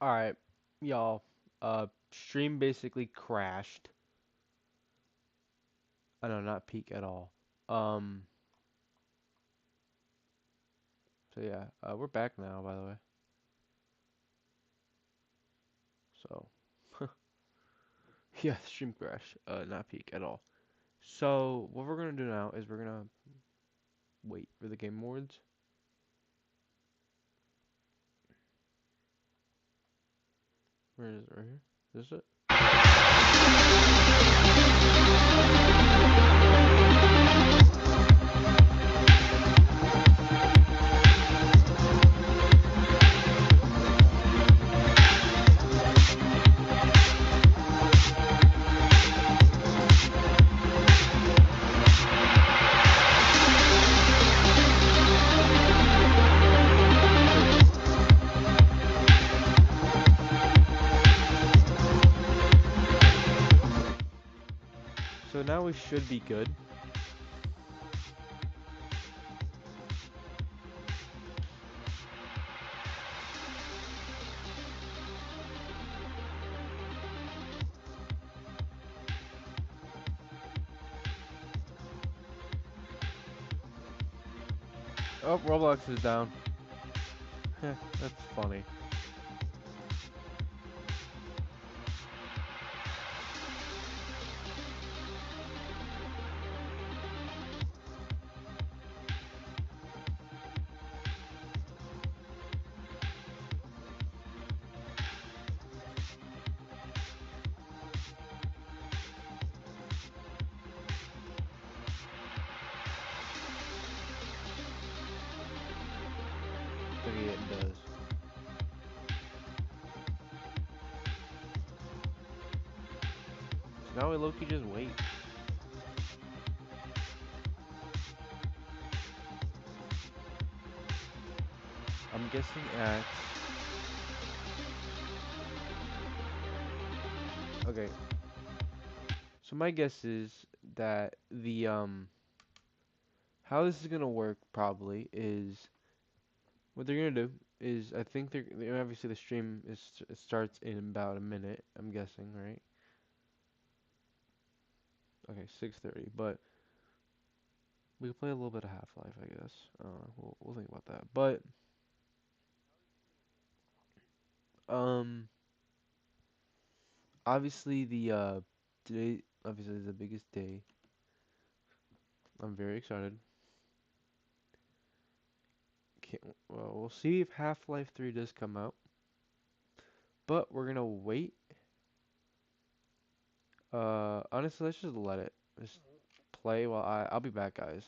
Alright, y'all. Stream basically crashed. I know, not peak at all. Um, so yeah, we're back now, by the way. So, yeah, stream crash. Not peak at all. So, what we're gonna do now is we're gonna wait for the game awards. Where is it? Right here? Is this it? So now we should be good. Oh, Roblox is down. Heh, that's funny. Okay, it does. So now we low-key just wait. I'm guessing at... Okay, so my guess is that how this is gonna work probably is what they're gonna do is I think obviously the stream it starts in about a minute, I'm guessing, right? Okay, 6:30, but we could play a little bit of Half-Life, I guess. We'll think about that. But um obviously today obviously is the biggest day. I'm very excited. Can't, well, we'll see if Half-Life 3 does come out, but we're gonna wait. Honestly, let's just let it just play while I'll be back, guys.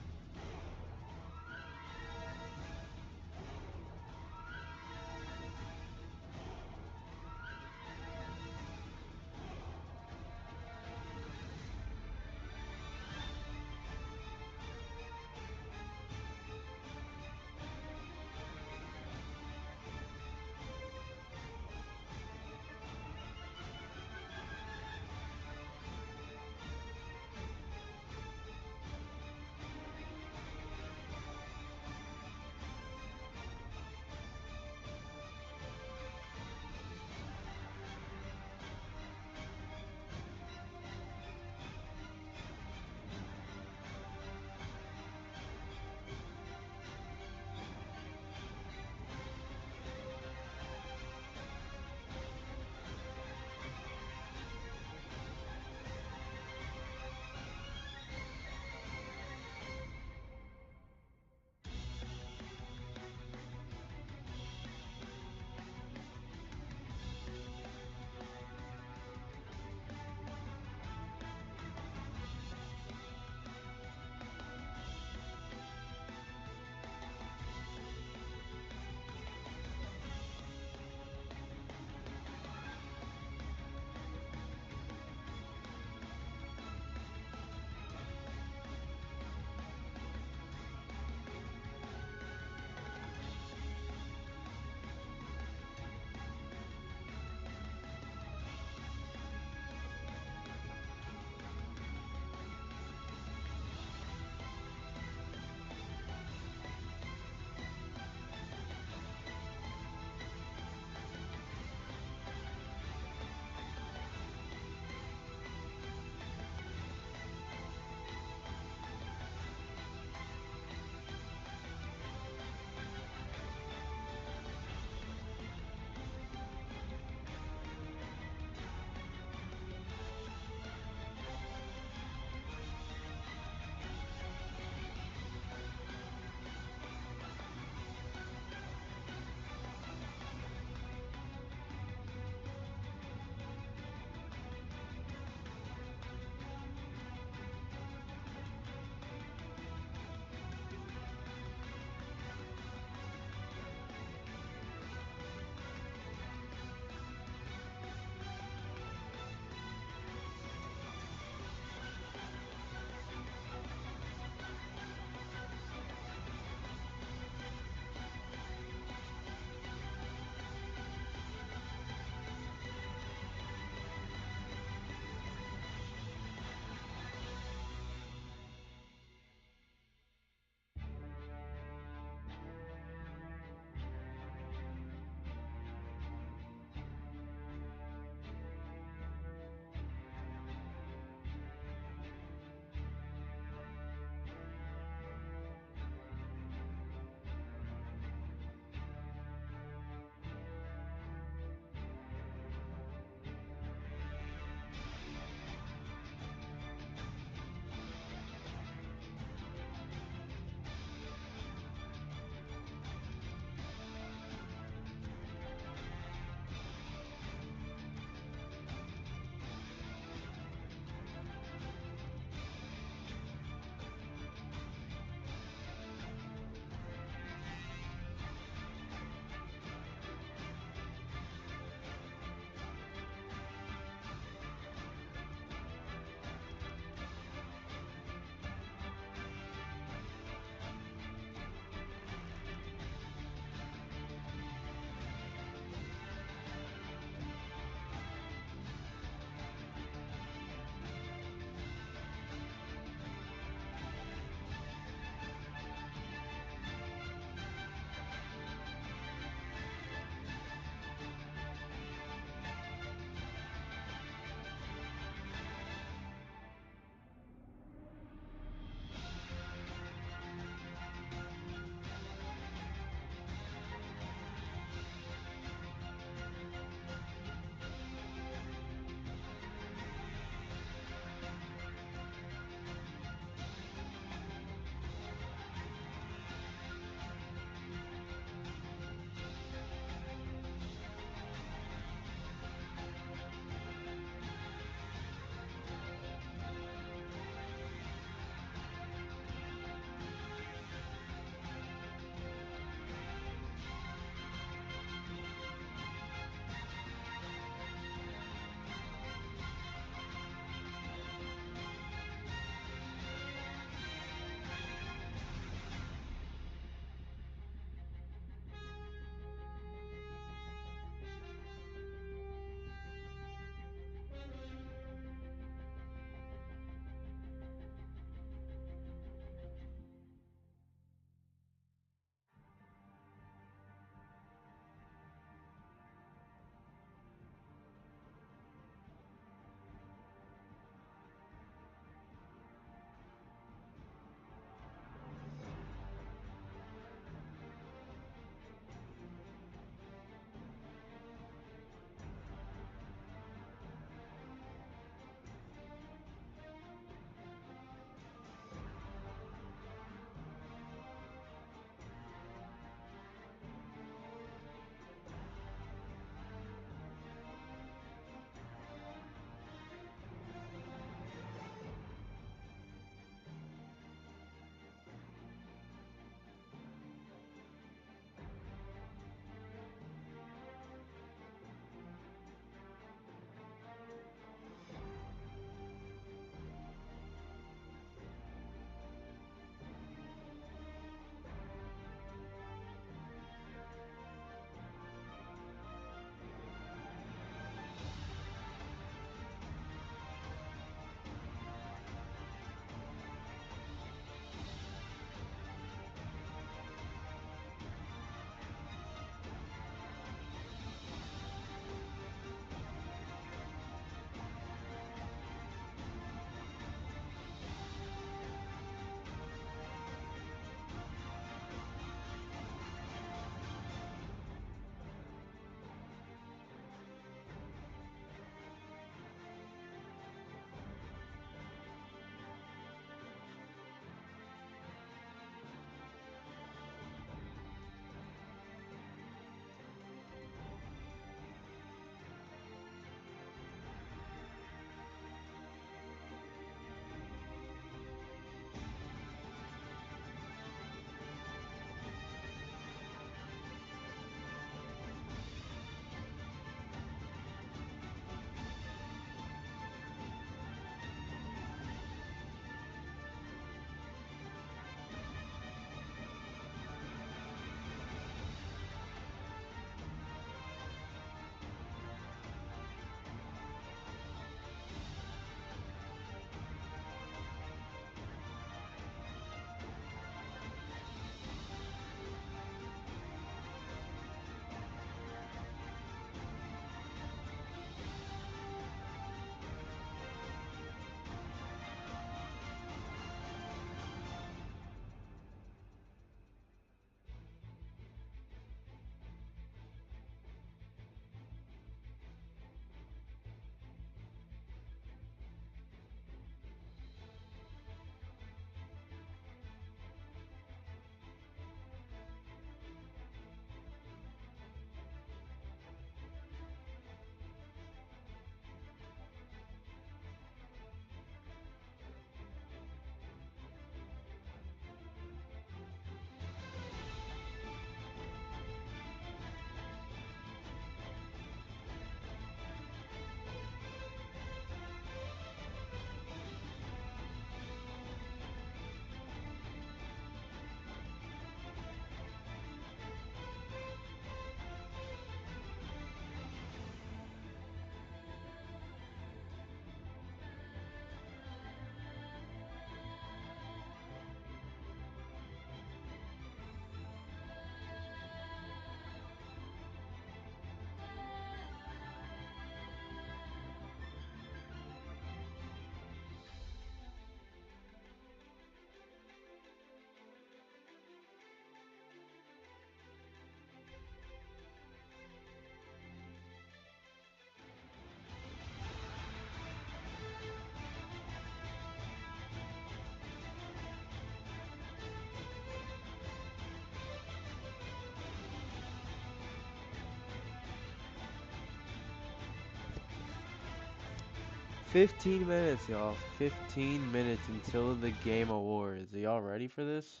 15 minutes, y'all. 15 minutes until the game awards. Are y'all ready for this?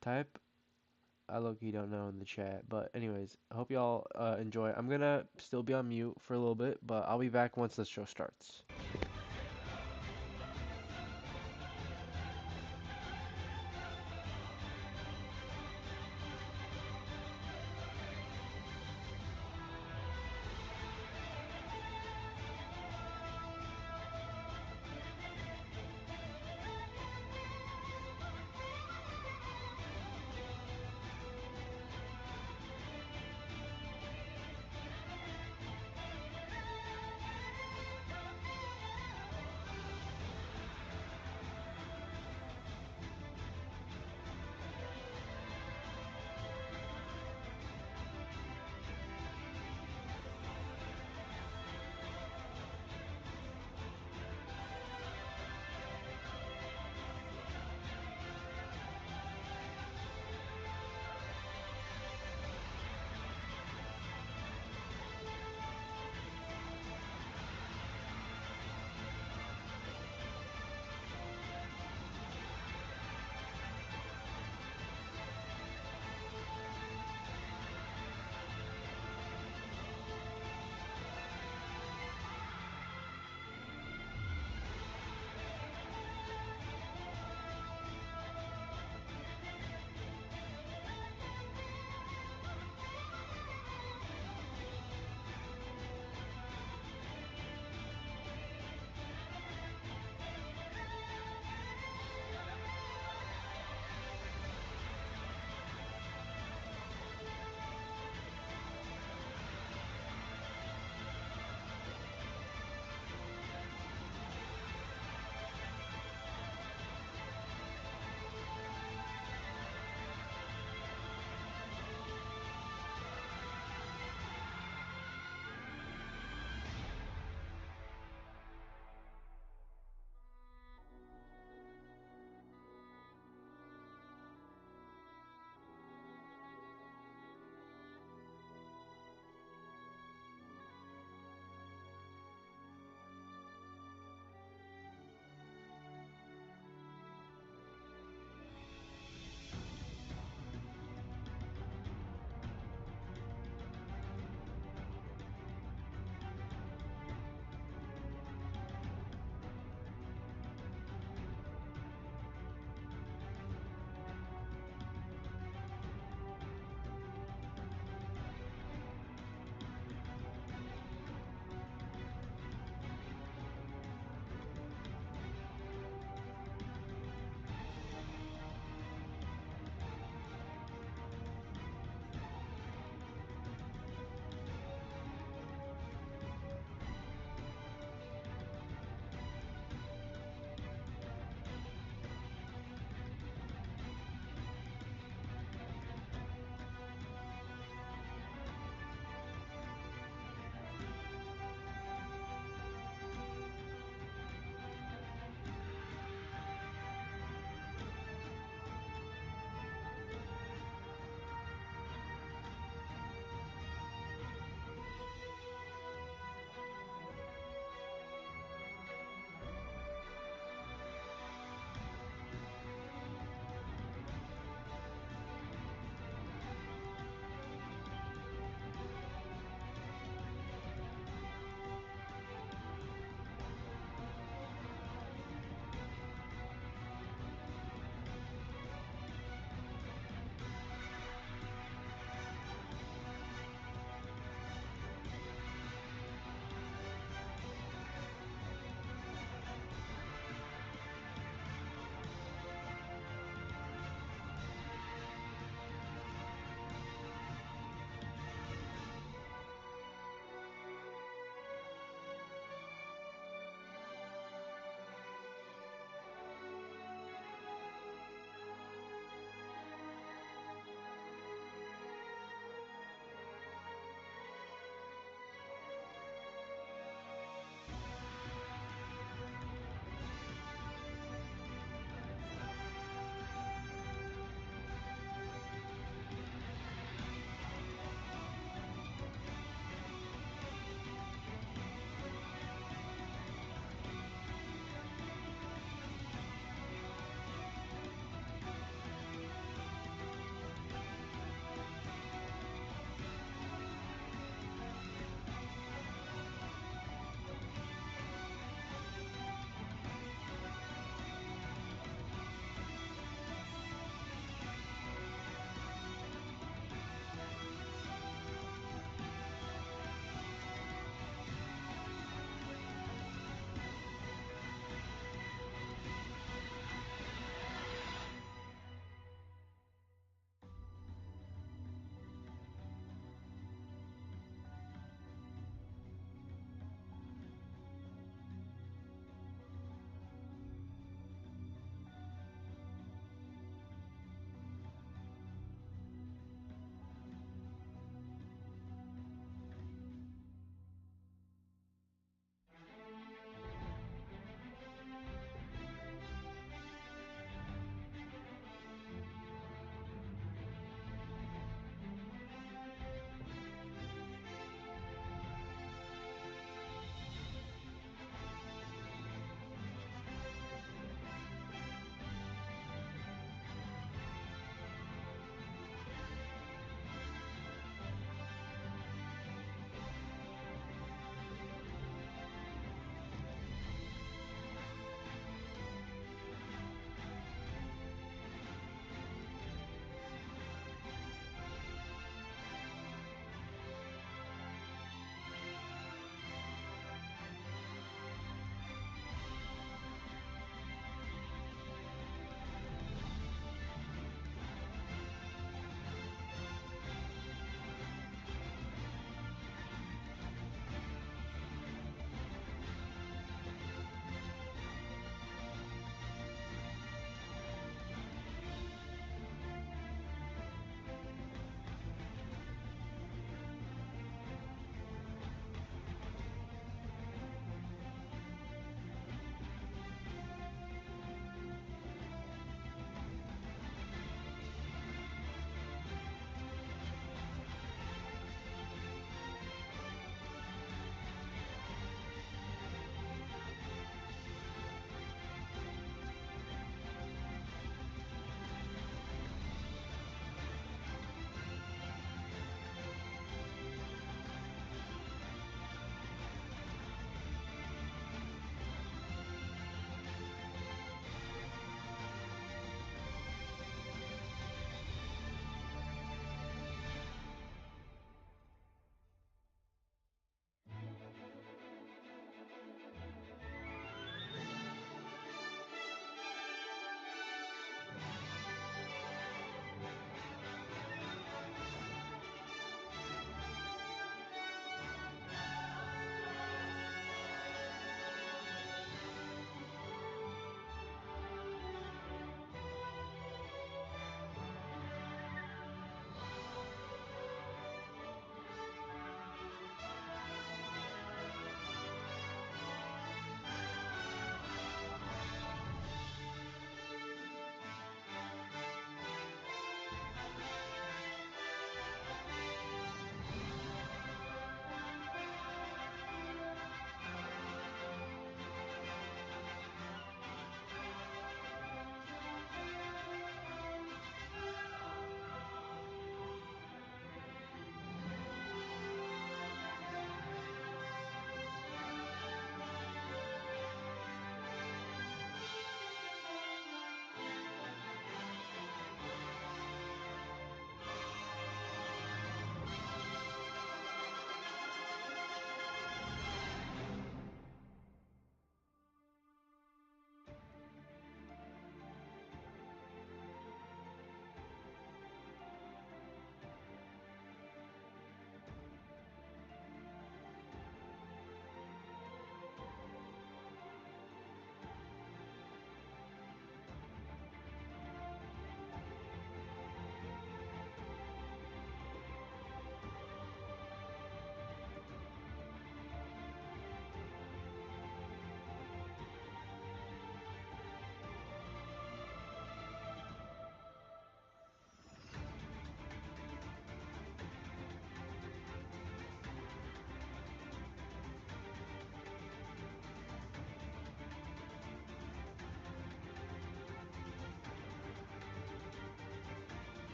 Type I low-key don't know in the chat. But anyways, I hope y'all enjoy. I'm gonna still be on mute for a little bit, but I'll be back once the show starts.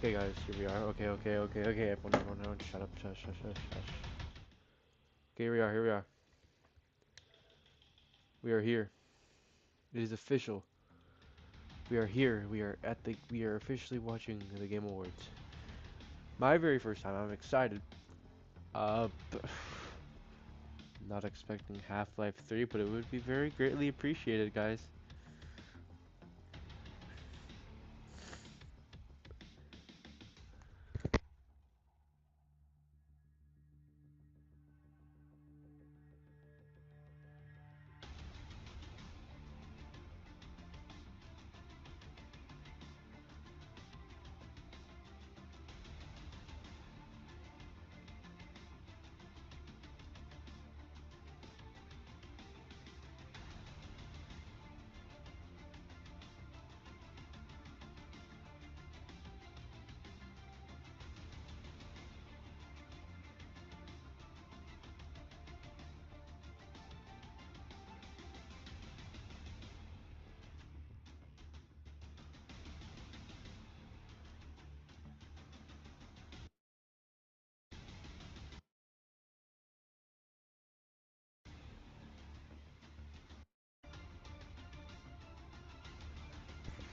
Okay, guys, here we are. Okay. Everyone, shut up, shush. Okay, here we are. We are here. It is official. We are here. We are officially watching the Game Awards. My very first time. I'm excited. But not expecting Half-Life 3, but it would be very greatly appreciated, guys.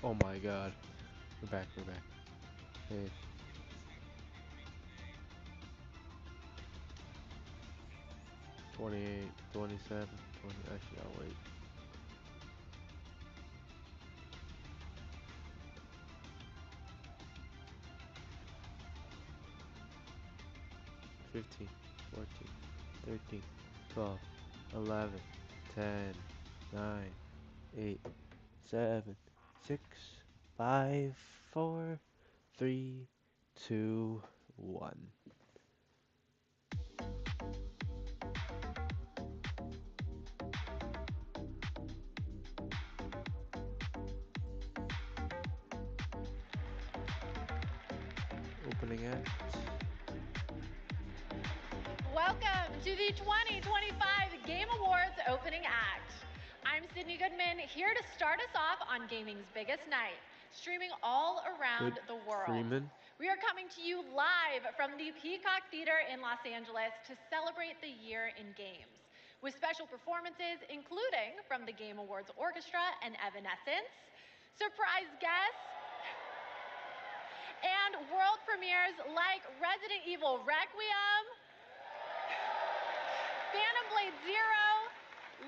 Oh my god. We're back. Hey, 28, 27, 20. Actually, I'll wait. 15, 14, 13, 12, 11, 10, 9, 8, 7, 6, 5, 4, 3, 2, 1. Opening act. Welcome to the 2025 Game Awards opening act. I'm Sydney Goodman, here to start us off on gaming's biggest night, streaming all around Good the world. Freeman. We are coming to you live from the Peacock Theater in Los Angeles to celebrate the year in games, with special performances including from the Game Awards Orchestra and Evanescence, surprise guests, and world premieres like Resident Evil Requiem, Phantom Blade Zero,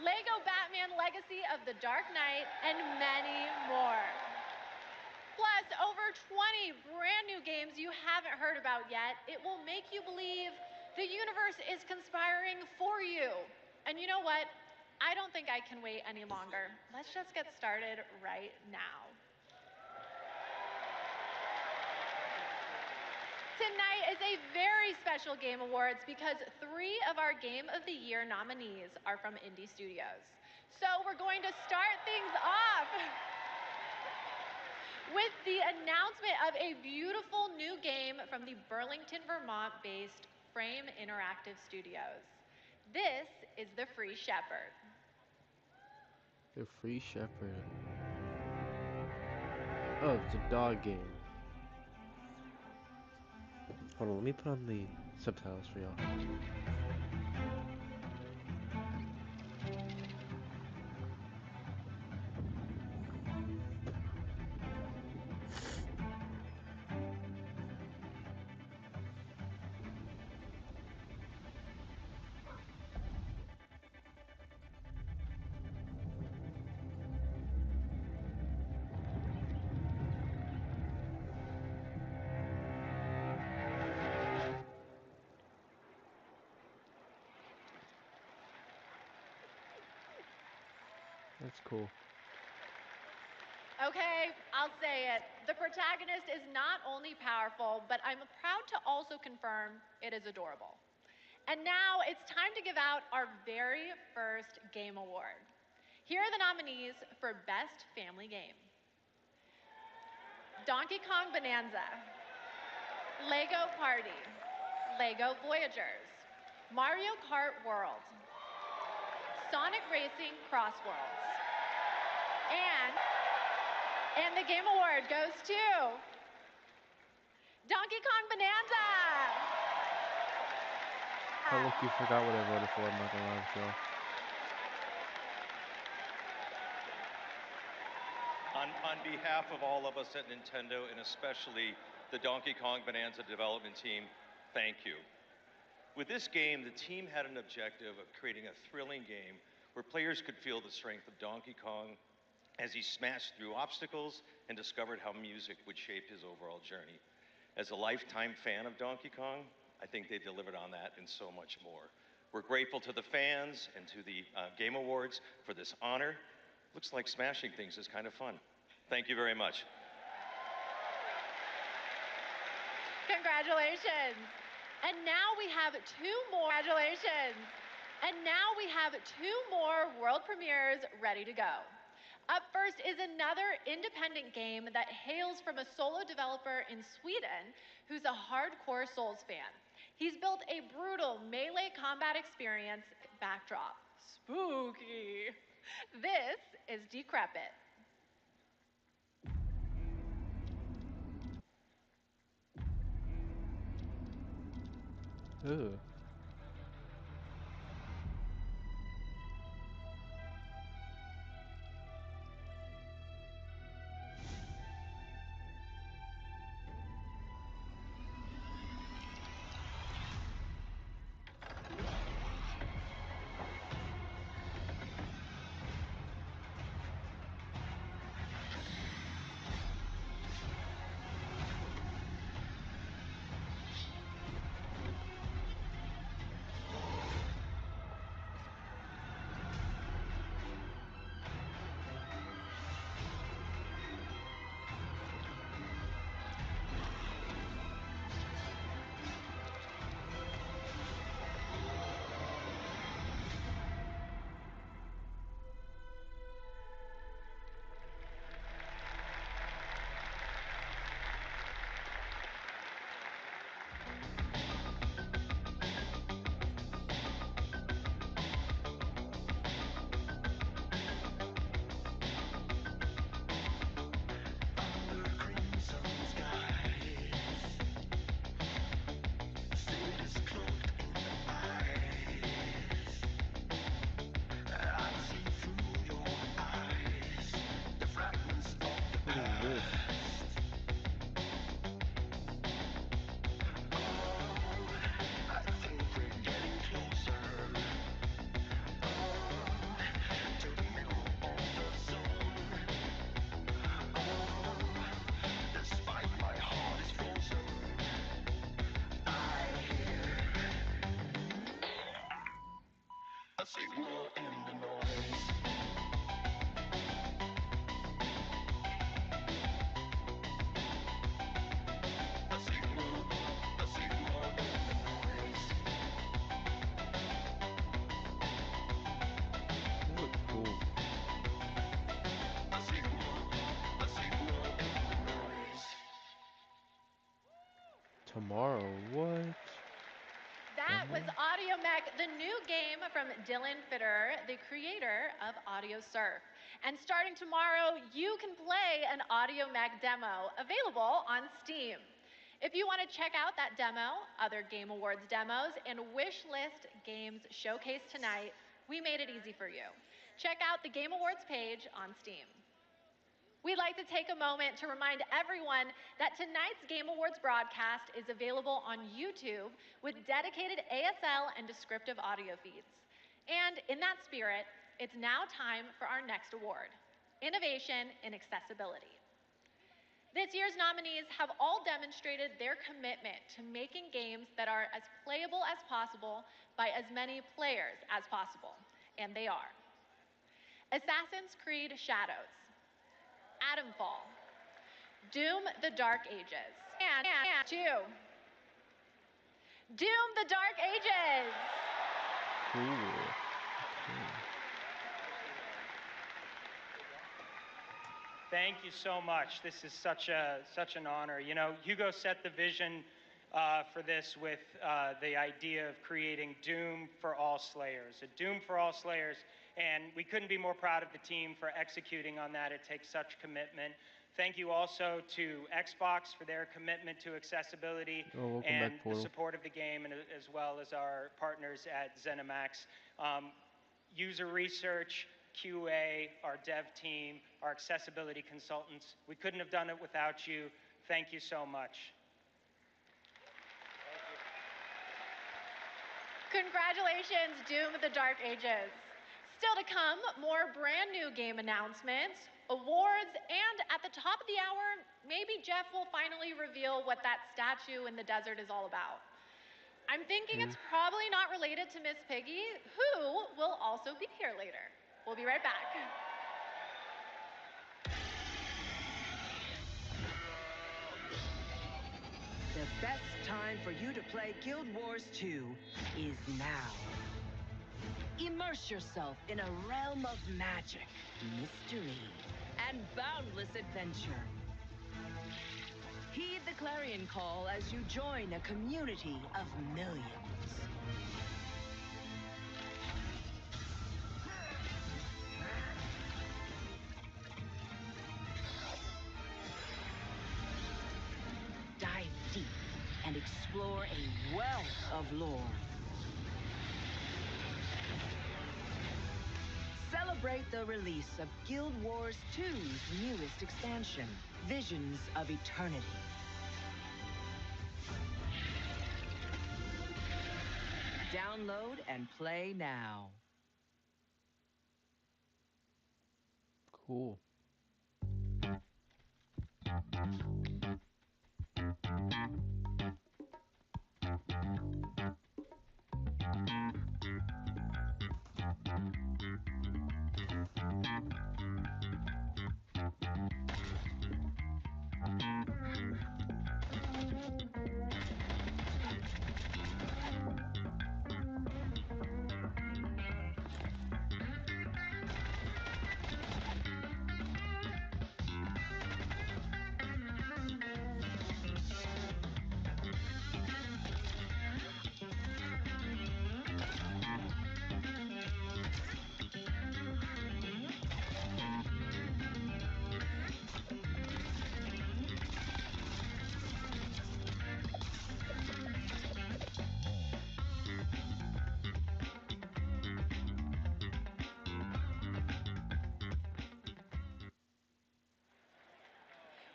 Lego Batman Legacy of the Dark Knight, and many more. Plus, over 20 brand new games you haven't heard about yet. It will make you believe the universe is conspiring for you. And you know what? I don't think I can wait any longer. Let's just get started right now. Tonight is a very special Game Awards because 3 of our Game of the Year nominees are from indie studios. So we're going to start things off with the announcement of a beautiful new game from the Burlington, Vermont-based Frame Interactive Studios. This is The Free Shepherd. The Free Shepherd. Oh, it's a dog game. Hold on, let me put on the subtitles for y'all. That's cool. Okay, I'll say it. The protagonist is not only powerful, but I'm proud to also confirm it is adorable. And now it's time to give out our very first Game Award. Here are the nominees for Best Family Game: Donkey Kong Bonanza, Lego Party, Lego Voyagers, Mario Kart World, Sonic Racing Cross Worlds, and the Game Award goes to Donkey Kong Bonanza! Oh, look, you forgot what I voted for. I'm not gonna lie with y'all. On behalf of all of us at Nintendo, and especially the Donkey Kong Bonanza development team, thank you. With this game, the team had an objective of creating a thrilling game where players could feel the strength of Donkey Kong as he smashed through obstacles and discovered how music would shape his overall journey. As a lifetime fan of Donkey Kong, I think they delivered on that and so much more. We're grateful to the fans and to the Game Awards for this honor. Looks like smashing things is kind of fun. Thank you very much. Congratulations. And now we have two more. Congratulations. And now we have two more world premieres ready to go. Up first is another independent game that hails from a solo developer in Sweden who's a hardcore Souls fan. He's built a brutal melee combat experience backdrop. Spooky. This is Decrepit. Ugh. What is this? That looks cool. Tomorrow, what? That was Demo? Audio Mech, the new game from Dylan Fitter, the creator of Audio Surf. And starting tomorrow, you can play an Audio Mech demo available on Steam. If you want to check out that demo, other Game Awards demos, and wish list games showcased tonight, we made it easy for you. Check out the Game Awards page on Steam. We'd like to take a moment to remind everyone that tonight's Game Awards broadcast is available on YouTube with dedicated ASL and descriptive audio feeds. And in that spirit, it's now time for our next award, Innovation in Accessibility. This year's nominees have all demonstrated their commitment to making games that are as playable as possible by as many players as possible, and they are. Assassin's Creed Shadows, Atomfall, Doom the Dark Ages, and two, Doom the Dark Ages. Cool. Okay. Thank you so much. This is such an honor. You know, Hugo set the vision for this with the idea of creating Doom for all Slayers, a Doom for all Slayers, and we couldn't be more proud of the team for executing on that. It takes such commitment. Thank you also to Xbox for their commitment to accessibility Oh, welcome and back, the Portal. support of the game, and as well as our partners at ZeniMax. User research, QA, our dev team, our accessibility consultants. We couldn't have done it without you. Thank you so much. Congratulations, Doom of the Dark Ages. Still to come, more brand new game announcements, awards, and at the top of the hour, maybe Jeff will finally reveal what that statue in the desert is all about. I'm thinking Who? it's probably not related to Miss Piggy, who will also be here later. We'll be right back. The best time for you to play Guild Wars 2 is now. Immerse yourself in a realm of magic, mystery, and boundless adventure. Heed the clarion call as you join a community of millions. Dive deep and explore a wealth of lore. Celebrate the release of Guild Wars 2's newest expansion, Visions of Eternity. Download and play now. Cool.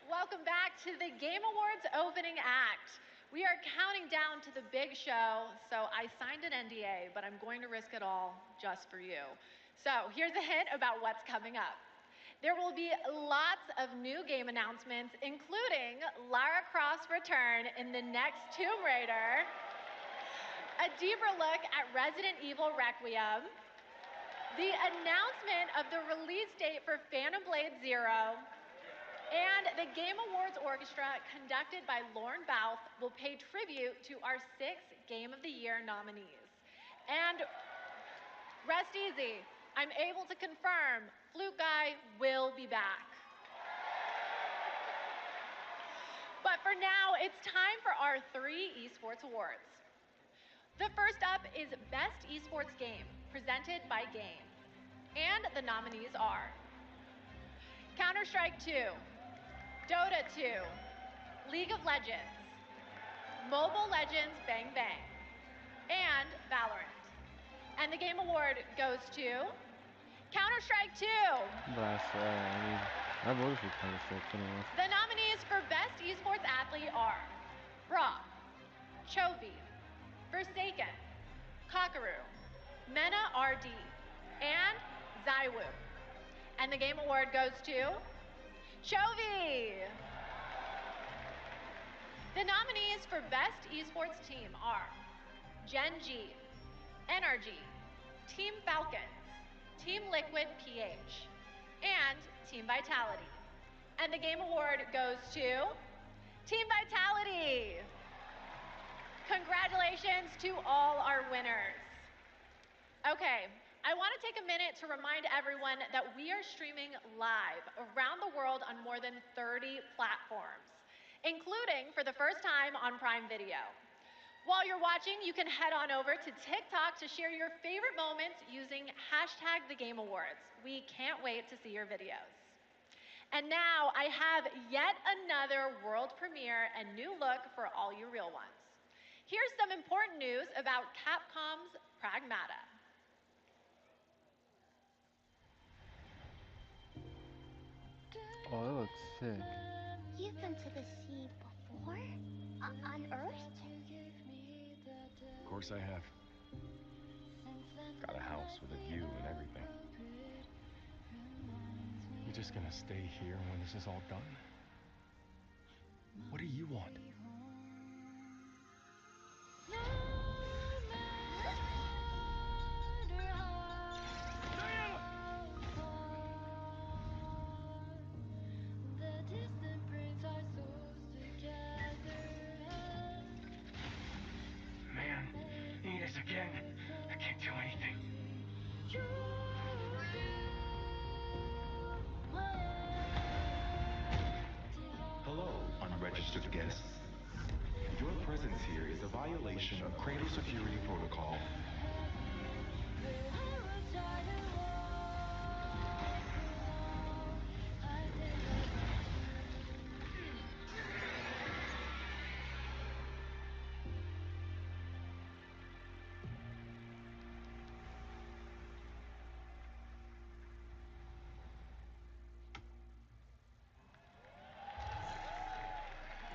Welcome back to the Game Awards opening act. We are counting down to the big show, so I signed an NDA, but I'm going to risk it all just for you. So here's a hint about what's coming up. There will be lots of new game announcements, including Lara Croft's return in the next Tomb Raider, a deeper look at Resident Evil Requiem, the announcement of the release date for Phantom Blade Zero, and the Game Awards Orchestra, conducted by Lorne Bouth, will pay tribute to our 6 Game of the Year nominees. And rest easy, I'm able to confirm Flute Guy will be back. But for now, it's time for our 3 esports awards. The first up is Best Esports Game, presented by Game. And the nominees are Counter-Strike 2, Dota 2, League of Legends, Mobile Legends Bang Bang, and Valorant. And the Game Award goes to Counter-Strike 2. Blast that. I mean, I voted for Counter-Strike anyway. The nominees for Best Esports Athlete are Brock, Chovy, Forsaken, Kakaru, Mena RD, and Zaiwu. And the Game Award goes to Chovy. The nominees for Best Esports Team are Gen G, NRG, Team Falcons, Team Liquid PH, and Team Vitality. And the Game Award goes to Team Vitality. Congratulations to all our winners. Okay, I want to take a minute to remind everyone that we are streaming live around the world on more than 30 platforms, including for the first time on Prime Video. While you're watching, you can head on over to TikTok to share your favorite moments using #TheGameAwards. We can't wait to see your videos. And now I have yet another world premiere and new look for all you real ones. Here's some important news about Capcom's Pragmata. Oh, that looks sick. You've been to the sea before? On Earth? Of course I have. Got a house with a view and everything. You just gonna stay here when this is all done? What do you want? Man, eat us again. I can't do anything. Hello, unregistered guests. Your presence here is a violation of cradle security protocol.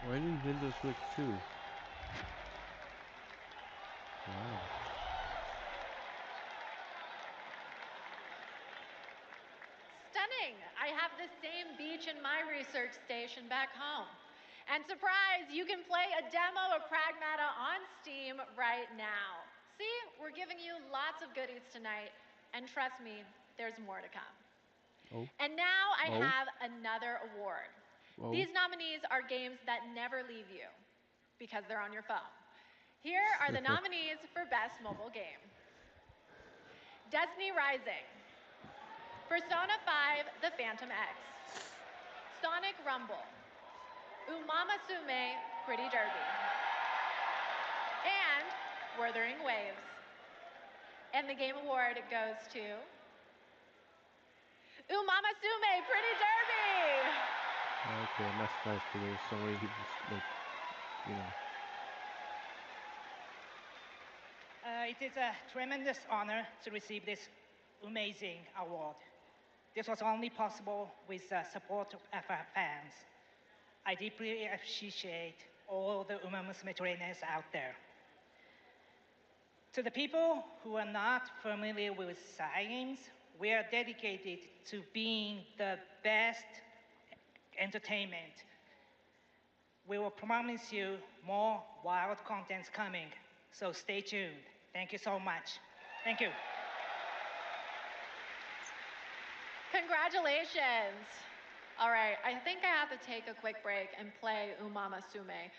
Why Nintendo Switch 2? Wow. Stunning! I have the same beach in my research station back home. And surprise, you can play a demo of Pragmata on Steam right now. See, we're giving you lots of goodies tonight, and trust me, there's more to come. Oh. And now I Oh. have another award. Oh. These nominees are games that never leave you because they're on your phone. Here are the nominees for Best Mobile Game. Destiny Rising, Persona 5 The Phantom X, Sonic Rumble, Umamasume Pretty Derby, and Wuthering Waves. And the game award goes to Umamasume Pretty Derby! Okay, I'm not surprised because there's so many people, like, you know. It is a tremendous honor to receive this amazing award. This was only possible with the support of our fans. I deeply appreciate all the Uma Musume trainers out there. To the people who are not familiar with science, we are dedicated to being the best entertainment. We will promise you more wild contents coming, so stay tuned. Thank you so much. Thank you. Congratulations! All right, I think I have to take a quick break and play Umamasume.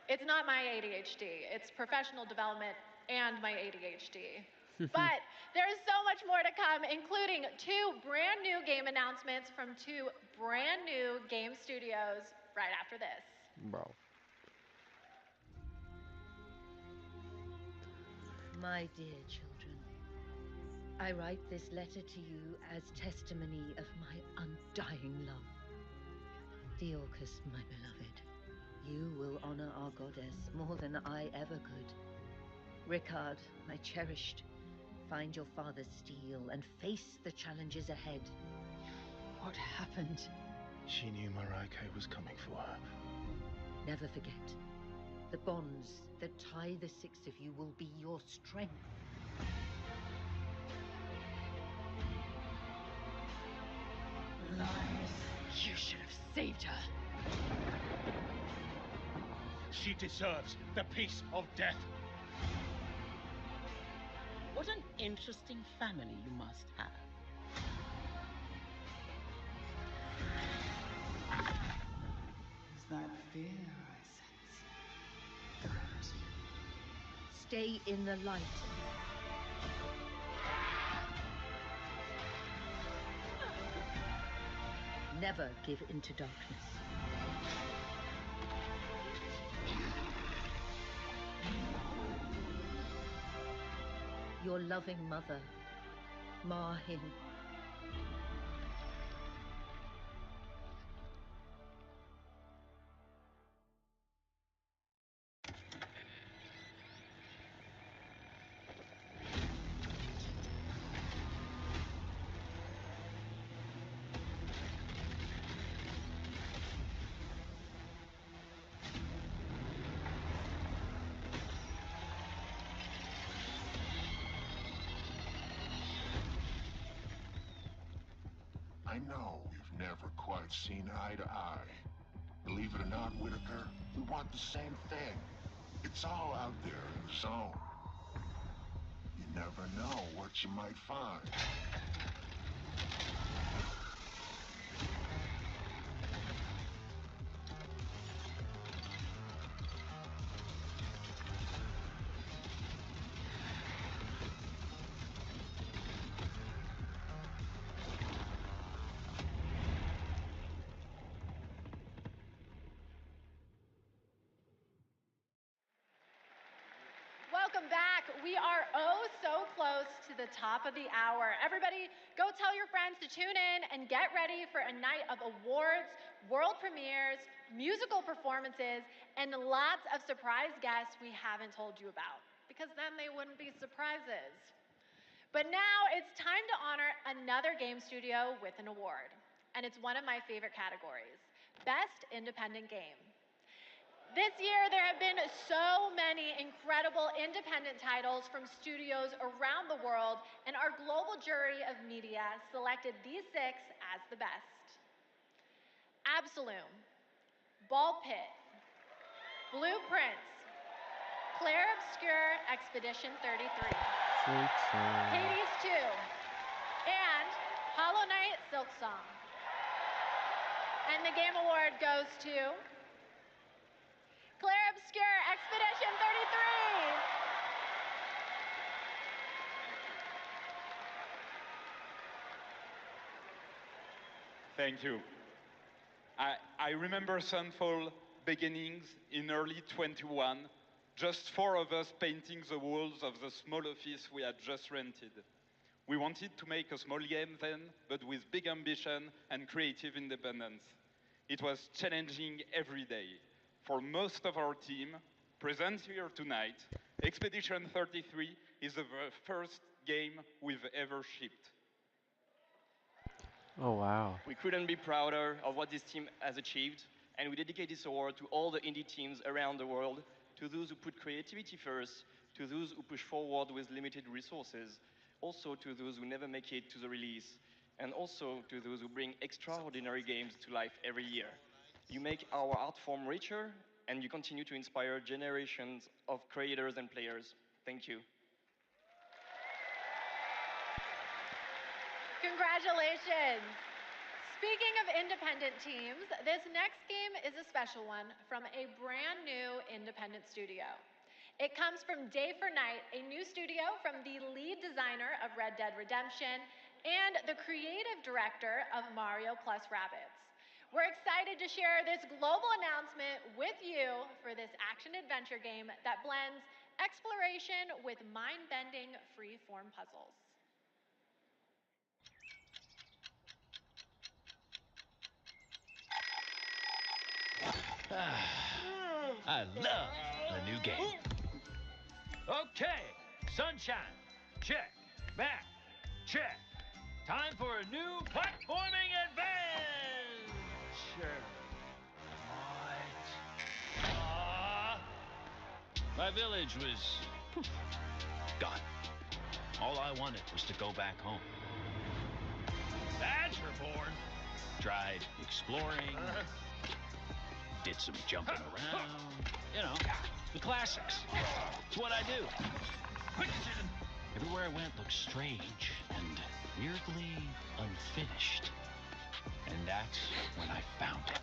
It's not my ADHD, it's professional development and my ADHD. But there's so much more to come, including 2 brand new game announcements from 2 brand new game studios right after this. Bro. My dear children, I write this letter to you as testimony of my undying love. Theorcus, my beloved, you will honor our goddess more than I ever could. Rickard, my cherished, find your father's steel and face the challenges ahead. What happened? She knew Maraike was coming for her. Never forget, the bonds that tie the 6 of you will be your strength. Lies. You should have saved her. She deserves the peace of death. What an interesting family you must have. Is that fear I sense? Stay in the light. Never give in to darkness. Your loving mother, Mahin. I know we've never quite seen eye to eye. Believe it or not, Whitaker, we want the same thing. It's all out there in the zone. You never know what you might find. Welcome back. We are oh so close to the top of the hour. Everybody, go tell your friends to tune in and get ready for a night of awards, world premieres, musical performances, and lots of surprise guests we haven't told you about, because then they wouldn't be surprises. But now it's time to honor another game studio with an award. And it's one of my favorite categories, Best Independent Game. This year, there have been so many incredible independent titles from studios around the world, and our global jury of media selected these 6 as the best. Absolum, Ball Pit, Blueprints, Claire Obscure Expedition 33, Hades 2, and Hollow Knight Silksong. And the Game Award goes to Claire Obscure Expedition 33. Thank you. I remember Sunfall beginnings in early 21, just 4 of us painting the walls of the small office we had just rented. We wanted to make a small game then, but with big ambition and creative independence. It was challenging every day. For most of our team, present here tonight, Expedition 33 is the first game we've ever shipped. Oh, wow. We couldn't be prouder of what this team has achieved, and we dedicate this award to all the indie teams around the world, to those who put creativity first, to those who push forward with limited resources, also to those who never make it to the release, and also to those who bring extraordinary games to life every year. You make our art form richer, and you continue to inspire generations of creators and players. Thank you. Congratulations. Speaking of independent teams, this next game is a special one from a brand new independent studio. It comes from Day for Night, a new studio from the lead designer of Red Dead Redemption and the creative director of Mario plus Rabbids. We're excited to share this global announcement with you for this action-adventure game that blends exploration with mind-bending free-form puzzles. I love a new game. Okay, sunshine, check. Back, check. Time for a new platforming adventure. What? My village was poof, gone. All I wanted was to go back home. Badger born. Tried exploring. Did some jumping around. You know, the classics. It's what I do. Everywhere I went looked strange and weirdly unfinished. And that's when I found it.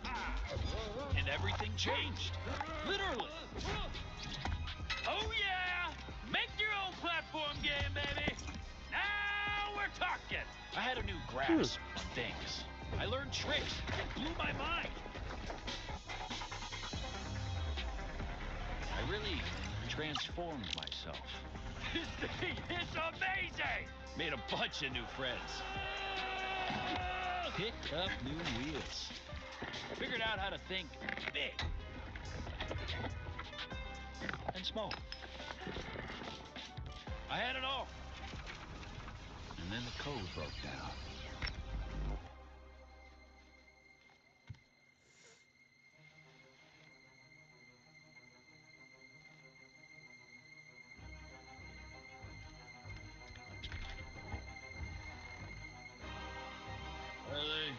And everything changed. Literally. Oh yeah! Make your own platform game, baby! Now we're talking! I had a new grasp on things. I learned tricks that blew my mind. I really transformed myself. This thing is amazing! Made a bunch of new friends. Picked up new wheels. Figured out how to think big and small. I had it all. And then the code broke down. Are they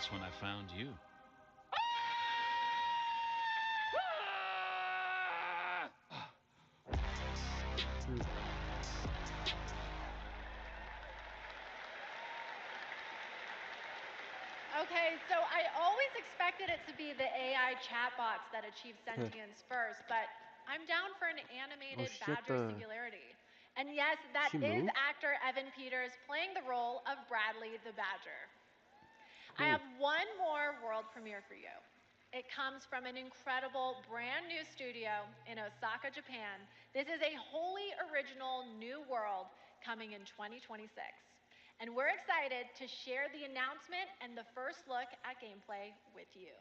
that's when I found you. Okay, so I always expected it to be the AI chatbots that achieve sentience first, but I'm down for an Oh animated shit, Badger singularity. And yes, that she is moved? actor Evan Peters playing the role of Bradley the Badger. I Cool. have one more world premiere for you. It comes from an incredible brand new studio in Osaka, Japan. This is a wholly original new world coming in 2026. And we're excited to share the announcement and the first look at gameplay with you.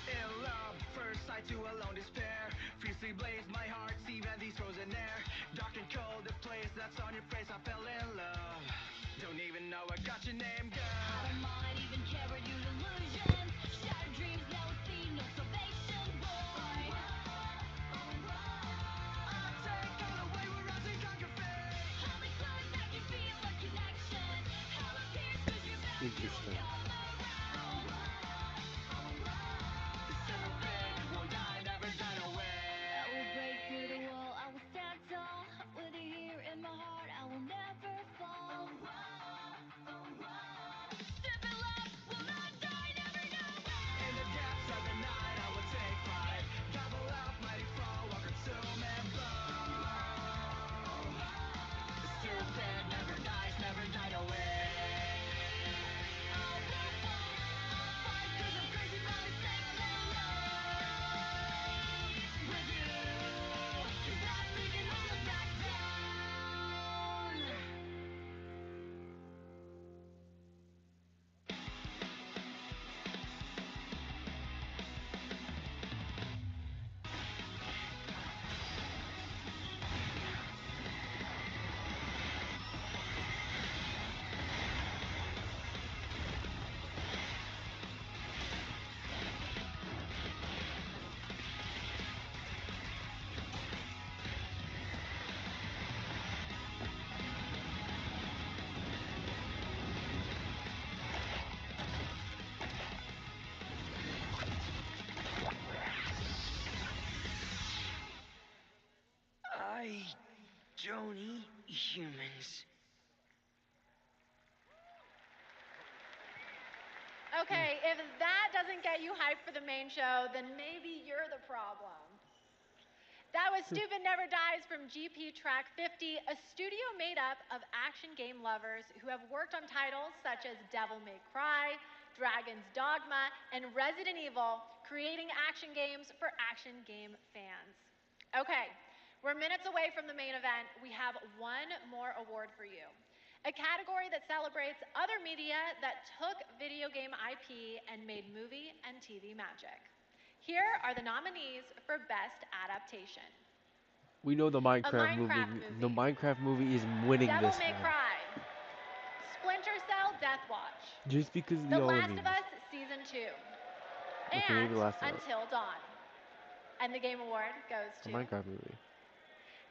In love, first sight to alone despair. Fiercely blazed my heart, even these frozen air. Dark and cold, the place that's on your face, I fell in love. Don't even know I got your name, girl. I don't mind, even care what you delusions. Shattered dreams, no theme, no salvation, boy. I'll take all the way we're rising, conquer fate. Hold me close, I can feel a connection. Hell appears 'cause you're back, you won't Interesting. come around. The serpent won't die, never die away. I will break through the wall, I will stand tall. With you here in my heart, I will never fall. Step in love, will not die, never know when. In the depths of the night, I will take flight. Double up, mighty fall, will consume and blow. The serpent never dies, never died away. I don't eat humans. Okay, if that doesn't get you hyped for the main show, then maybe you're the problem. That was Stupid Never Dies from GP Track 50, a studio made up of action game lovers who have worked on titles such as Devil May Cry, Dragon's Dogma, and Resident Evil, creating action games for action game fans. Okay, we're minutes away from the main event. We have one more award for you. A category that celebrates other media that took video game IP and made movie and TV magic. Here are the nominees for Best Adaptation. We know the Minecraft movie. Minecraft The movie. Minecraft movie is winning Devil this May one. Cry, Splinter Cell Death Watch, Just because of The the all the Last of memes. Us Season 2, Okay, maybe and the Last of Us. Until Dawn. And the Game Award goes The to Minecraft movie.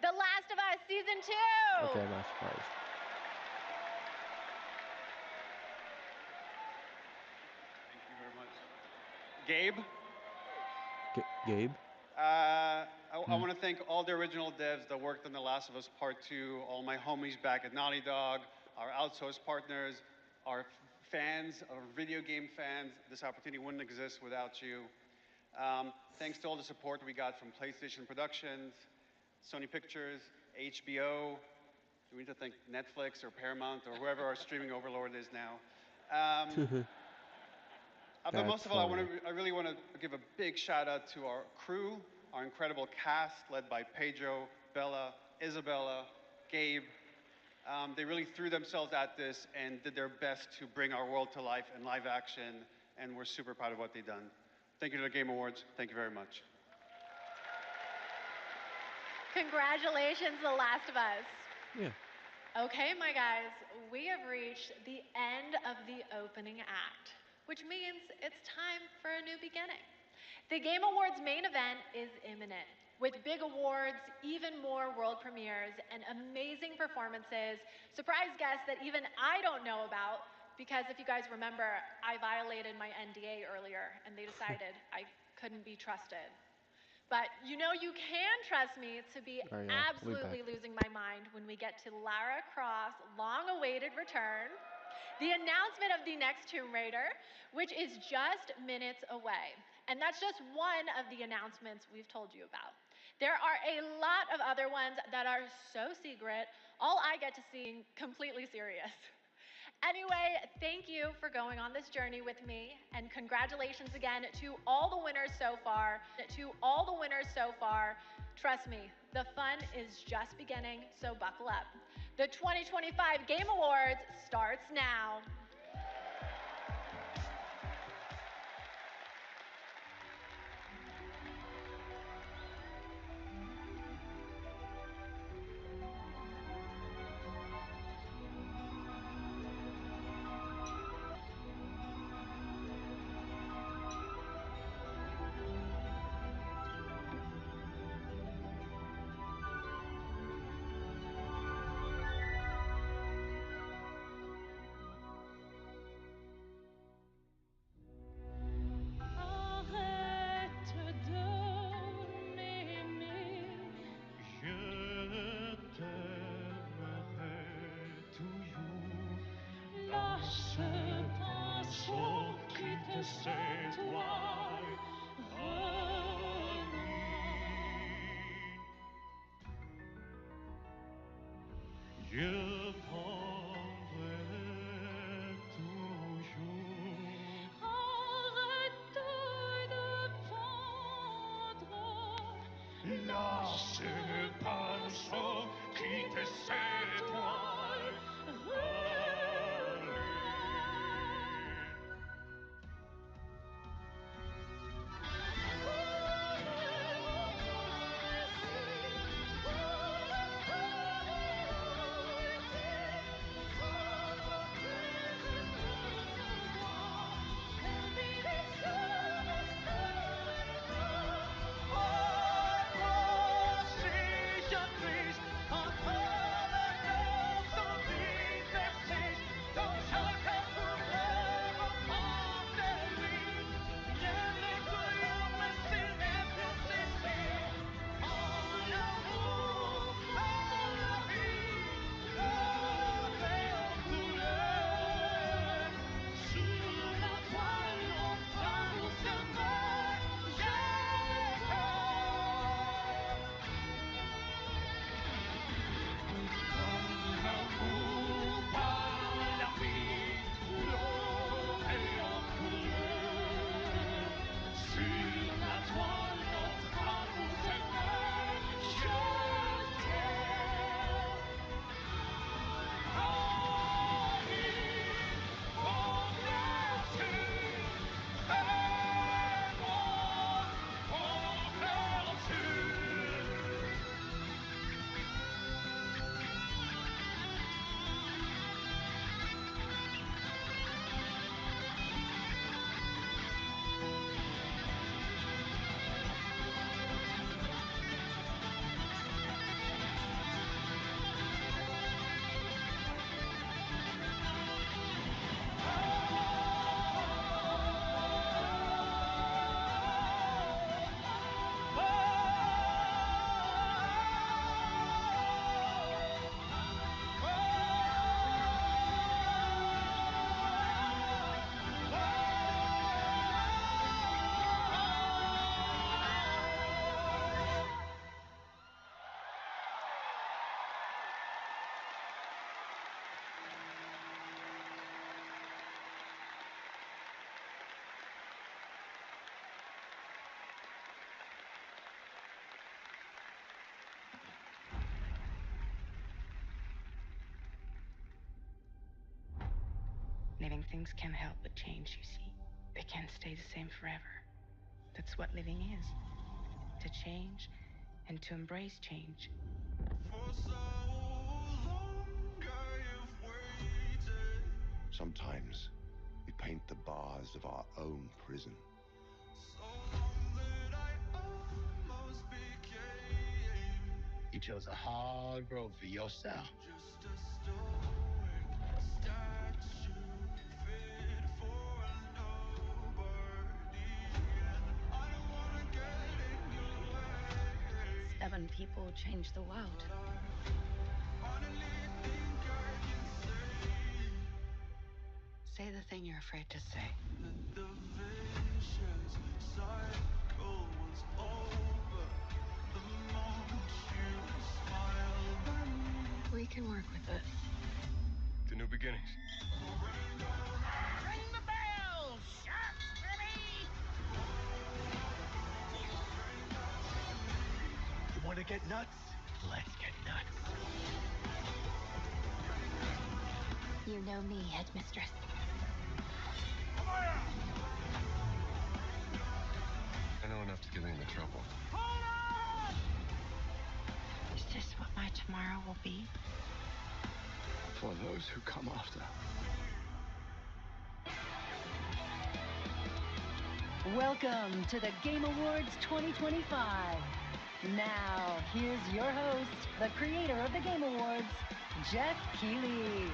The Last of Us Season 2! Okay, I'm not surprised. Thank you very much. Gabe? Gabe? I want to thank all the original devs that worked on The Last of Us Part 2, all my homies back at Naughty Dog, our outsourced partners, our fans, our video game fans. This opportunity wouldn't exist without you. Thanks to all the support we got from PlayStation Productions, Sony Pictures, HBO. Do we need to thank Netflix or Paramount or whoever our streaming overlord is now? But most of all, I really want to give a big shout out to our crew, our incredible cast led by Pedro, Bella, Isabella, Gabe. They really threw themselves at this and did their best to bring our world to life in live action, and we're super proud of what they've done. Thank you to the Game Awards. Thank you very much. Congratulations, The Last of Us. Yeah. Okay, my guys, we have reached the end of the opening act, which means it's time for a new beginning. The Game Awards main event is imminent, with big awards, even more world premieres, and amazing performances, surprise guests that even I don't know about, because if you guys remember, I violated my NDA earlier, and they decided I couldn't be trusted. But you know you can trust me to be All right, y'all. We'll be absolutely back. losing my mind when we get to Lara Croft's long-awaited return, the announcement of the next Tomb Raider, which is just minutes away. And that's just one of the announcements we've told you about. There are a lot of other ones that are so secret, all I get to see completely serious. Anyway, thank you for going on this journey with me, and congratulations again to all the winners so far. Trust me, the fun is just beginning, so buckle up. The 2025 Game Awards starts now. Je prendrai toujours. Arrête de prendre. Lâche le pinceau, quitte cette toile. Living things can't help but change, you see. They can't stay the same forever. That's what living is. To change and to embrace change. For so long Sometimes we paint the bars of our own prison. You chose a hard road for yourself. Seven people changed the world. Say the thing you're afraid to say. We can work with this. The new beginnings. Ring the bell! Sharks, baby! You want to get nuts? Let's get nuts. You know me, headmistress. I know enough to get me into trouble. Is this what my tomorrow will be? For those who come after. Welcome to the Game Awards 2025. Now, here's your host, the creator of the Game Awards, Jeff Keighley.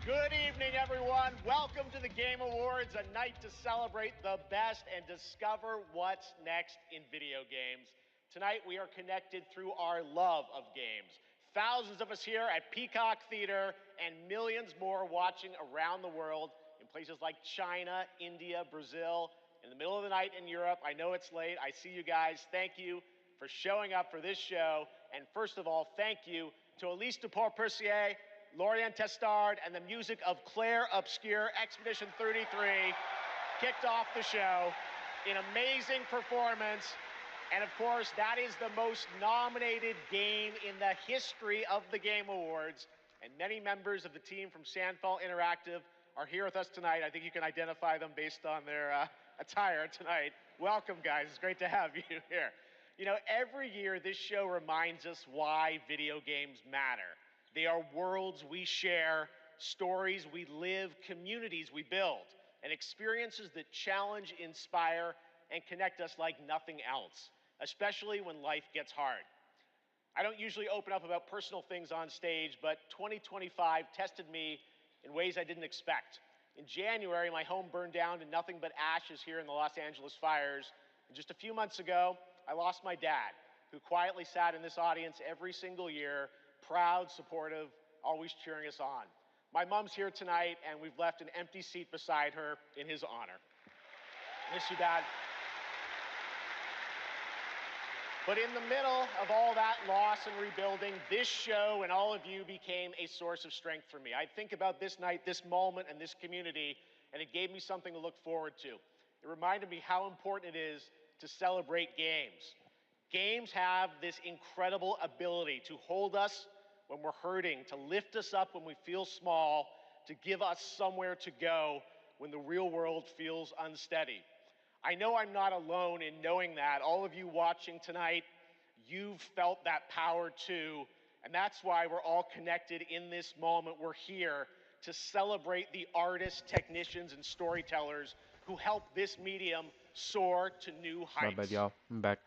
Good evening, everyone. Welcome to the Game Awards, a night to celebrate the best and discover what's next in video games. Tonight, we are connected through our love of games. Thousands of us here at Peacock Theater and millions more watching around the world in places like China, India, Brazil, in the middle of the night in Europe. I know it's late. I see you guys. Thank you for showing up for this show. And first of all, thank you to Elise Dupont-Percier, Lorian Testard, and the music of Claire Obscure. Expedition 33 kicked off the show in amazing performance. And of course, that is the most nominated game in the history of the Game Awards. And many members of the team from Sandfall Interactive are here with us tonight. I think you can identify them based on their attire tonight. Welcome, guys. It's great to have you here. You know, every year this show reminds us why video games matter. They are worlds we share, stories we live, communities we build, and experiences that challenge, inspire, and connect us like nothing else, especially when life gets hard. I don't usually open up about personal things on stage, but 2025 tested me in ways I didn't expect. In January, my home burned down to nothing but ashes here in the Los Angeles fires. And just a few months ago, I lost my dad, who quietly sat in this audience every single year, proud, supportive, always cheering us on. My mom's here tonight, and we've left an empty seat beside her in his honor. Miss you, Dad. But in the middle of all that loss and rebuilding, this show and all of you became a source of strength for me. I think about this night, this moment, and this community, and it gave me something to look forward to. It reminded me how important it is to celebrate games. Games have this incredible ability to hold us when we're hurting, to lift us up when we feel small, to give us somewhere to go when the real world feels unsteady. I know I'm not alone in knowing that. All of you watching tonight, you've felt that power too, and that's why we're all connected in this moment. We're here to celebrate the artists, technicians, and storytellers who help this medium soar to new heights. My bad, y'all. I'm back.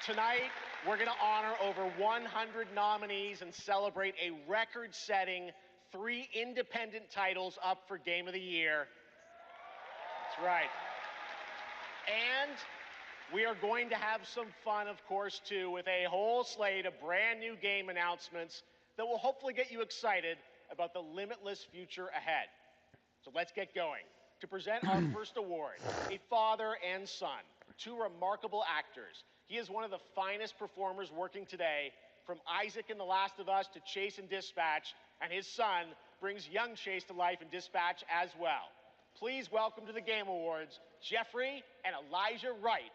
Tonight, we're going to honor over 100 nominees and celebrate a record-setting 3 independent titles up for Game of the Year. That's right. And we are going to have some fun, of course, too, with a whole slate of brand new game announcements that will hopefully get you excited about the limitless future ahead. So let's get going. To present our first award, a father and son, 2 remarkable actors. He is one of the finest performers working today, from Isaac in The Last of Us to Chase in Dispatch, and his son brings young Chase to life in Dispatch as well. Please welcome to the Game Awards, Jeffrey and Elijah Wright.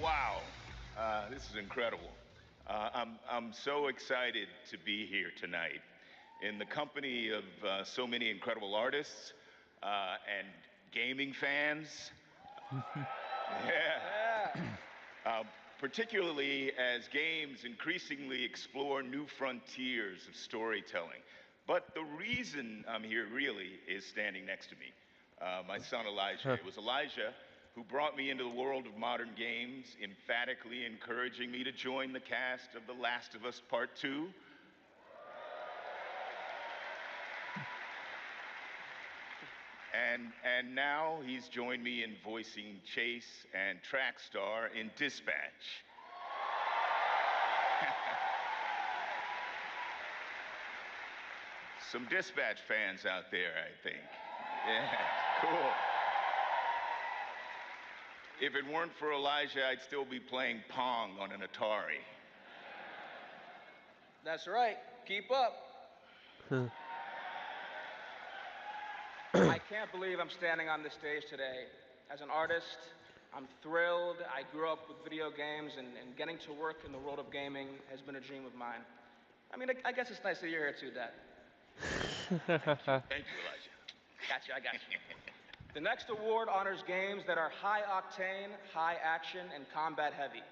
Wow, this is incredible. I'm so excited to be here tonight in the company of so many incredible artists and gaming fans. Yeah. Particularly as games increasingly explore new frontiers of storytelling. But the reason I'm here really is standing next to me, my son Elijah. It was Elijah who brought me into the world of modern games, emphatically encouraging me to join the cast of The Last of Us Part 2. And now he's joined me in voicing Chase and Trackstar in Dispatch. Some Dispatch fans out there, I think. Yeah, cool. If it weren't for Elijah, I'd still be playing Pong on an Atari. That's right. Keep up. I can't believe I'm standing on this stage today. As an artist, I'm thrilled. I grew up with video games, and getting to work in the world of gaming has been a dream of mine. I mean, I guess it's nice that you're here too, Dad. Thank you, Elijah. Gotcha, I got you. The next award honors games that are high octane, high action, and combat heavy.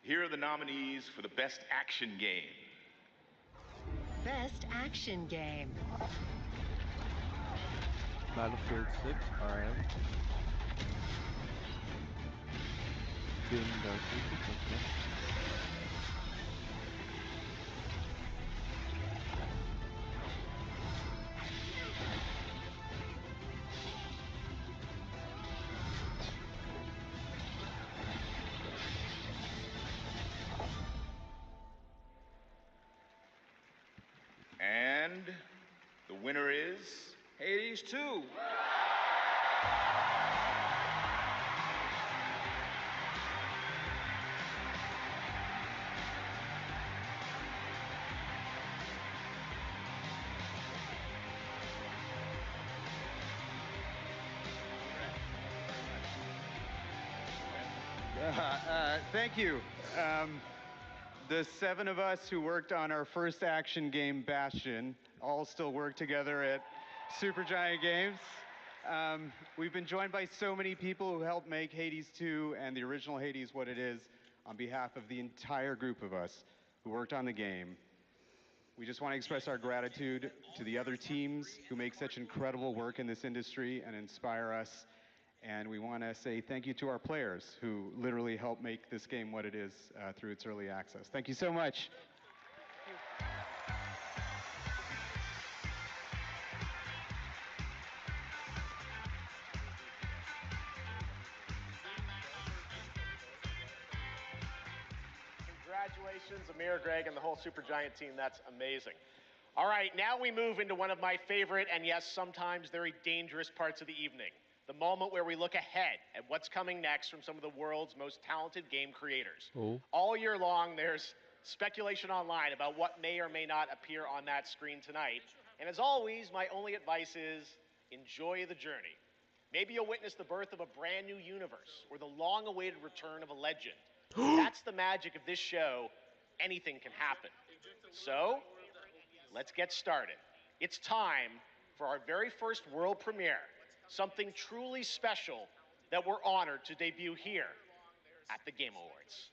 Here are the nominees for the Best Action Game. Best Action Game. Battlefield 6, alright. Doom Dark Ages, okay. And the winner is Hades 2. Thank you. The 7 of us who worked on our first action game, Bastion, all still work together at Supergiant Games. We've been joined by so many people who helped make Hades 2 and the original Hades what it is. On behalf of the entire group of us who worked on the game, we just want to express our gratitude to the other teams who make such incredible work in this industry and inspire us. And we want to say thank you to our players who literally helped make this game what it is through its early access. Thank you so much. Congratulations, Amir, Greg, and the whole Supergiant team. That's amazing. All right, now we move into one of my favorite and, yes, sometimes very dangerous parts of the evening. The moment where we look ahead at what's coming next from some of the world's most talented game creators. Oh. All year long, there's speculation online about what may or may not appear on that screen tonight. And as always, my only advice is enjoy the journey. Maybe you'll witness the birth of a brand new universe or the long-awaited return of a legend. That's the magic of this show. Anything can happen. So, let's get started. It's time for our very first world premiere. Something truly special that we're honored to debut here at the Game Awards.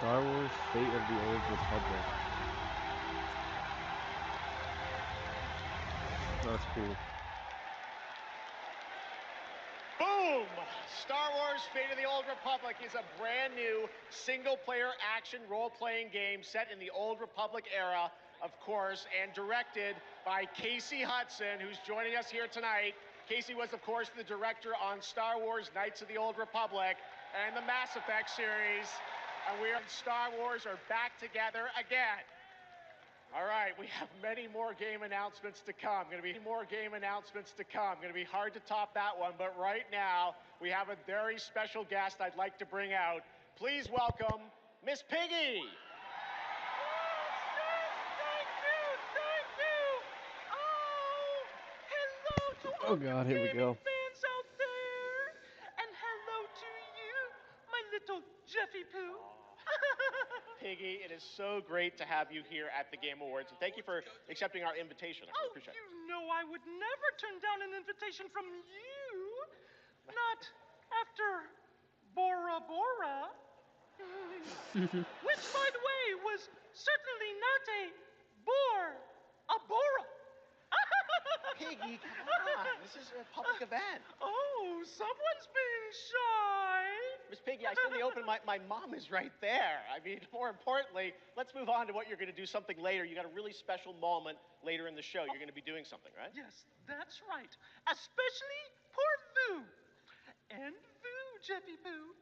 Star Wars: Fate of the Old Republic. That's cool. Boom! Star Wars Fate of the Old Republic is a brand new single-player action role-playing game set in the Old Republic era, of course, and directed by Casey Hudson, who's joining us here tonight. Casey was, of course, the director on Star Wars Knights of the Old Republic and the Mass Effect series. And we are Star Wars are back together again. All right, we have many more game announcements to come. Going to be more game announcements to come. Going to be hard to top that one, but right now we have a very special guest I'd like to bring out. Please welcome Miss Piggy. Oh God, here we go. Fans out there, and hello to you, my little Jeffy Poo. Piggy, it is so great to have you here at the Game Awards, and thank you for accepting our invitation. I really appreciate it. You know I would never turn down an invitation from you. Not after Bora Bora. Which, by the way, was certainly not a bore, a Bora. Piggy, come on. This is a public event. Oh, someone's being shy. Miss Piggy, I saw the open. My mom is right there. I mean, more importantly, let's move on to what you're going to do something later. You got a really special moment later in the show. You're going to be doing something, right? Yes, that's right. Especially for Vu. And Vu, Jeffy Poo.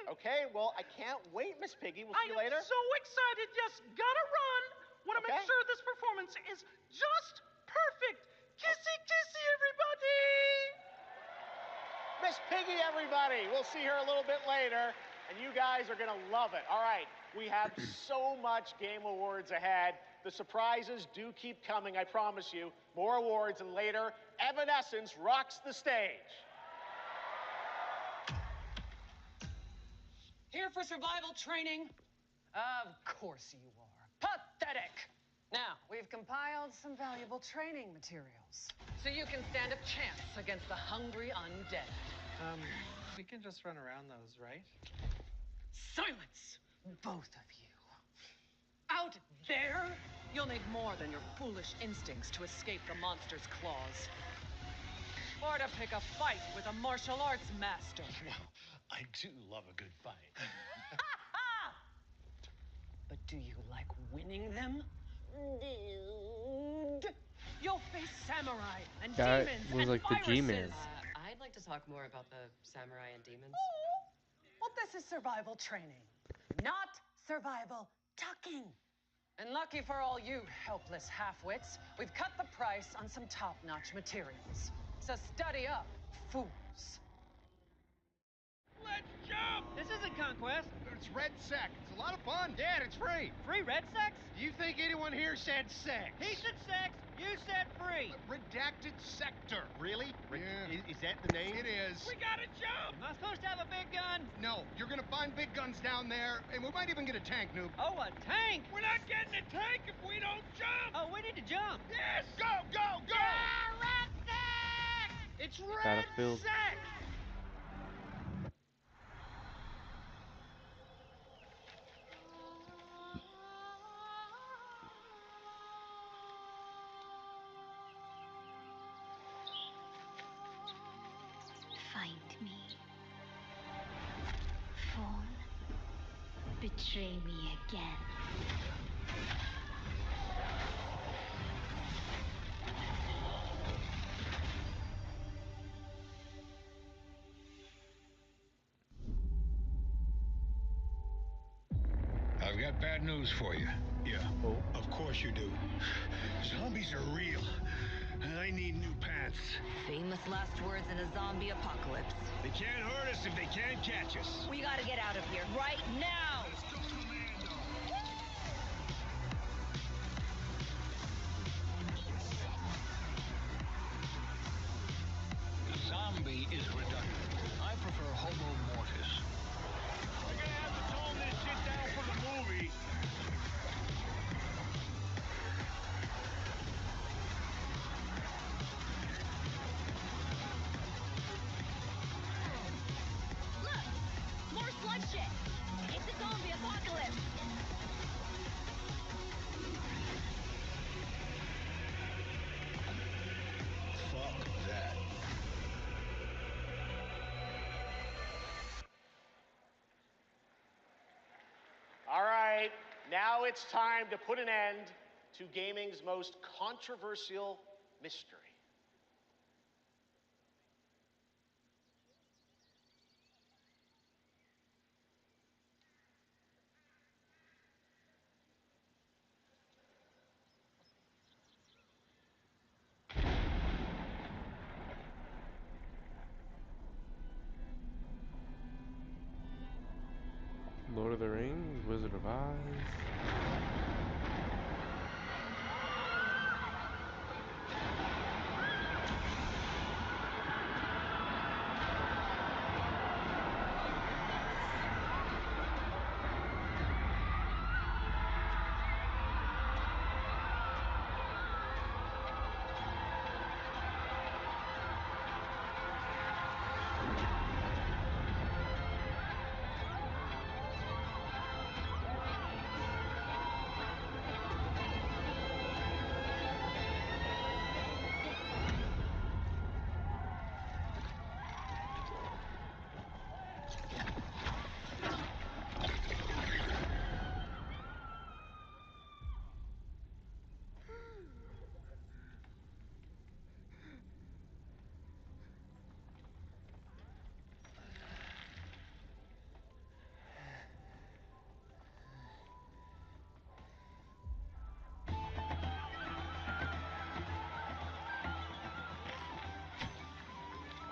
Okay, well, I can't wait, Miss Piggy. We'll see you later. I'm so excited. Yes, gotta run. Want to make sure this performance is just perfect. Kissy, kissy, everybody. Miss Piggy, everybody. We'll see her a little bit later, and you guys are going to love it. All right, we have so much Game Awards ahead. The surprises do keep coming, I promise you. More awards, and later, Evanescence rocks the stage. Here for survival training? Of course you are. Pathetic! Now, we've compiled some valuable training materials, so you can stand a chance against the hungry undead. We can just run around those, right? Silence, both of you. Out there, you'll need more than your foolish instincts to escape the monster's claws. Or to pick a fight with a martial arts master. Well, I do love a good fight. But do you like winning them? Dude. You'll face samurai and That demons was and like the viruses. G-Man. I'd like to talk more about the samurai and demons. Well, this is survival training, not survival talking. And lucky for all you helpless half-wits, we've cut the price on some top-notch materials. So study up, fools. Let's jump! This isn't Conquest. It's Red Sec. It's a lot of fun. Yeah, and it's free. Free Red Sex? Do you think anyone here said sex? He said sex. You said free. Redacted Sector. Really? Yeah. Is that the name? It is. We gotta jump! Am I supposed to have a big gun? No. You're gonna find big guns down there, and we might even get a tank, noob. Oh, a tank? We're not getting a tank if we don't jump! Oh, we need to jump. Yes! Go, go, go! Yeah, Red Sex! It's Red Battlefield. Sex! Find me. Phone. Betray me again. I've got bad news for you. Yeah, of course you do. Zombies are real. I need new pants. Famous last words in a zombie apocalypse. They can't hurt us if they can't catch us. We gotta get out of here right now! Let's go, Commando. Zombie is redundant. I prefer Homo Mortis. We're gonna have to tone this shit down for the movie. Look! More slug shit! It's a zombie apocalypse! right, now it's time to put an end to gaming's most controversial mystery. Lord of the Rings, Wizard of Oz.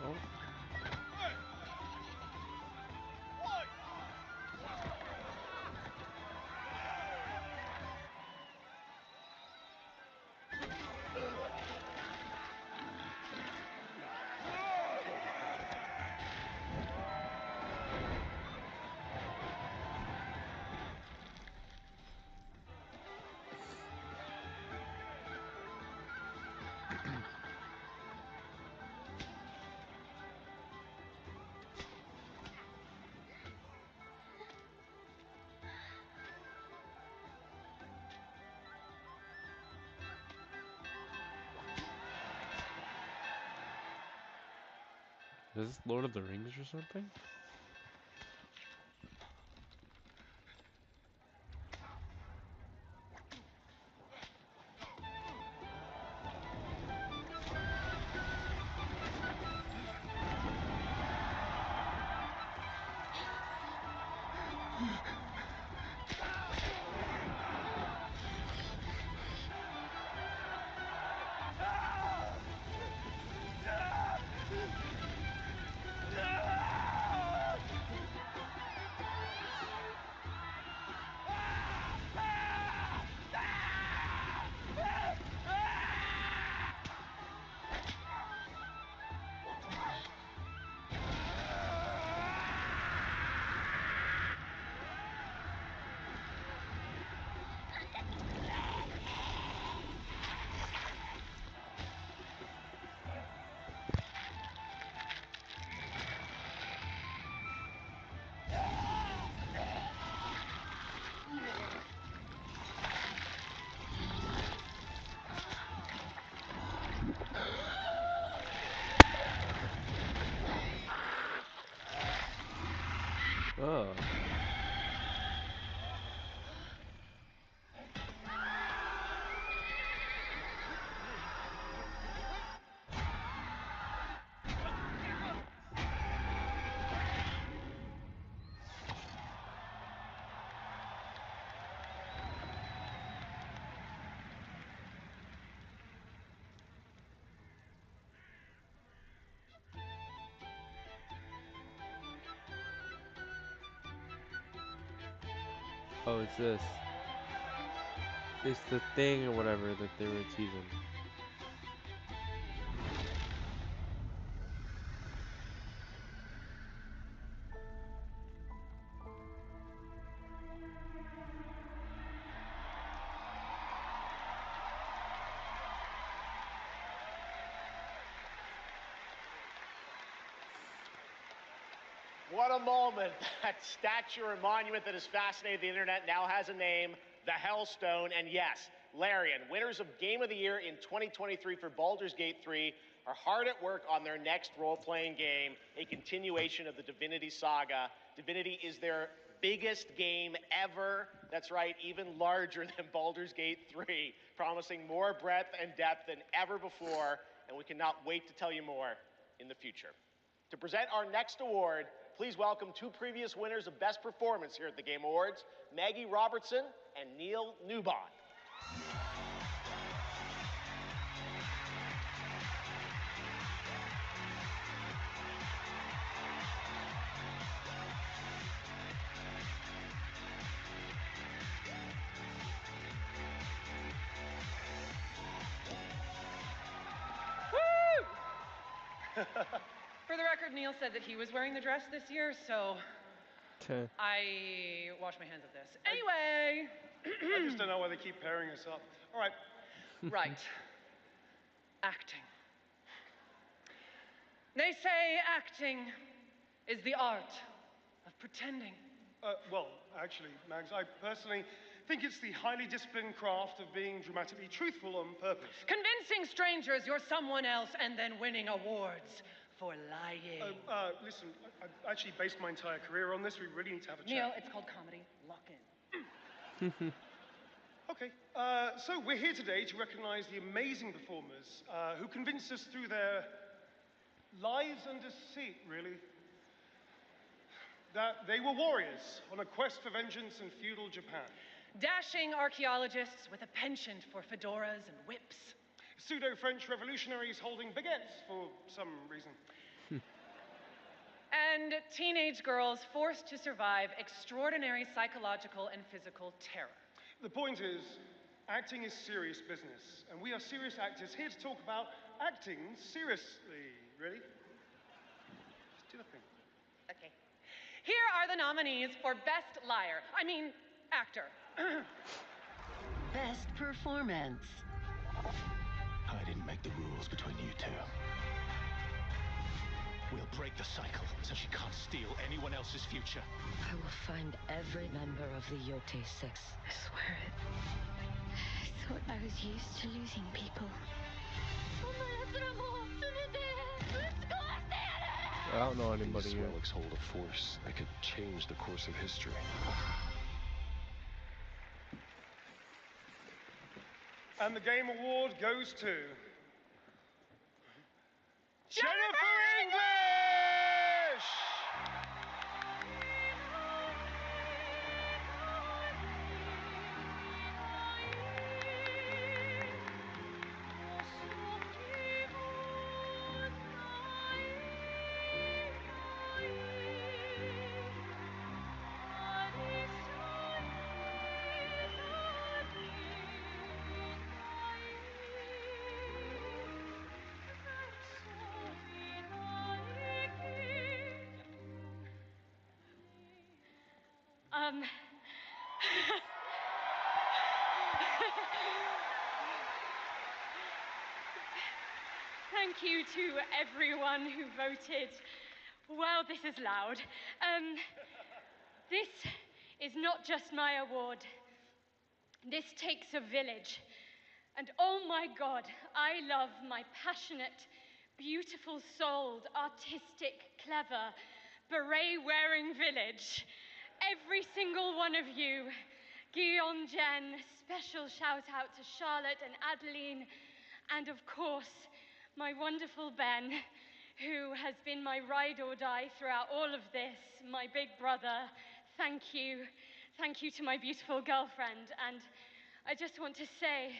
Oh. Is this Lord of the Rings or something? Oh. Oh, it's this. It's the thing or whatever that they were teasing. What a moment. That statue or monument that has fascinated the internet now has a name, the Hellstone. And yes, Larian, winners of Game of the Year in 2023 for Baldur's Gate 3, are hard at work on their next role-playing game, a continuation of the Divinity saga. Divinity is their biggest game ever. That's right, even larger than Baldur's Gate 3, promising more breadth and depth than ever before, and we cannot wait to tell you more in the future. To present our next award, please welcome two previous winners of Best Performance here at the Game Awards, Maggie Robertson and Neil Newbon. For the record, Neil said that he was wearing the dress this year, so I wash my hands of this. Anyway. I just don't know why they keep pairing us up. All right. Right. Acting. They say acting is the art of pretending. Well, actually, Mags, I personally think it's the highly disciplined craft of being dramatically truthful on purpose. Convincing strangers you're someone else and then winning awards for lying. Listen, I've actually based my entire career on this. We really need to have a chat. Neil, it's called comedy. Lock in. Okay, so we're here today to recognize the amazing performers who convinced us through their lies and deceit, really, that they were warriors on a quest for vengeance in feudal Japan. Dashing archaeologists with a penchant for fedoras and whips. Pseudo-French revolutionaries holding baguettes for some reason. And teenage girls forced to survive extraordinary psychological and physical terror. The point is, acting is serious business, and we are serious actors here to talk about acting seriously. Ready? Just do the thing. Okay. Here are the nominees for Best Liar. I mean, Actor. Best Performance. I didn't make the rules between you two. We'll break the cycle so she can't steal anyone else's future. I will find every member of the Yote Six. I swear it. I thought I was used to losing people. I don't know anybody These here. relics hold a force that could change the course of history. And the Game Award goes to Jennifer English! Thank you to everyone who voted. Wow, this is loud. This is not just my award. This takes a village. And oh my God, I love my passionate, beautiful-souled, artistic, clever, beret-wearing village. Every single one of you. Guillaume, Jen, special shout out to Charlotte and Adeline, and of course, my wonderful Ben, who has been my ride or die throughout all of this, my big brother. Thank you. Thank you to my beautiful girlfriend. And I just want to say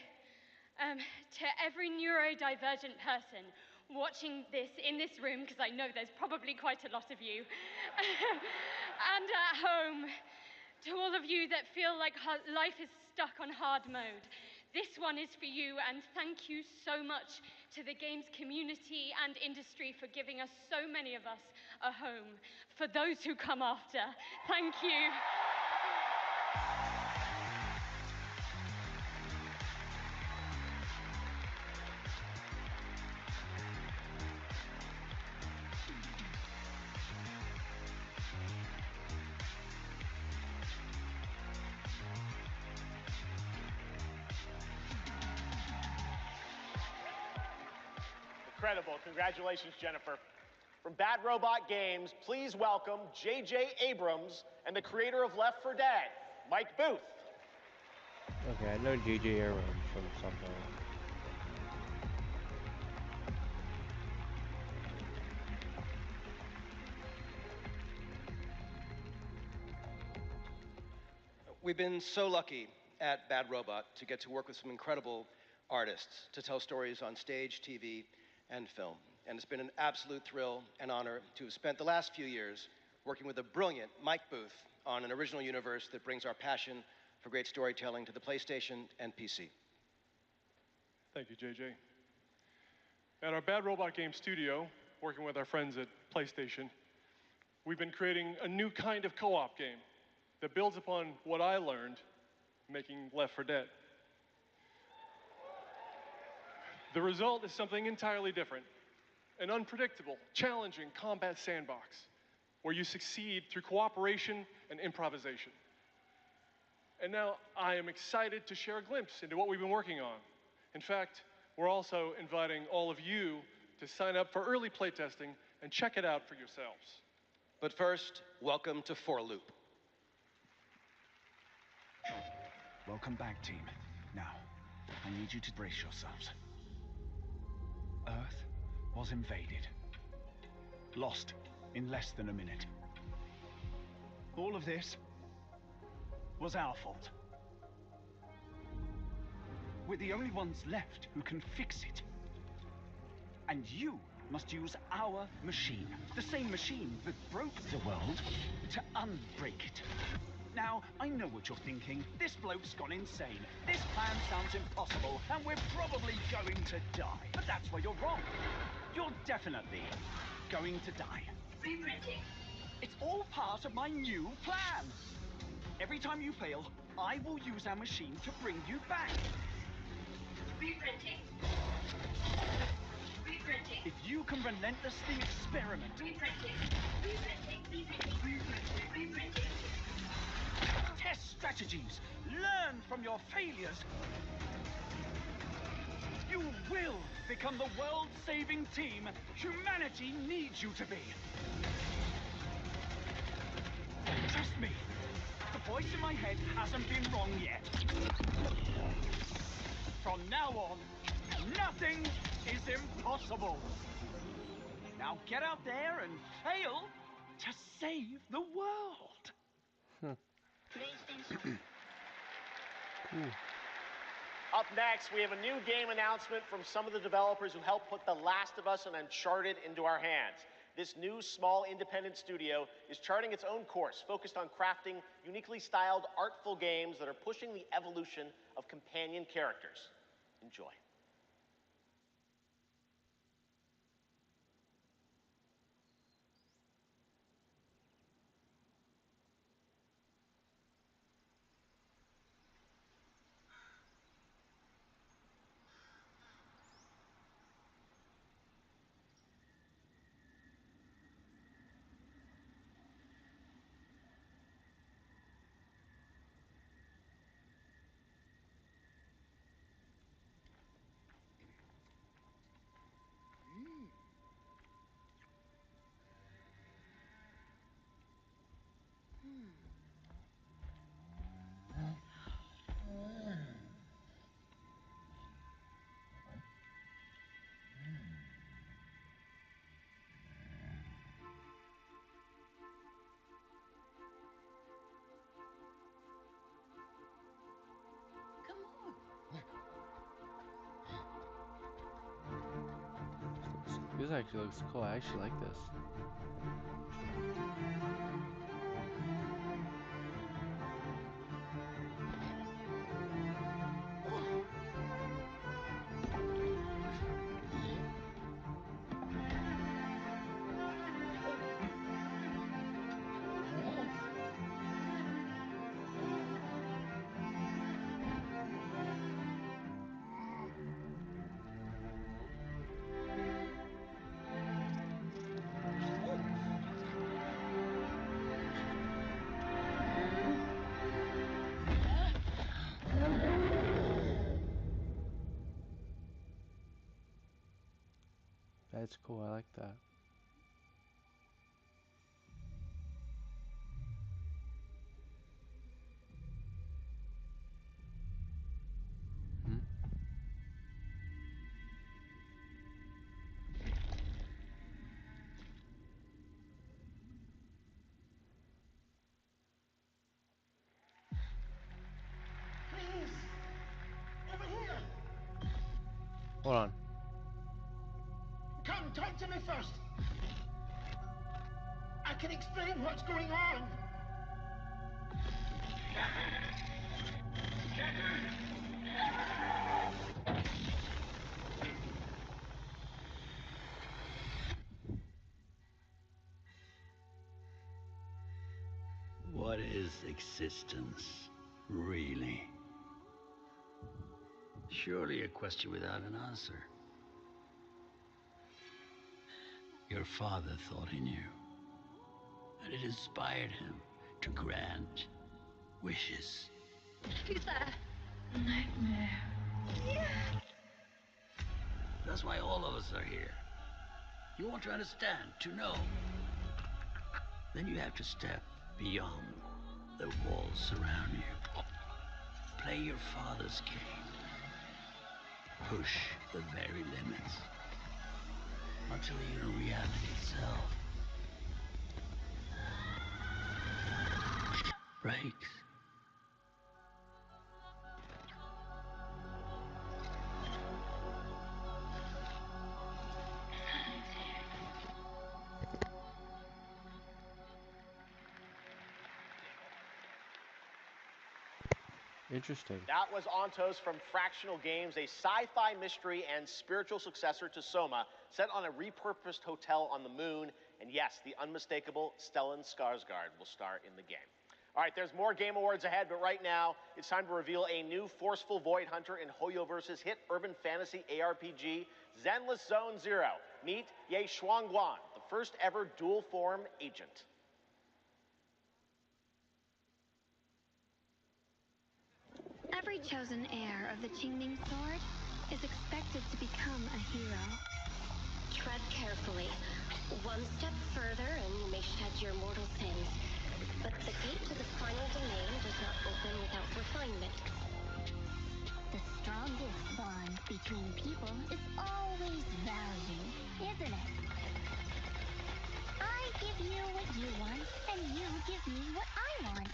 to every neurodivergent person watching this in this room, because I know there's probably quite a lot of you, and at home, to all of you that feel like life is stuck on hard mode, this one is for you, and thank you so much to the games community and industry for giving us, so many of us, a home. For those who come after, thank you. Incredible. Congratulations, Jennifer. From Bad Robot Games, please welcome J.J. Abrams and the creator of Left 4 Dead, Mike Booth. Okay, I know J.J. Abrams from something. We've been so lucky at Bad Robot to get to work with some incredible artists to tell stories on stage, TV, and film. And it's been an absolute thrill and honor to have spent the last few years working with the brilliant Mike Booth on an original universe that brings our passion for great storytelling to the PlayStation and PC. Thank you, JJ. At our Bad Robot Game studio, working with our friends at PlayStation, we've been creating a new kind of co-op game that builds upon what I learned making Left 4 Dead. The result is something entirely different, an unpredictable, challenging combat sandbox where you succeed through cooperation and improvisation. And now I am excited to share a glimpse into what we've been working on. In fact, we're also inviting all of you to sign up for early playtesting and check it out for yourselves. But first, welcome to 4 Loop. Welcome back, team. Now, I need you to brace yourselves. Earth was invaded. Lost in less than a minute. All of this was our fault. We're the only ones left who can fix it. And you must use our machine, the same machine that broke the world, to unbreak it. Now, I know what you're thinking. This bloke's gone insane. This plan sounds impossible, and we're probably going to die. But that's where you're wrong. You're definitely going to die. Reprinting. It's all part of my new plan. Every time you fail, I will use our machine to bring you back. Reprinting. Reprinting. If you can relentlessly experiment. Reprinting. Reprinting. Reprinting. Reprinting. Test strategies. Learn from your failures. You will become the world-saving team humanity needs you to be. Trust me, the voice in my head hasn't been wrong yet. From now on, nothing is impossible. Now get out there and fail to save the world. Up next, we have a new game announcement from some of the developers who helped put The Last of Us and Uncharted into our hands. This new, small, independent studio is charting its own course, focused on crafting uniquely styled, artful games that are pushing the evolution of companion characters. Enjoy. This actually looks cool. I actually like this. That's cool. I like that. Hold on. Come, talk to me first. I can explain what's going on. What is existence, really? Surely a question without an answer. Your father thought he knew, and it inspired him to grant wishes. Who's that? Nightmare. That's why all of us are here. You want to understand, to know. Then you have to step beyond the walls surround you. Play your father's game. Push the very limits. Until even reality itself breaks. Interesting. That was Ontos from Fractional Games, a sci-fi mystery and spiritual successor to Soma, set on a repurposed hotel on the moon. And yes, the unmistakable Stellan Skarsgård will star in the game. All right, there's more Game Awards ahead, but right now, it's time to reveal a new forceful Void Hunter in Hoyoverse's hit urban fantasy ARPG, Zenless Zone Zero. Meet Ye Shuangguan, the first ever dual-form agent. Every chosen heir of the Qingming sword is expected to become a hero. Tread carefully. One step further and you may shed your mortal sins. But the gate to the final domain does not open without refinement. The strongest bond between people is always value, isn't it? I give you what you want, and you give me what I want.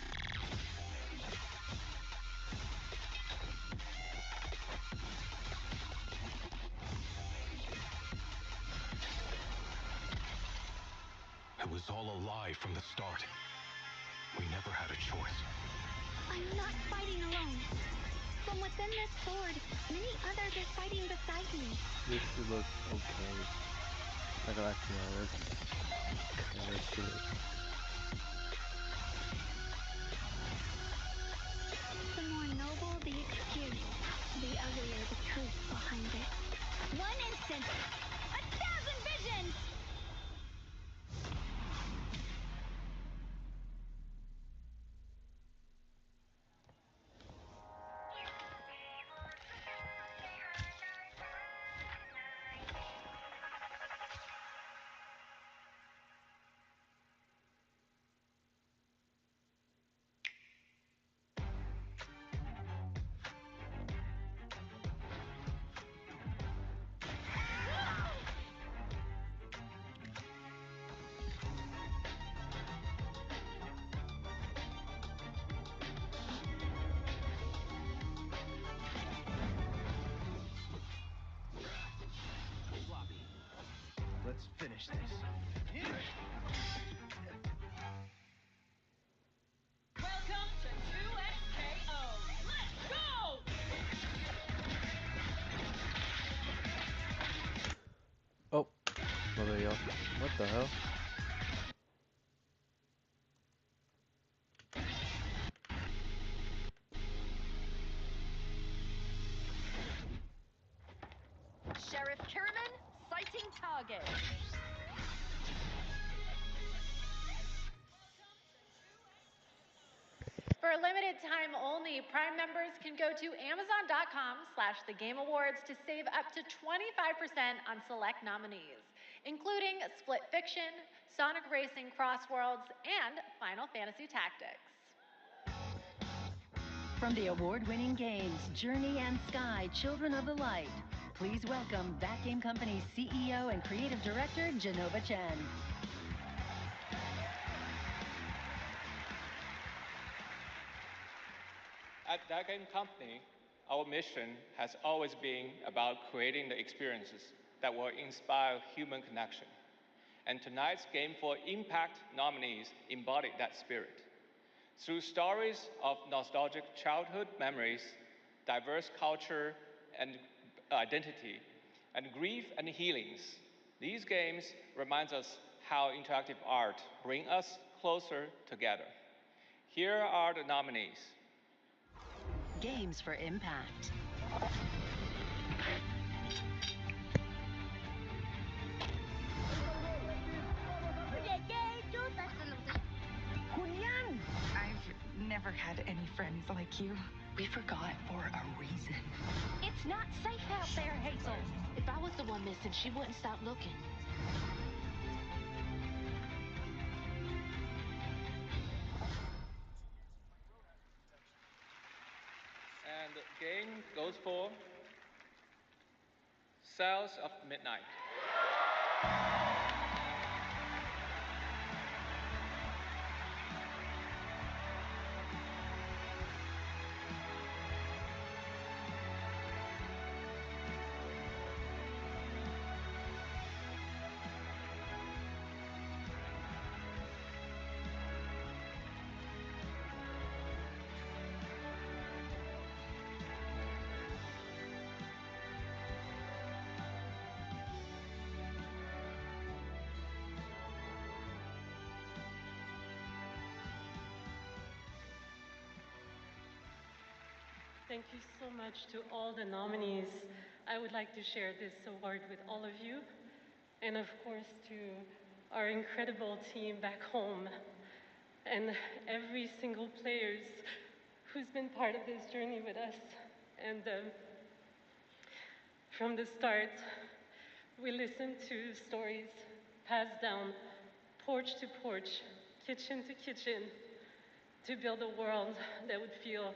It was all a lie from the start. We never had a choice. I'm not fighting alone. From within this sword, many others are fighting beside me. This looks okay. I got actually all this. Yeah, let's do it. The more noble the excuse, the uglier the truth behind it. One instant, 1,000 visions! Let's finish this. Welcome to 2XKO. Let's go! Oh. Well, there you go. What the hell? Sheriff Kiriman, sighting target. For a limited time only, Prime members can go to Amazon.com/thegameawards to save up to 25% on select nominees, including Split Fiction, Sonic Racing Crossworlds, and Final Fantasy Tactics. From the award-winning games Journey and Sky, Children of the Light, please welcome That Game Company's CEO and Creative Director, Genova Chen. At That Game Company, Our mission has always been about creating the experiences that will inspire human connection. And tonight's Game for Impact nominees embody that spirit. Through stories of nostalgic childhood memories, diverse culture and identity, and grief and healings, these games remind us how interactive art brings us closer together. Here are the nominees. Games for Impact. I've never had any friends like you. We forgot for a reason. It's not safe out there, Hazel. If I was the one missing, she wouldn't stop looking. And the game goes for Cells of Midnight. Thank you so much to all the nominees. I would like to share this award with all of you, and of course to our incredible team back home, and every single players who's been part of this journey with us. And from the start, we listened to stories passed down porch to porch, kitchen to kitchen, to build a world that would feel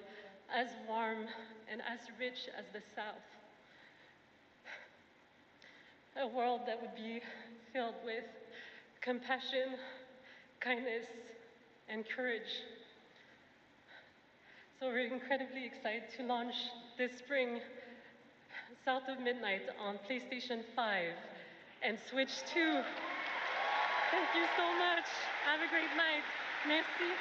as warm and as rich as the South. A world that would be filled with compassion, kindness, and courage. So we're incredibly excited to launch this spring South of Midnight on PlayStation 5 and Switch 2. Thank you so much. Have a great night. Merci.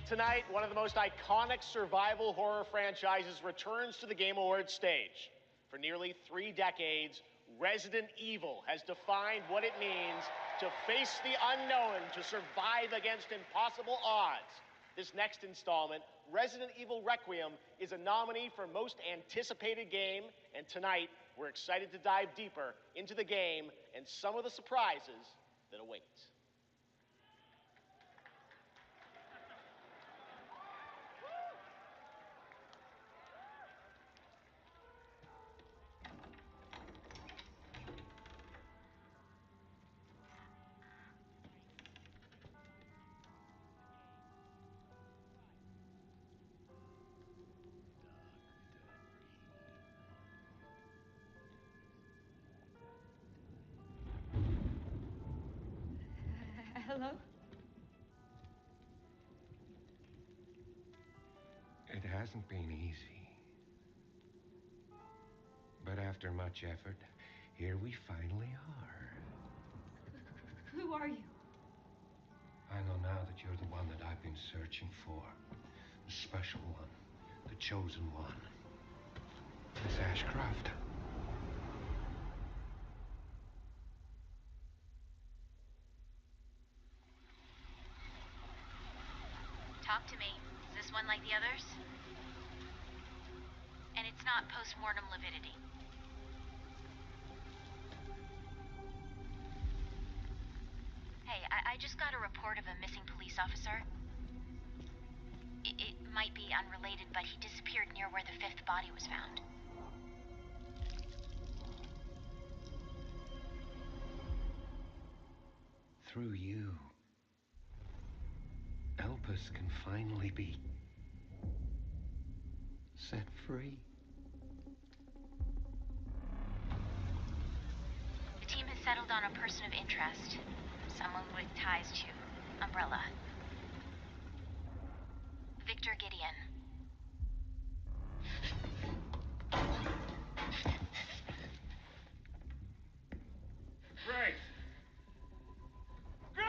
Tonight, one of the most iconic survival horror franchises returns to the Game Awards stage. For nearly 3 decades, Resident Evil has defined what it means to face the unknown, to survive against impossible odds. This next installment, Resident Evil Requiem, is a nominee for Most Anticipated Game, and tonight, we're excited to dive deeper into the game and some of the surprises that await. Hello? It hasn't been easy. But after much effort, here we finally are. Who are you? I know now that you're the one that I've been searching for. The special one. The chosen one. Miss Ashcroft. Talk to me. Is this one like the others? And it's not post-mortem lividity. Hey, I just got a report of a missing police officer. It might be unrelated, but he disappeared near where the 5th body was found. Through you, Elpis can finally be set free. team has settled on a person of interest. Someone with ties to Umbrella. Victor Gideon. Grace! Grace!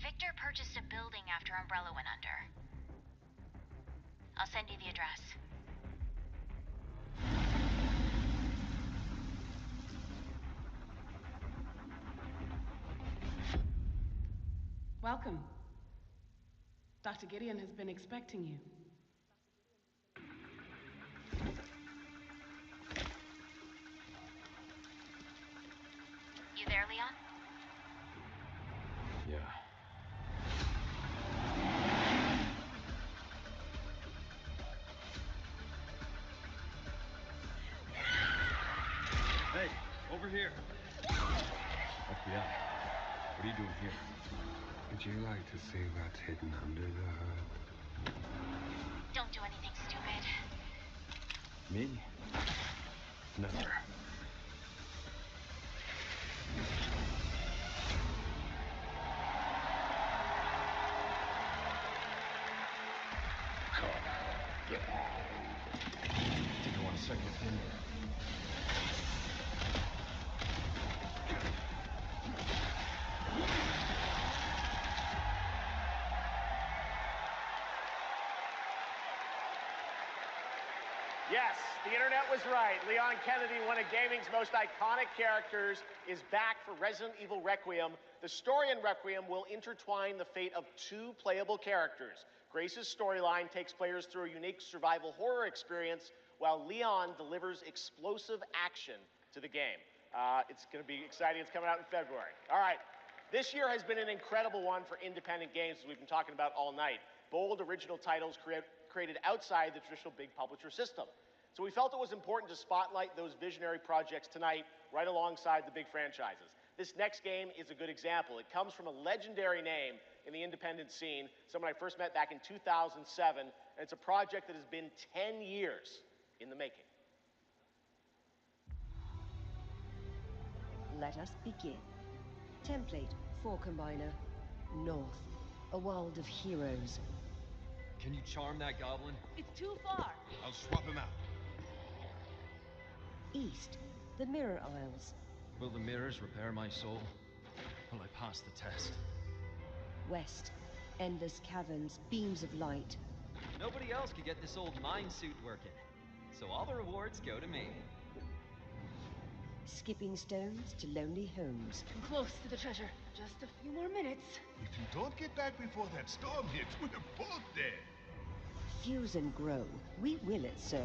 Victor purchased a building after Umbrella went under. I'll send you the address. Welcome. Dr. Gideon has been expecting you. You there, Leon? Yeah. Hey, over here. FBI, what are you doing here? Would you like to see what's hidden under the hood? Don't do anything stupid. Me? Never. Think I want a second opinion. Yes, the internet was right. Leon Kennedy, one of gaming's most iconic characters, is back for Resident Evil Requiem. The story in Requiem will intertwine the fate of two playable characters. Grace's storyline takes players through a unique survival horror experience, while Leon delivers explosive action to the game. It's going to be exciting. It's coming out in February. All right. This year has been an incredible one for independent games, as we've been talking about all night. Bold, original titles created outside the traditional big publisher system. So we felt it was important to spotlight those visionary projects tonight, right alongside the big franchises. This next game is a good example. It comes from a legendary name in the independent scene, someone I first met back in 2007, and it's a project that has been 10 years in the making. Let us begin. Template 4 Combiner. North. A world of heroes. Can you charm that goblin? It's too far. I'll swap him out. East. The Mirror Isles. Will the mirrors repair my soul? Will I pass the test? West. Endless caverns, beams of light. Nobody else could get this old mine suit working. So all the rewards go to me. Skipping stones to lonely homes. Too close to the treasure. Just a few more minutes. If you don't get back before that storm hits, we're both dead. Fuse and grow. We will it so.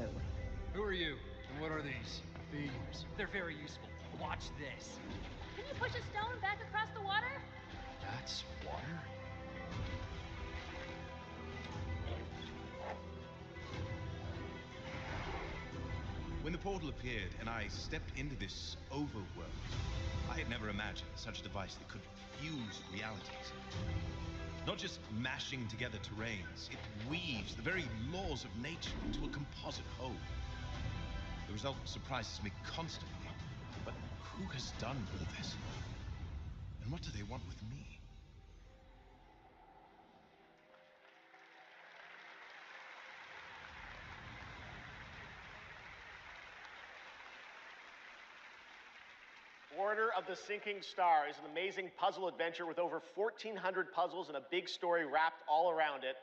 Who are you? And what are these? Beams. They're very useful. Watch this. Can you push a stone back across the water? That's water? When the portal appeared and I stepped into this overworld, I had never imagined such a device that could fuse realities. Not just mashing together terrains, it weaves the very laws of nature into a composite whole. The result surprises me constantly. But who has done all this? And what do they want with me? Order of the Sinking Star is an amazing puzzle adventure with over 1,400 puzzles and a big story wrapped all around it.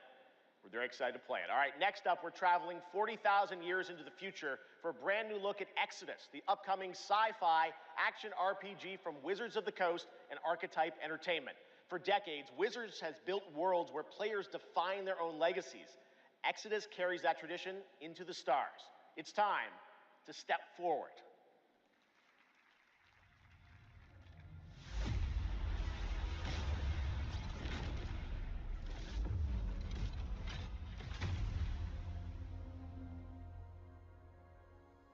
We're very excited to play it. All right, next up, we're traveling 40,000 years into the future for a brand new look at Exodus, the upcoming sci-fi action RPG from Wizards of the Coast and Archetype Entertainment. For decades, Wizards has built worlds where players define their own legacies. Exodus carries that tradition into the stars. It's time to step forward.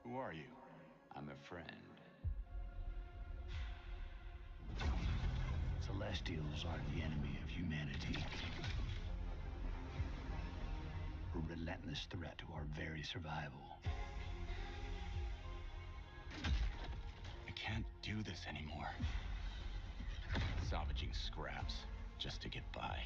Who are you? I'm a friend. Celestials are the enemy of humanity. A relentless threat to our very survival. can't do this anymore. Salvaging scraps just to get by.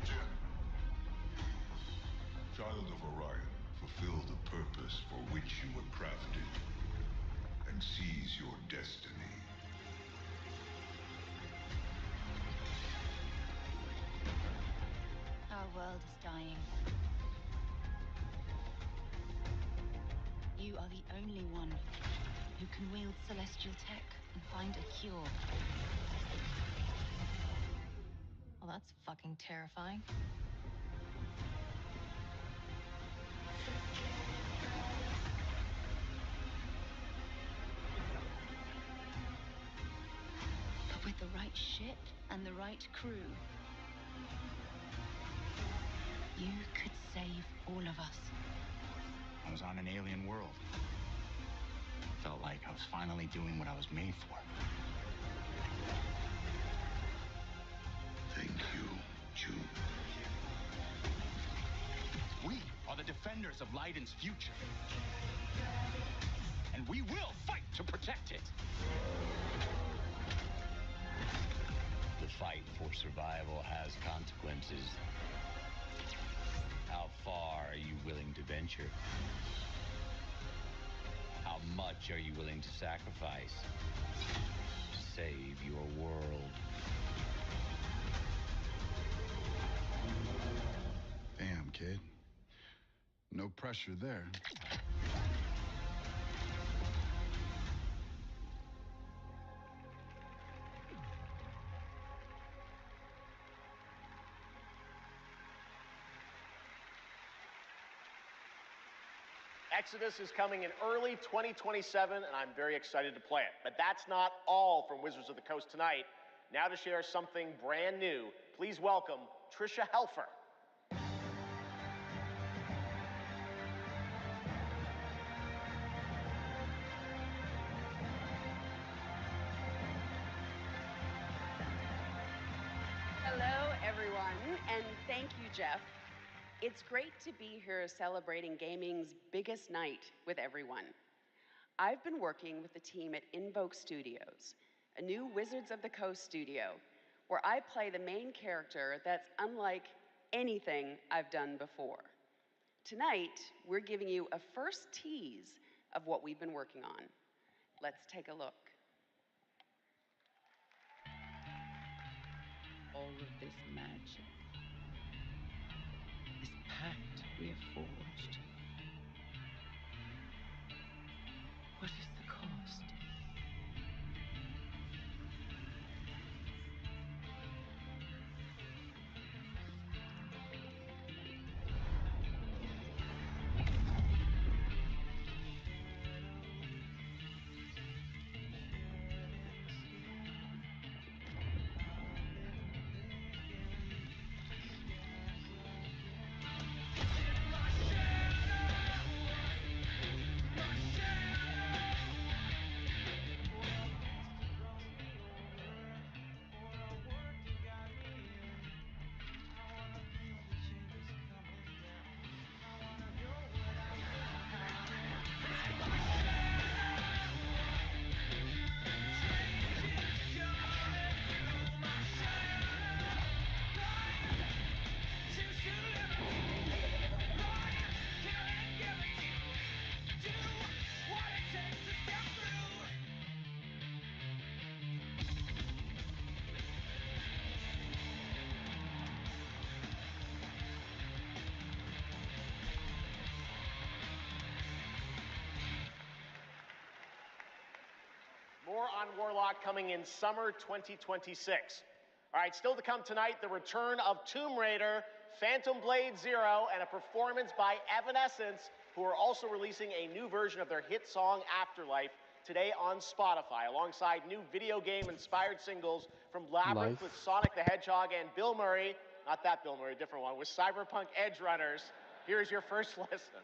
Jim. Child of Orion, fulfill the purpose for which you were crafted, and seize your destiny. Our world is dying. You are the only one who can wield celestial tech and find a cure. Well, that's fucking terrifying. But with the right ship and the right crew, you could save all of us. I was on an alien world. Felt like I was finally doing what I was made for. Thank you, June. We are the defenders of Leiden's future. And we will fight to protect it. The fight for survival has consequences. How far are you willing to venture? How much are you willing to sacrifice to save your world? Damn, kid. No pressure there. Exodus is coming in early 2027, and I'm very excited to play it. But that's not all from Wizards of the Coast tonight. Now to share something brand new, please welcome Trisha Helfer. Hello, everyone, and thank you, Jeff. It's great to be here celebrating gaming's biggest night with everyone. I've been working with the team at Invoke Studios, a new Wizards of the Coast studio, where I play the main character that's unlike anything I've done before. Tonight, we're giving you a first tease of what we've been working on. Let's take a look. All of this magic, this pact we have forged, what is the cost? More on Warlock coming in summer 2026. All right, still to come tonight, the return of Tomb Raider, Phantom Blade Zero, and a performance by Evanescence, who are also releasing a new version of their hit song Afterlife today on Spotify, alongside new video game-inspired singles from Labyrinth Life. with Sonic the Hedgehog and Bill Murray, not that Bill Murray, a different one, with Cyberpunk Edge Runners. Here's your first listen.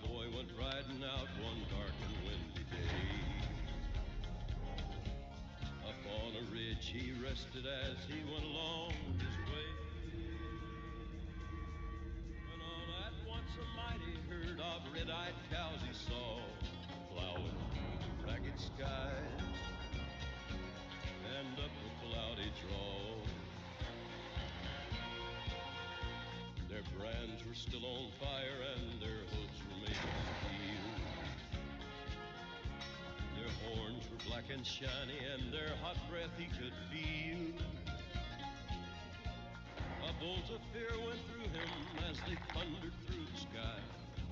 cowboy went riding out one dark and windy day. Up on a ridge he rested as he went along his way. When all at once a mighty herd of red-eyed cows he saw, plowing through the ragged skies and up a cloudy draw. Their brands were still on fire and their hooves were made of steel. Their horns were black and shiny and their hot breath he could feel. A bolt of fear went through him as they thundered through the sky,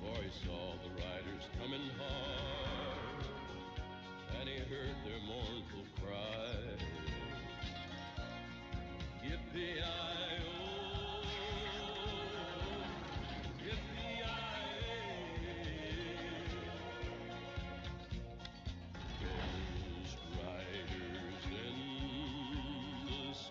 for he saw the riders coming hard and he heard their mournful cry. Yippee-i-oh, ghost riders in the sky.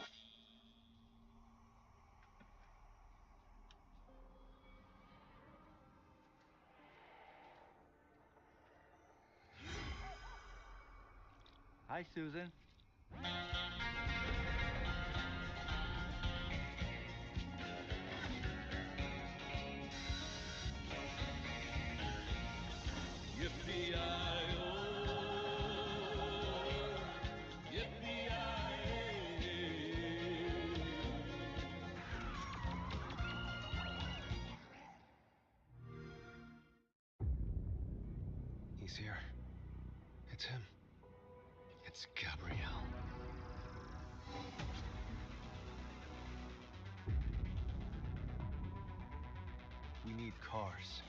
Hi, Susan. Yippee-i-oh, He's here. It's him. It's Gabrielle. We need cars.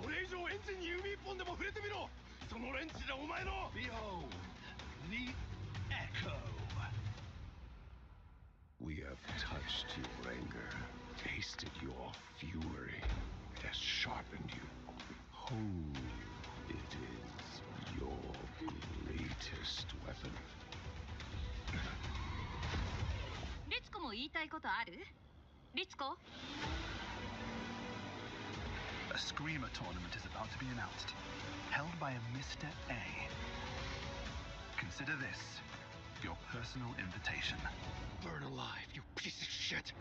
それ以上エンジンに指一本でも触れてみろ。そのレンチでお前の Behold, the echo. We have touched your anger, tasted your fury. It has sharpened you. Oh, it is your greatest weapon. リツコも言いたいことある？リツコ？ A Screamer tournament is about to be announced, held by a Mr. A. Consider this your personal invitation. Burn alive, you piece of shit.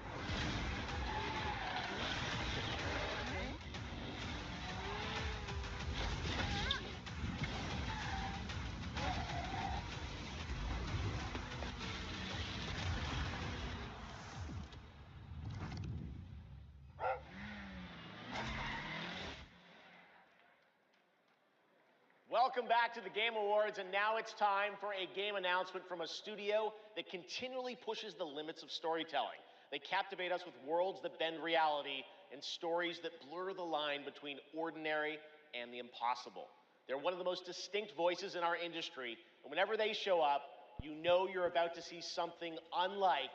Welcome back to the Game Awards, and now it's time for a game announcement from a studio that continually pushes the limits of storytelling. They captivate us with worlds that bend reality and stories that blur the line between ordinary and the impossible. They're one of the most distinct voices in our industry, and whenever they show up, you know you're about to see something unlike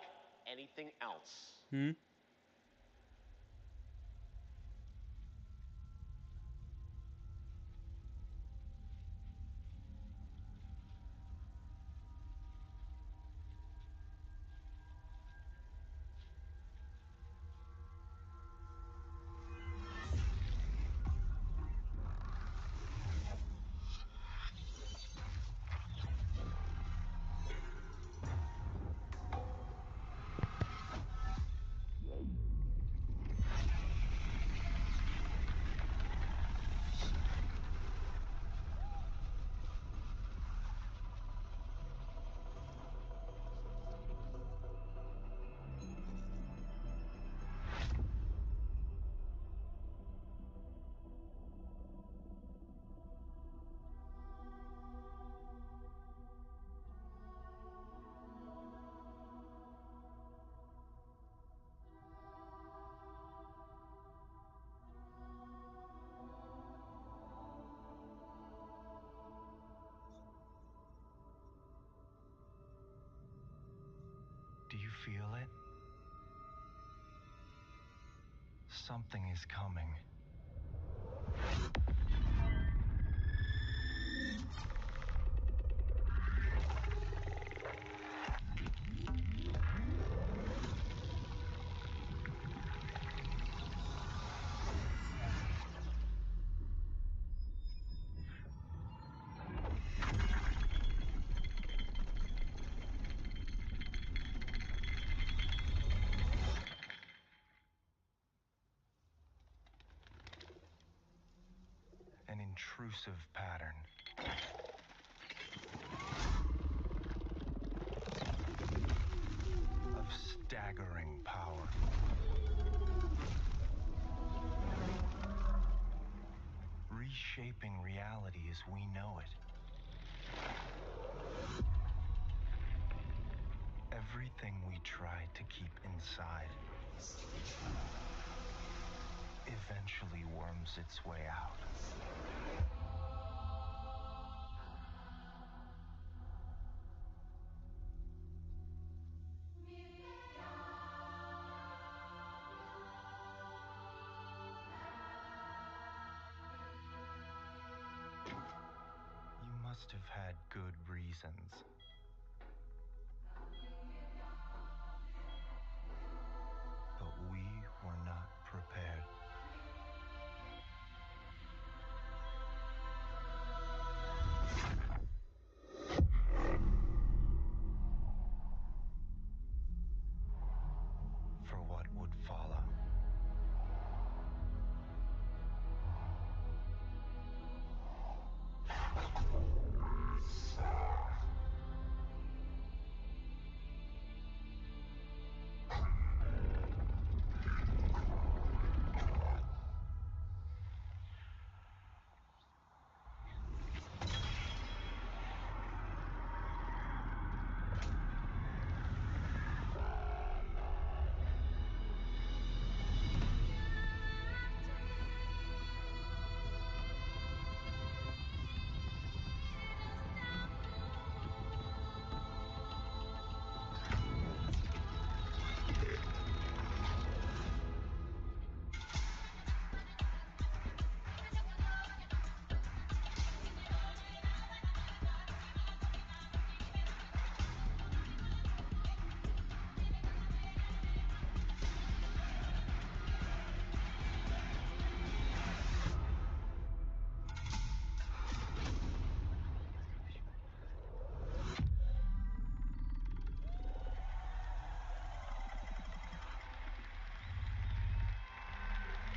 anything else. Do you feel it? Something is coming. intrusive pattern. Of staggering power. Reshaping reality as we know it. Everything we tried to keep inside eventually worms its way out. You must have had good reasons. But we were not prepared. For what would follow.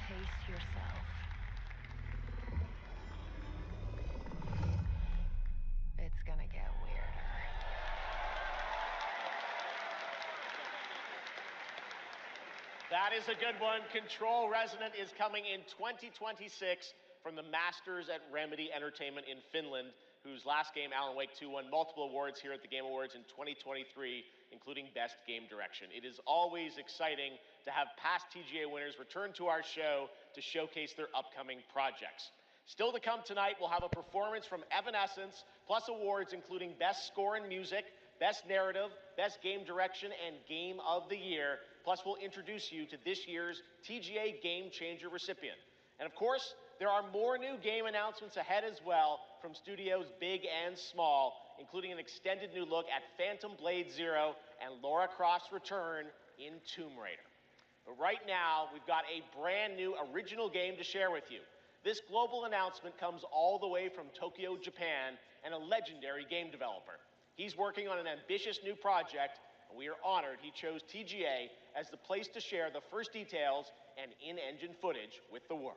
Pace yourself. It's gonna get weirder. That is a good one. Control Resonant is coming in 2026 from the Masters at Remedy Entertainment in Finland, whose last game, Alan Wake 2, won multiple awards here at the Game Awards in 2023, including Best Game Direction. It is always exciting to have past TGA winners return to our show to showcase their upcoming projects. Still to come tonight, we'll have a performance from Evanescence, plus awards including Best Score in Music, Best Narrative, Best Game Direction, and Game of the Year. Plus, we'll introduce you to this year's TGA Game Changer recipient. And of course, there are more new game announcements ahead as well from studios big and small, including an extended new look at Phantom Blade Zero and Lara Croft's return in Tomb Raider. But right now, we've got a brand new original game to share with you. This global announcement comes all the way from Tokyo, Japan, and a legendary game developer. He's working on an ambitious new project, and we are honored he chose TGA as the place to share the first details and in-engine footage with the world.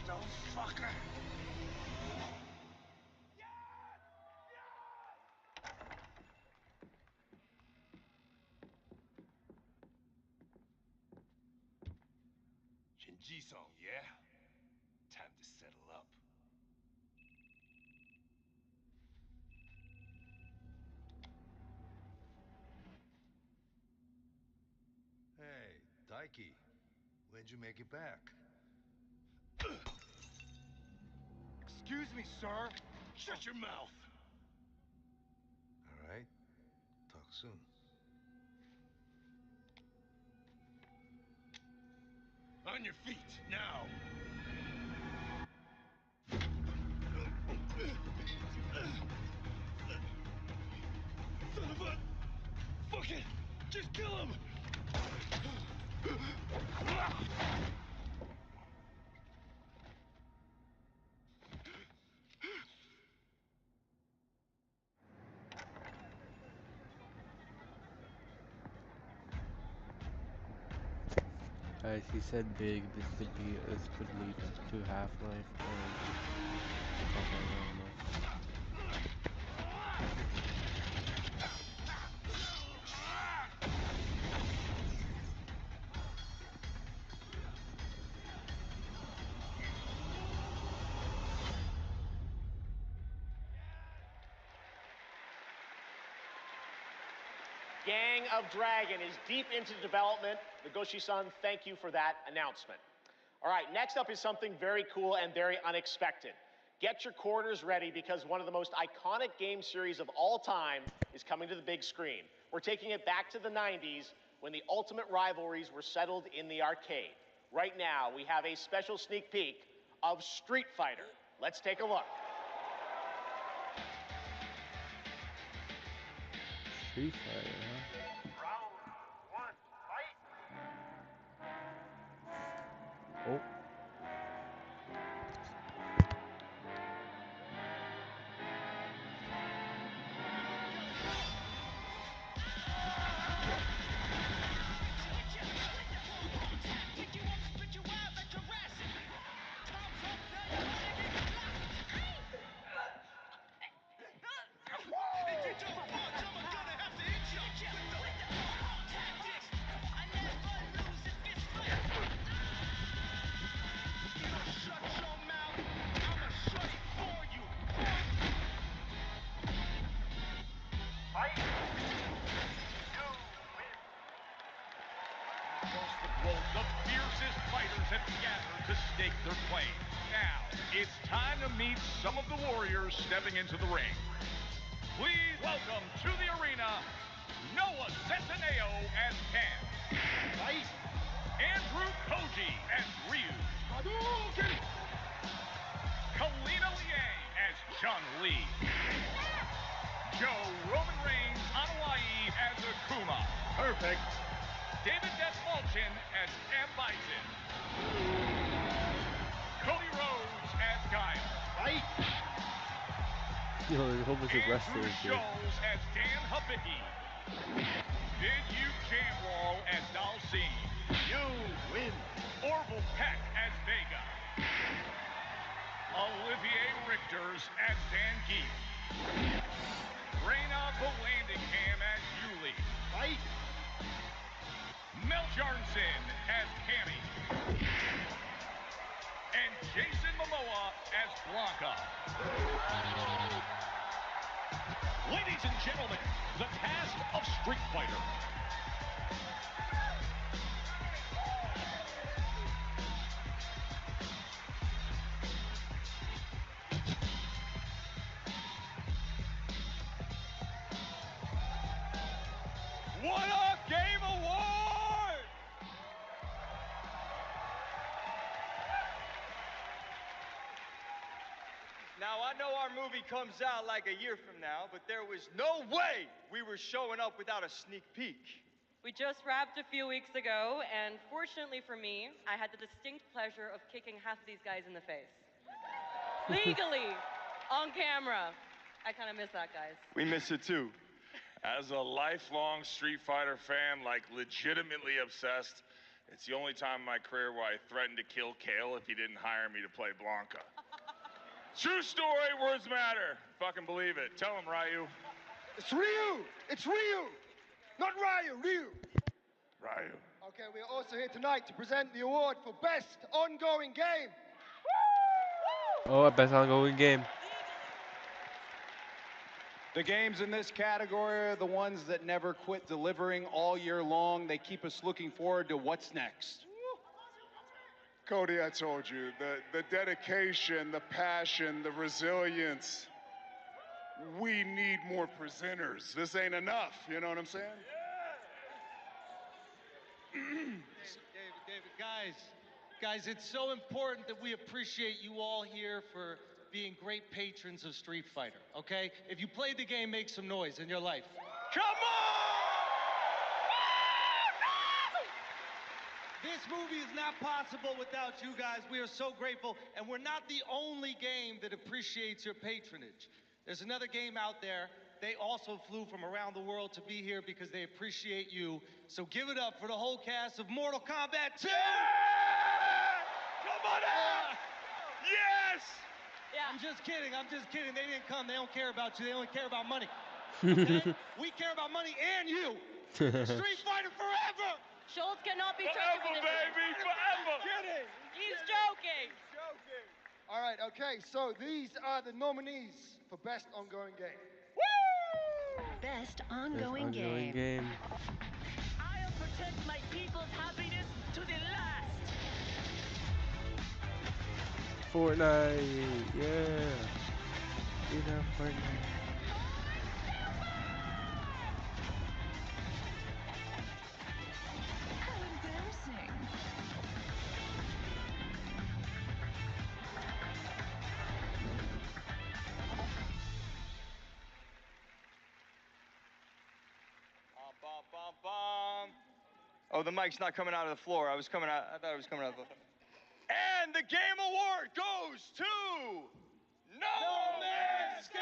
Motherfucker! Shinji-san, yeah? Time to settle up. Hey, Daiki, when'd you make it back? Excuse me, sir. Shut your mouth. All right, talk soon. On your feet, now. Son of a fucking Just kill him! Guys, he said big. This could lead to Half-Life or something. I don't know. Gang of Dragon is deep into development. Nagoshi-san, thank you for that announcement. All right, next up is something very cool and very unexpected. Get your quarters ready because one of the most iconic game series of all time is coming to the big screen. We're taking it back to the 90s when the ultimate rivalries were settled in the arcade. Right now, we have a special sneak peek of Street Fighter. Let's take a look. Street Fighter, huh? Oh. The fiercest fighters have gathered to stake their claim. Now, it's time to meet some of the warriors stepping into the ring. Please welcome to the arena, Noah Centineo as Ken. Andrew Koji as Ryu. Kalina Liang as Chun-Li. Joe Roman Reigns on Hawaii as Akuma. Perfect. David Desmalchin as M. Bison. Cody Rhodes as Guile. Yo, there's a whole bunch of Andrew wrestlers here. Scholes as Dan Hibiki. Bid Jamwal as Dalsim. You win. Orville Peck as Vega. Olivier Richters as Zangief. Reyna Volandingham as Yuli. Mel Jarnson as Cammy. And Jason Momoa as Blanca. Ladies and gentlemen, the cast of Street Fighter. What a game award! Now, I know our movie comes out like a year from now, but there was no way we were showing up without a sneak peek. We just wrapped a few weeks ago, and fortunately for me, I had the distinct pleasure of kicking half of these guys in the face. Legally, on camera. I kind of miss that, guys. We miss it too. As a lifelong Street Fighter fan, like legitimately obsessed, it's the only time in my career where I threatened to kill Kale if he didn't hire me to play Blanca. True story, words matter. Fucking believe it. Tell him, Ryu. It's Ryu! It's Ryu! Not Ryu, Ryu! Ryu. Okay, we're also here tonight to present the award for Best Ongoing Game. Oh, best ongoing game. The games in this category are the ones that never quit delivering all year long. They keep us looking forward to what's next. Cody, I told you, the dedication, the passion, the resilience. We need more presenters. This ain't enough, you know what I'm saying? David, guys, it's so important that we appreciate you all here for being great patrons of Street Fighter, okay? If you played the game, make some noise in your life. Come on! This movie is not possible without you guys. We are so grateful, and we're not the only game that appreciates your patronage. There's another game out there. They also flew from around the world to be here because they appreciate you. So give it up for the whole cast of Mortal Kombat 2! Yeah! Come on out! Yes! Yeah. I'm just kidding. They didn't come. They don't care about you. They only care about money. Okay? We care about money and you. Street Fighter forever! Schultz cannot be Forever, trusted with baby, forever! Kidding. He's joking. All right, okay, so these are the nominees for Best Ongoing Game. Best Best ongoing game. game. I'll protect my people's happiness to the last. Fortnite, yeah. We love Fortnite. How embarrassing. Bum, bum, bum. Oh, the mic's not coming out of the floor. I thought it was coming out of the floor. And the game award goes to No Man's Sky!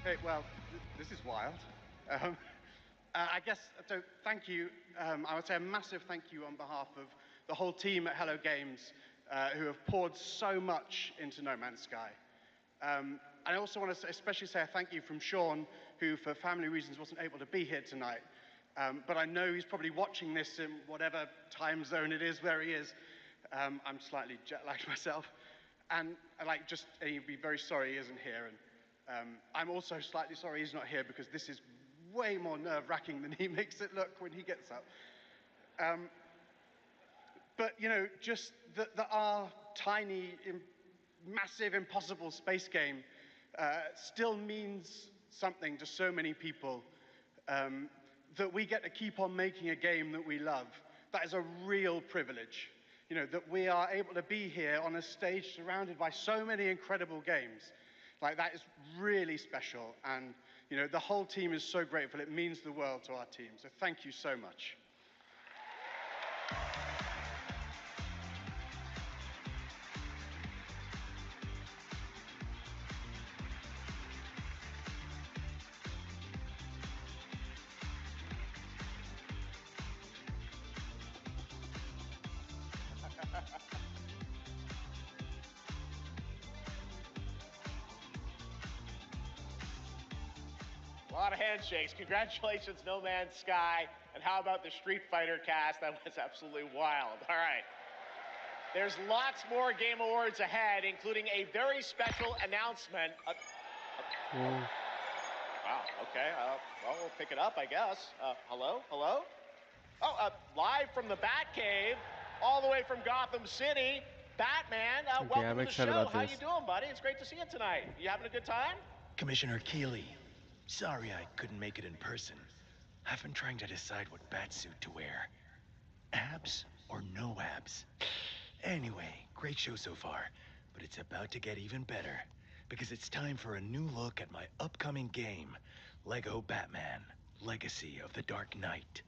Hey, well, this is wild. I guess, so thank you. I would say a massive thank you on behalf of the whole team at Hello Games who have poured so much into No Man's Sky. I also want to especially say a thank you from Sean, who for family reasons wasn't able to be here tonight. But I know he's probably watching this in whatever time zone it is where he is. I'm slightly jet-lagged myself. And he'd be very sorry he isn't here. And I'm also slightly sorry he's not here because this is way more nerve-wracking than he makes it look when he gets up. But, you know, just that our tiny, massive, impossible space game still means something to so many people, that we get to keep on making a game that we love. That is a real privilege. You know, that we are able to be here on a stage surrounded by so many incredible games. Like, that is really special, and, you know, the whole team is so grateful. It means the world to our team, so thank you so much. A lot of handshakes. Congratulations, No Man's Sky. And how about the Street Fighter cast? That was absolutely wild. All right. There's lots more Game Awards ahead, including a very special announcement. Wow, okay. Well, we'll pick it up, I guess. Hello? Hello? Oh, live from the Batcave, all the way from Gotham City, Batman. Welcome to the show. How you doing, buddy? It's great to see you tonight. You having a good time? Commissioner Keeley, sorry I couldn't make it in person. I've been trying to decide what batsuit to wear. Abs or no abs? Anyway, great show so far, but it's about to get even better because it's time for a new look at my upcoming game, Lego Batman, Legacy of the Dark Knight.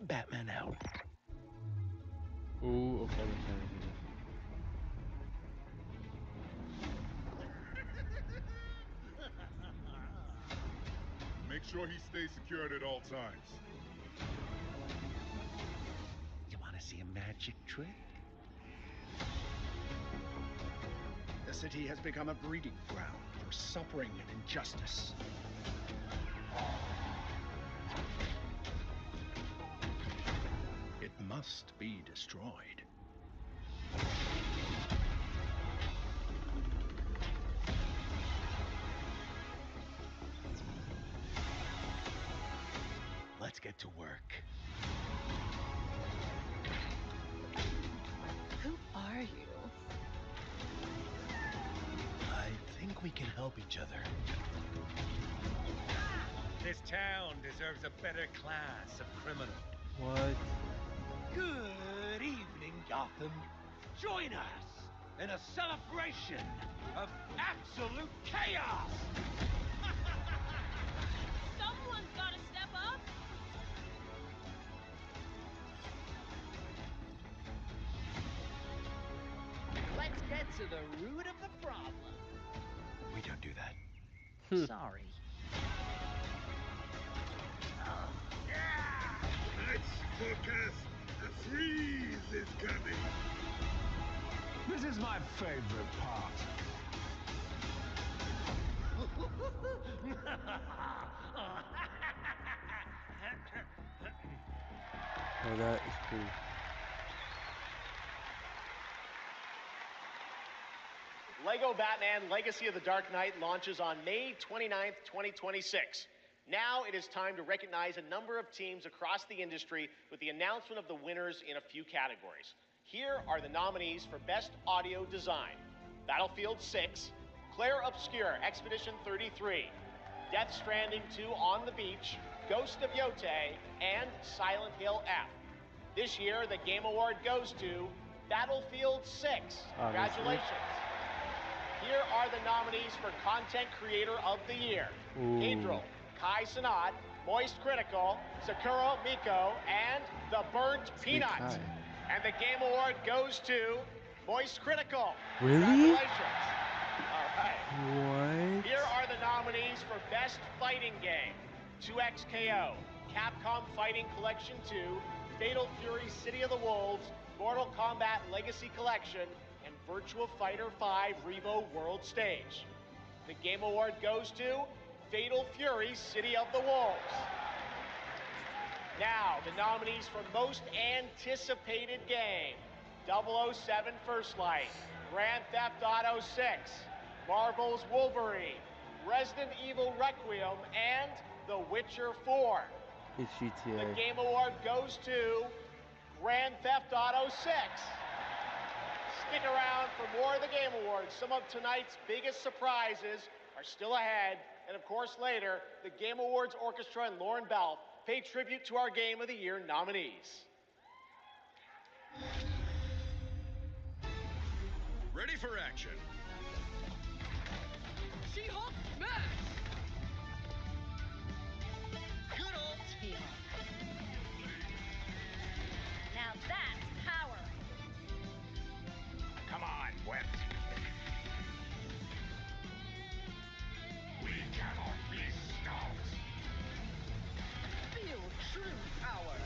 Batman out. Ooh, okay, Make sure he stays secured at all times. You want to see a magic trick? The city has become a breeding ground for suffering and injustice. It must be destroyed. Let's get to work. Who are you? we can help each other. This town deserves a better class of criminal. What? Good evening, Gotham. Join us in a celebration of absolute chaos. Someone's gotta step up. Let's get to the root of the problem. We don't do that. Sorry. Let's focus. A freeze is coming. This is my favorite part. Oh, that is cool. Lego Batman Legacy of the Dark Knight launches on May 29th, 2026. Now it is time to recognize a number of teams across the industry with the announcement of the winners in a few categories. Here are the nominees for Best Audio Design: Battlefield 6, Claire Obscure Expedition 33, Death Stranding 2 On the Beach, Ghost of Yotei, and Silent Hill F. This year, the Game Award goes to Battlefield 6. Congratulations. Here are the nominees for Content Creator of the Year: Cadril, Kai Sanat, Moist Critical, Sakura Miko, and The Burnt Peanut. And the Game Award goes to Moist Critical. Really? Congratulations. All right. What? Here are the nominees for Best Fighting Game: 2XKO, Capcom Fighting Collection 2, Fatal Fury City of the Wolves, Mortal Kombat Legacy Collection, and Virtua Fighter 5 Revo World Stage. The Game Award goes to Fatal Fury City of the Wolves. Now, the nominees for Most Anticipated Game: 007 First Light, Grand Theft Auto 6, Marvel's Wolverine, Resident Evil Requiem, and The Witcher 4. It's GTA. The Game Award goes to Grand Theft Auto 6. Stick around for more of the Game Awards. Some of tonight's biggest surprises are still ahead. And of course, later, the Game Awards Orchestra and Lauren Bell pay tribute to our Game of the Year nominees. Ready for action. She-Hulk smash! Good old teamwork. Now that's power. Come on, Wet. We cannot be stopped. Feel true power.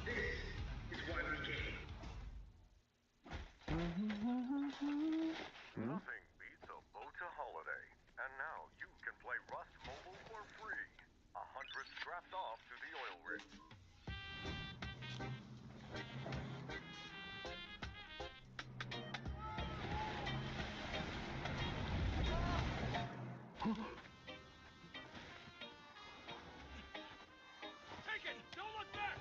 This is why we came. Nothing beats a Bota holiday. And now you can play Rust Mobile for free. 100 strapped off to the oil rig. Take it! Don't look back!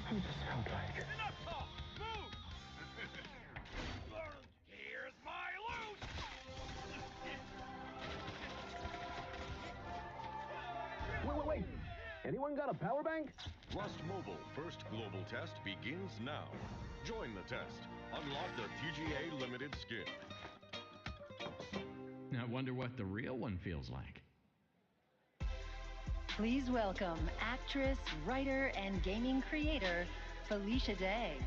Who does sound like? Enough talk! Move! Here's my loot! Wait. Anyone got a power bank? Rust Mobile first global test begins now. Join the test. Unlock the TGA limited skin. I wonder what the real one feels like. Please welcome actress, writer, and gaming creator, Felicia Day.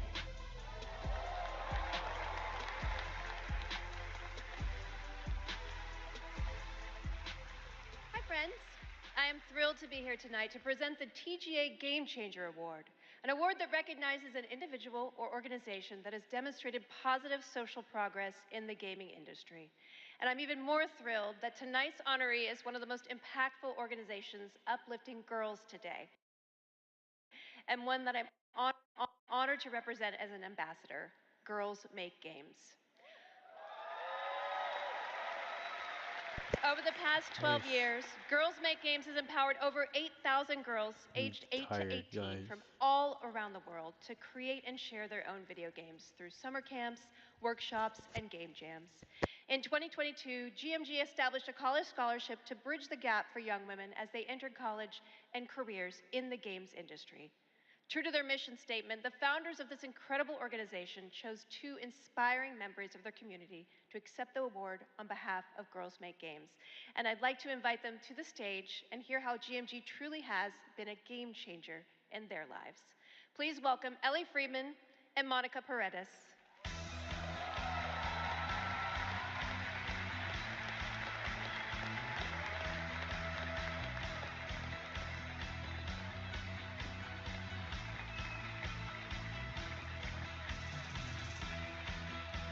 Hi, friends. I am thrilled to be here tonight to present the TGA Game Changer Award, An award that recognizes an individual or organization that has demonstrated positive social progress in the gaming industry. And I'm even more thrilled that tonight's honoree is one of the most impactful organizations uplifting girls today, and one that I'm honored to represent as an ambassador, Girls Make Games. Over the past 12 Nice. years, Girls Make Games has empowered over 8,000 girls I'm aged 8 to tired, 18 guys. from all around the world to create and share their own video games through summer camps, workshops, and game jams. In 2022, GMG established a college scholarship to bridge the gap for young women as they entered college and careers in the games industry. True to their mission statement, the founders of this incredible organization chose two inspiring members of their community to accept the award on behalf of Girls Make Games. And I'd like to invite them to the stage and hear how GMG truly has been a game changer in their lives. Please welcome Ellie Friedman and Monica Paredes.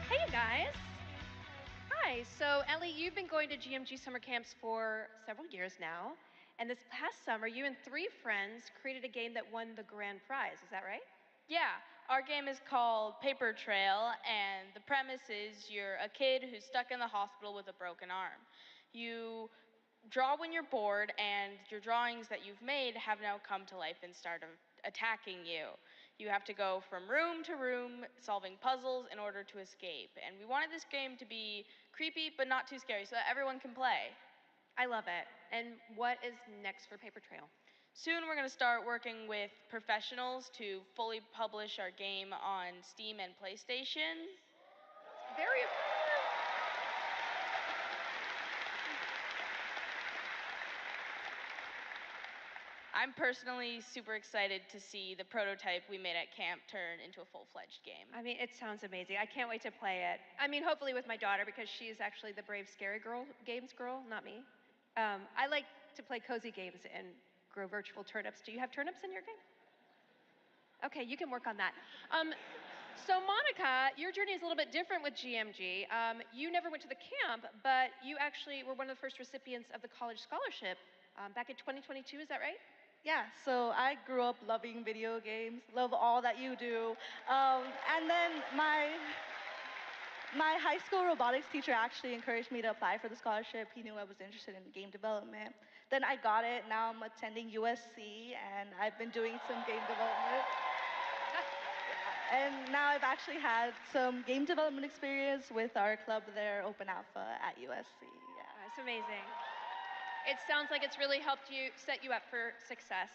Hey, you guys. Hi. So, Ellie, you've been going to GMG summer camps for several years now. And this past summer, you and 3 friends created a game that won the grand prize. Is that right? Yeah, our game is called Paper Trail, and the premise is you're a kid who's stuck in the hospital with a broken arm. You draw when you're bored, and your drawings that you've made have now come to life and start attacking you. You have to go from room to room solving puzzles in order to escape. And we wanted this game to be creepy but not too scary so that everyone can play. I love it. And what is next for Paper Trail? Soon we're going to start working with professionals to fully publish our game on Steam and PlayStation. Very I'm personally super excited to see the prototype we made at camp turn into a full-fledged game. I mean, it sounds amazing. I can't wait to play it. I mean, hopefully with my daughter, because she's actually the brave, scary games girl, not me. I like to play cozy games and grow virtual turnips. Do you have turnips in your game? Okay, you can work on that. So Monica, your journey is a little bit different with GMG. You never went to the camp, but you actually were one of the first recipients of the college scholarship back in 2022, is that right? Yeah, so I grew up loving video games, love all that you do. And then my high school robotics teacher actually encouraged me to apply for the scholarship. He knew I was interested in game development. Then I got it. Now I'm attending USC, and I've been doing some game development. And now I've actually had some game development experience with our club there, Open Alpha at USC. Yeah. That's amazing. It sounds like it's really helped you set you up for success.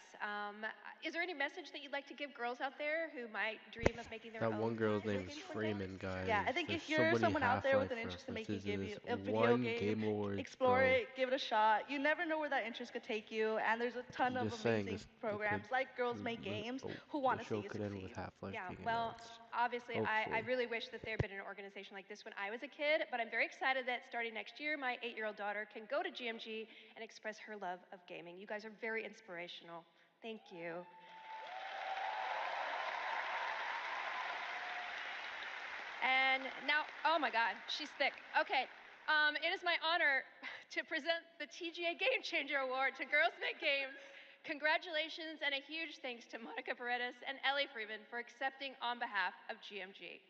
Is there any message that you'd like to give girls out there who might dream of making their That own one girl's video name is games one day? Freeman, guys. Yeah, I think There's if so you're many someone out there with Half-Life an interest in making references in a this video one game, Game Awards, explore bro. it, give it a shot. You never know where that interest could take you, and there's a ton I'm of just saying amazing this. programs like Girls Make Games who want The to see show you could end with succeed. Half-Life Yeah, being well, announced. obviously, I Hopefully. really wish that there had been an organization like this when I was a kid, but I'm very excited that starting next year, my 8-year-old daughter can go to GMG and express her love of gaming. You guys are very inspirational. Thank you. And now, oh my God, she's thick. Okay, it is my honor to present the TGA Game Changer Award to Girls Make Games. Congratulations and a huge thanks to Monica Paredes and Ellie Freeman for accepting on behalf of GMG.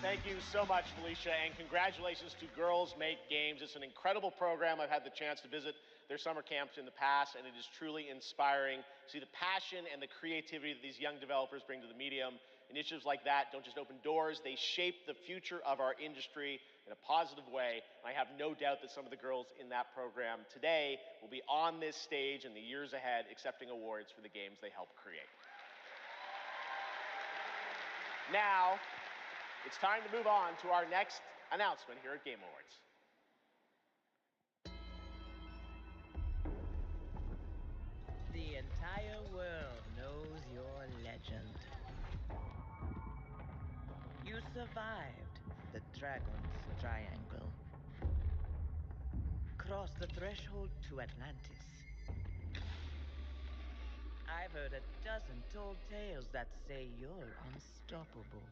Thank you so much, Felicia, and congratulations to Girls Make Games. It's an incredible program. I've had the chance to visit their summer camps in the past, and it is truly inspiring to see the passion and the creativity that these young developers bring to the medium. Initiatives like that don't just open doors, they shape the future of our industry in a positive way. I have no doubt that some of the girls in that program today will be on this stage in the years ahead accepting awards for the games they helped create. Now, it's time to move on to our next announcement here at Game Awards. The entire world knows your legend. survived the Dragon's Triangle. Cross the threshold to Atlantis. I've heard a dozen tall tales that say you're unstoppable.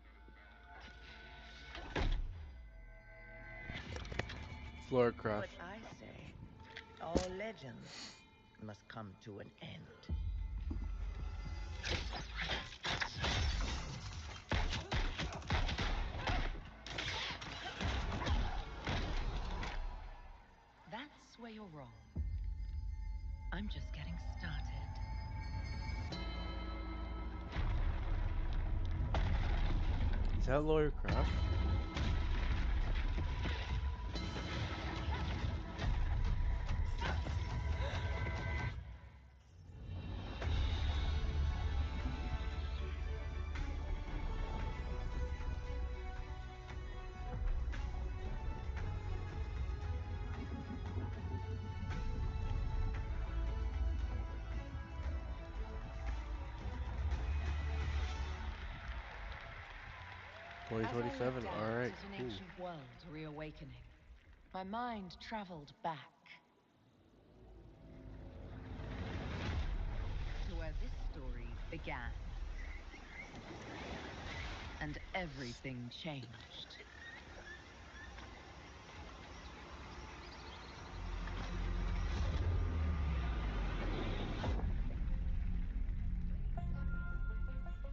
Floor crush. But I say, all legends must come to an end. That's where you're wrong. I'm just getting started. Is that Lawyer Crush? As I 2027. looked All out right, at an cool. ancient world reawakening, my mind traveled back to where this story began. And everything changed.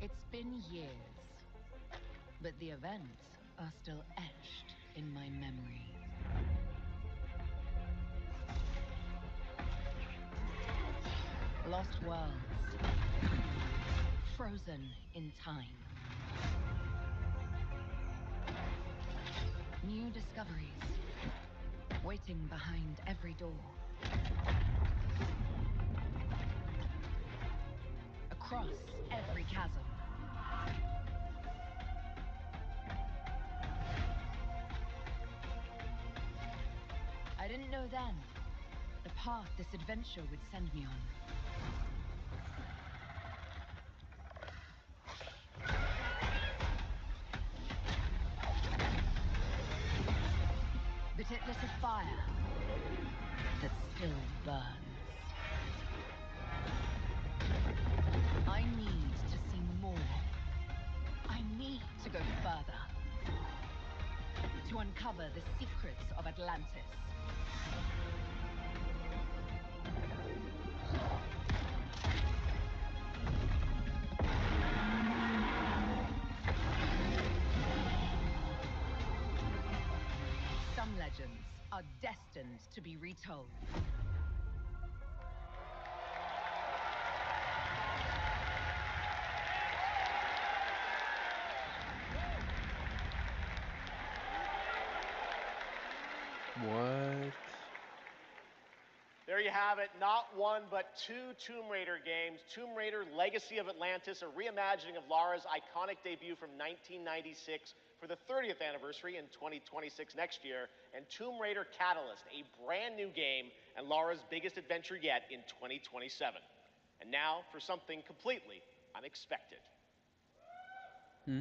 It's been years, but the events are still etched in my memory. Lost worlds, frozen in time. New discoveries, waiting behind every door. Across every chasm. I didn't know then the path this adventure would send me on. But it lit a fire that still burns. I need to see more. I need to go further. To uncover the secrets of Atlantis. Some legends are destined to be retold. What? There you have it, not one but two Tomb Raider games. Tomb Raider Legacy of Atlantis, a reimagining of Lara's iconic debut from 1996 for the 30th anniversary in 2026 next year, and Tomb Raider Catalyst, a brand new game and Lara's biggest adventure yet in 2027. And now for something completely unexpected. Hmm.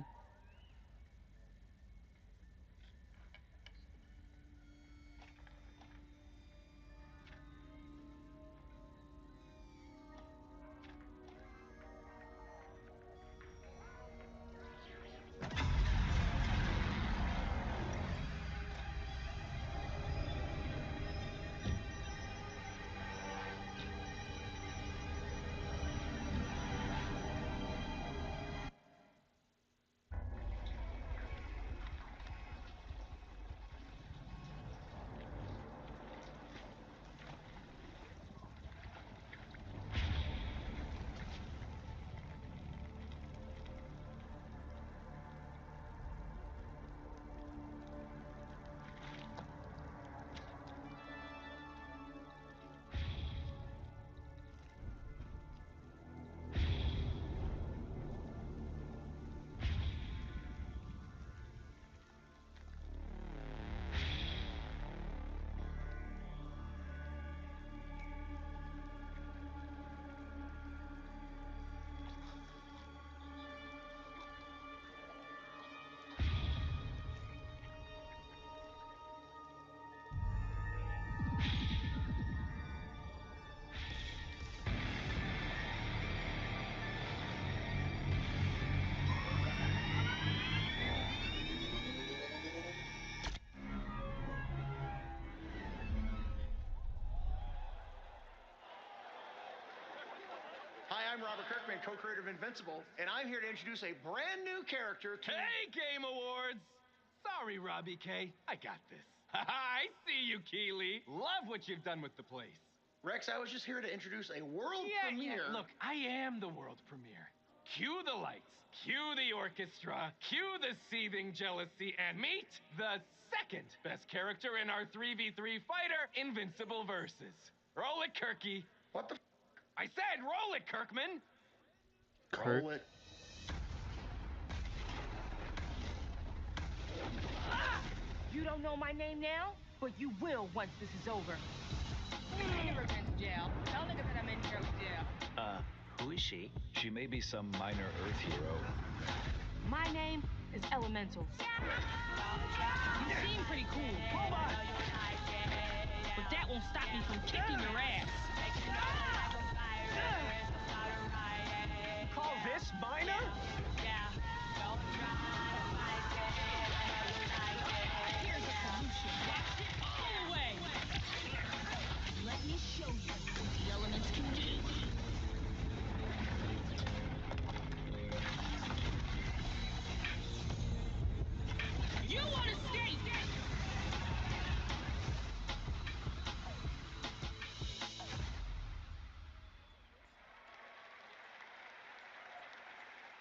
Robert Kirkman, co-creator of Invincible, and I'm here to introduce a brand new character to... Hey, Game Awards! Sorry, Robbie K. I got this. I see you, Keeley. Love what you've done with the place. Rex, I was just here to introduce a world premiere. Yeah, look, I am the world premiere. Cue the lights, cue the orchestra, cue the seething jealousy, and meet the second best character in our 3v3 fighter, Invincible Versus. Roll it, Kirky. What the? I said roll it, Kirkman. Kirk. Roll it. You don't know my name now, but you will once this is over. I never been to jail. Tell niggas that I'm in jail. Who is she? She may be some minor Earth hero. My name is Elemental. You seem pretty cool. Hold on. But that won't stop me from kicking your ass. You call this minor? Here's a solution. Watch it. Go away. Let me show you what the elements can do. You want to escape?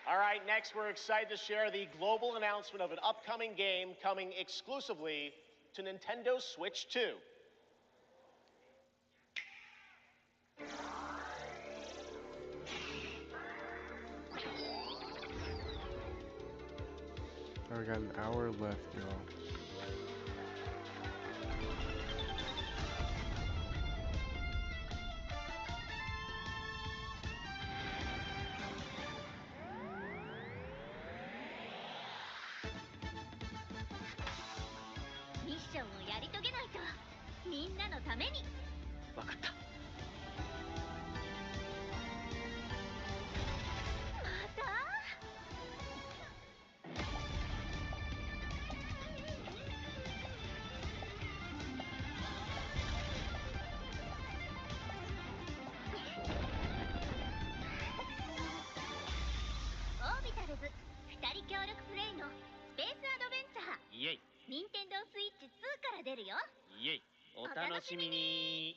All right, next we're excited to share the global announcement of an upcoming game coming exclusively to Nintendo Switch 2. I got an hour left, y'all. Mission をやり遂げないとみんなのために。わかった。またオービタルズ2人協力プレイのスペースアドベンチャー。イエイ。任天堂スイッチ2から出るよ。イエイ。お楽しみに。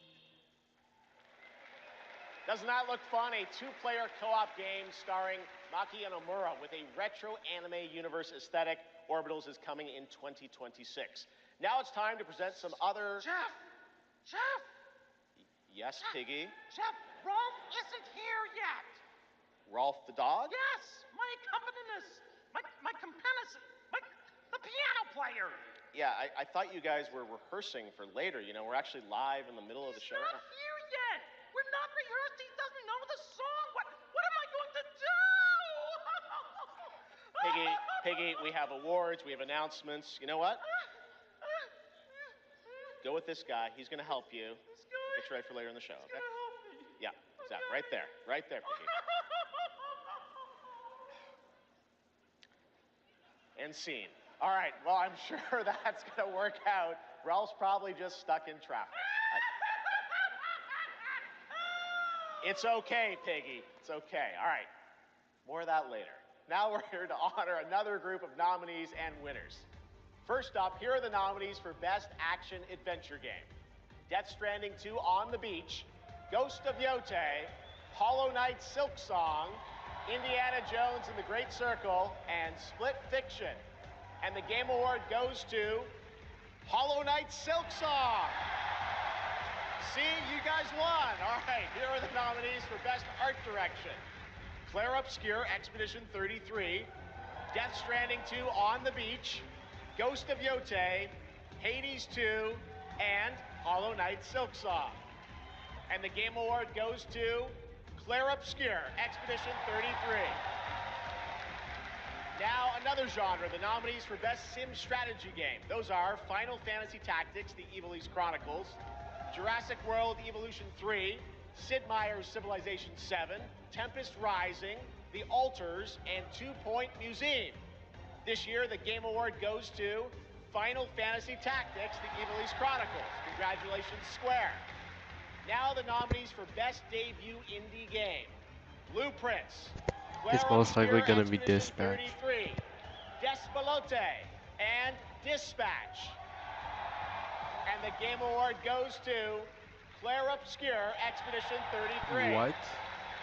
Doesn't that look fun? A two-player co-op game starring Maki and Omura with a retro anime universe aesthetic. Orbitals is coming in 2026. Now it's time to present some other... Chef! Chef! Yes, Piggy? Chef, Rolf isn't here yet. Rolf the dog? Yes, my accompanist, my companist, the piano player. Yeah, I thought you guys were rehearsing for later. You know, we're actually live in the middle of the show. He's not here yet. We're not rehearsed. He doesn't know the song. What am I going to do? Piggy, we have awards, we have announcements. You know what? Go with this guy. He's going to help you. Get you ready for later in the show, okay? Yeah, exactly. Right there, Piggy. And scene. All right, well, I'm sure that's going to work out. Ralph's probably just stuck in traffic. It's okay, Piggy. It's okay. All right, more of that later. Now we're here to honor another group of nominees and winners. First up, here are the nominees for Best Action Adventure Game. Death Stranding 2 On the Beach, Ghost of Yote, Hollow Knight Silk Song, Indiana Jones and the Great Circle, and Split Fiction. And the Game Award goes to Hollow Knight Silk Song. See, you guys won. All right, here are the nominees for Best Art Direction. Claire Obscure, Expedition 33, Death Stranding 2 On the Beach, Ghost of Yote, Hades 2, and Hollow Knight Silk Song. And the Game Award goes to Claire Obscure, Expedition 33. Now, another genre, the nominees for Best Sim Strategy Game. Those are Final Fantasy Tactics, The Evil East Chronicles, Jurassic World Evolution 3, Sid Meier's Civilization 7, Tempest Rising, The Alters, and 2 Point Museum. This year, the Game Award goes to Final Fantasy Tactics, The Evil East Chronicles. Congratulations, Square. Now the nominees for Best Debut Indie Game. Blueprints. It's Flare Up most likely Sphere gonna be Expedition Dispatch. 33. Despalote and Dispatch. And the game award goes to Claire Obscure Expedition 33. What?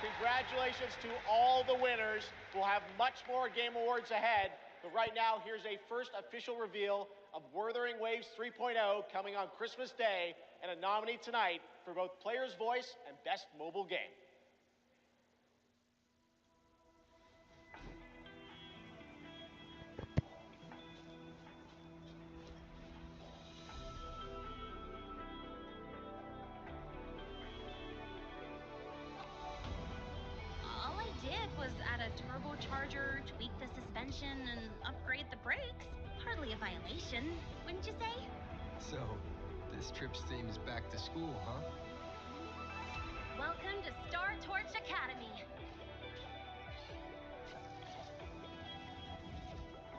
Congratulations to all the winners. We'll have much more game awards ahead, but right now, here's a first official reveal of Wuthering Waves 3.0 coming on Christmas Day, and a nominee tonight for both Player's Voice and Best Mobile Game. All I did was add a turbocharger, tweak the suspension, and upgrade the brakes. Hardly a violation, wouldn't you say? So, this trip seems back to school, huh? Welcome to Star Torch Academy.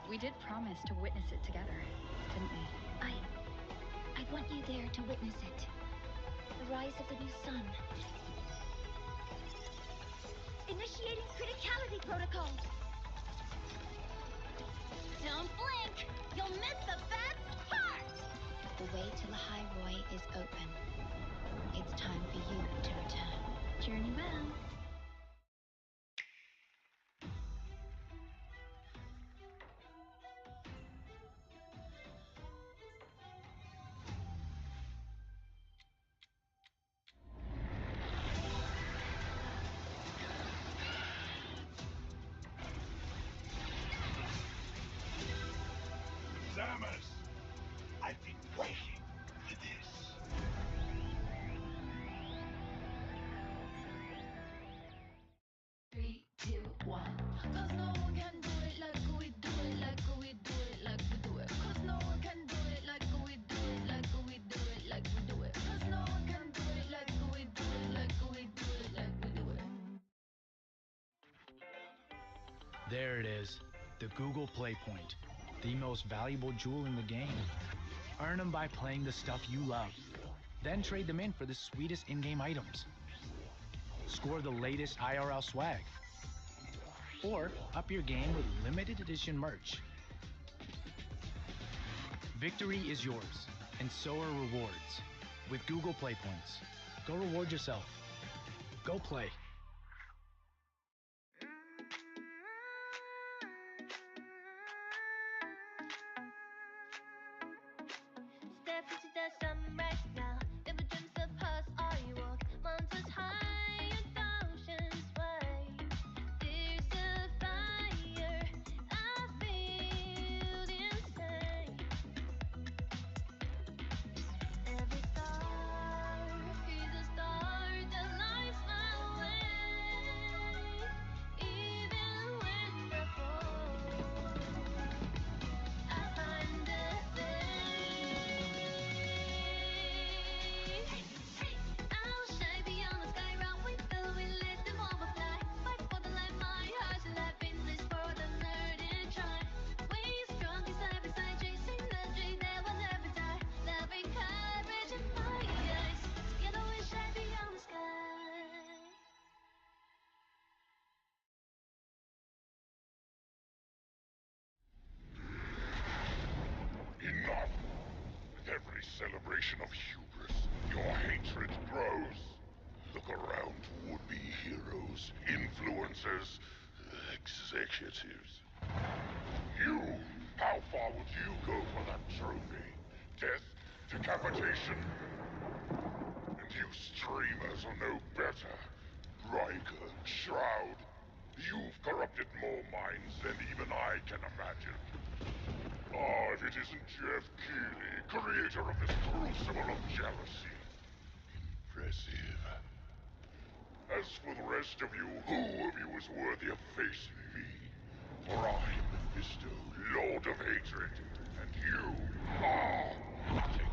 We did promise to witness it together, didn't we? I want you there to witness it. The rise of the new sun. Initiating criticality protocols. Don't blink! You'll miss the best part! The way to the High Roy is open. It's time for you to return. Journey well. Samus! I've been waiting for this. Three, two, one. 'Cause no one can do it like we do it, like we do it, like we do it. 'Cause no one can do it like we do it, like we do it, like we do it. 'Cause no one can do it like we do it, like we do it, like we do it. There it is, the Google Play Point, the most valuable jewel in the game. Earn them by playing the stuff you love. Then trade them in for the sweetest in-game items. Score the latest IRL swag. Or up your game with limited edition merch. Victory is yours, and so are rewards. With Google Play Points, go reward yourself. Go play. Step into the sunrise now. Never dreams of us, I walk mountains high and oceans wide. There's a fire I feel inside. Every star is a star that lights my way. Even when I fall, I find a way. I'll shine beyond the sky, run with the wind, let them overfly. Fight for the light, my heart's alive in this world of nerd and try. We strong side by side, chasing the dream that will never die. Love and courage in my eyes. Together we shine beyond the sky. Enough! With every celebration of hubris, your hatred grows. Look around to would-be heroes, influencers, executives. You, how far would you go for that trophy? Death? Decapitation? And you streamers are no better. Riker, Shroud, you've corrupted more minds than even I can imagine. Ah, if it isn't Jeff Keighley, creator of this crucible of jealousy. Impressive. As for the rest of you, who of you is worthy of facing me? For I am Mephisto, Lord of Hatred, and you are nothing.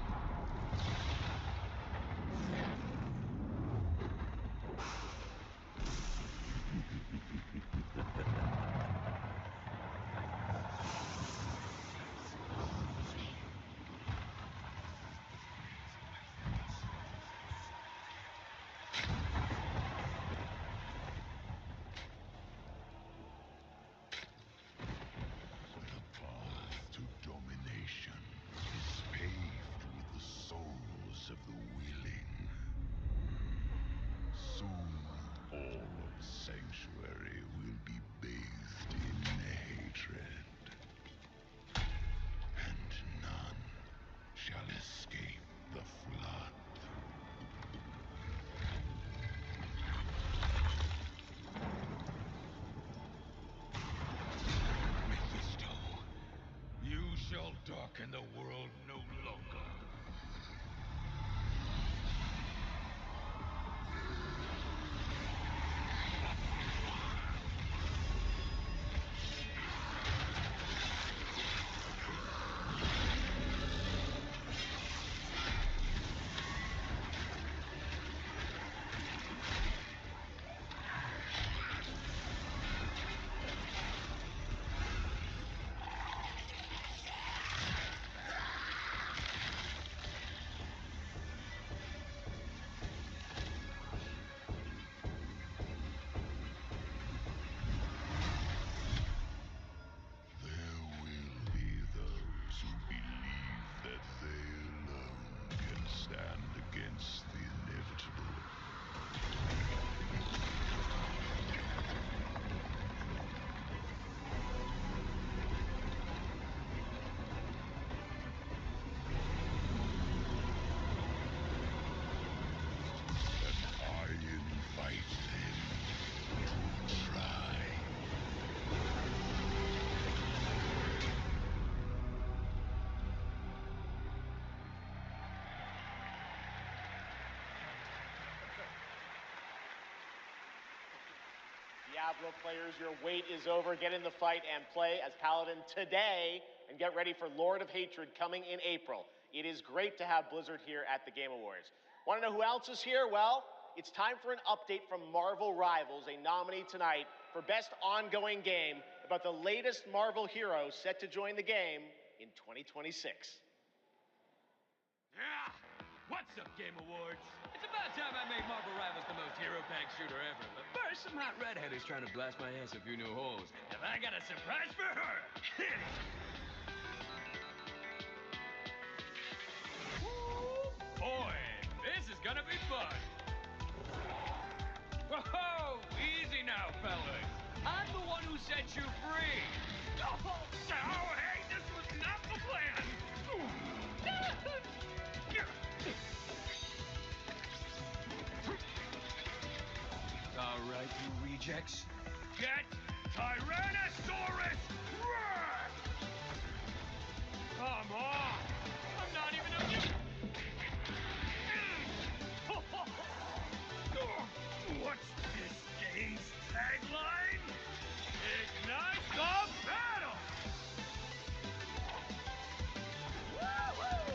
in the world no longer. Against the inevitable. And I invite them to try. Diablo players, your wait is over. Get in the fight and play as Paladin today, and get ready for Lord of Hatred coming in April. It is great to have Blizzard here at the Game Awards. Want to know who else is here? Well, it's time for an update from Marvel Rivals, a nominee tonight for Best Ongoing Game about the latest Marvel hero set to join the game in 2026. Yeah! What's up, Game Awards? It's about time I made Marvel Rivals the most hero-packed shooter ever. But first, some hot redhead is trying to blast my ass a few new holes. And I got a surprise for her! Boy, this is gonna be fun! Whoa! Easy now, fellas. I'm the one who set you free. Oh, hey, this was not the plan! All right, you rejects. Get Tyrannosaurus Rex! Come on! I'm not even immune! What's this game's tagline? Ignite the battle! Woo-hoo!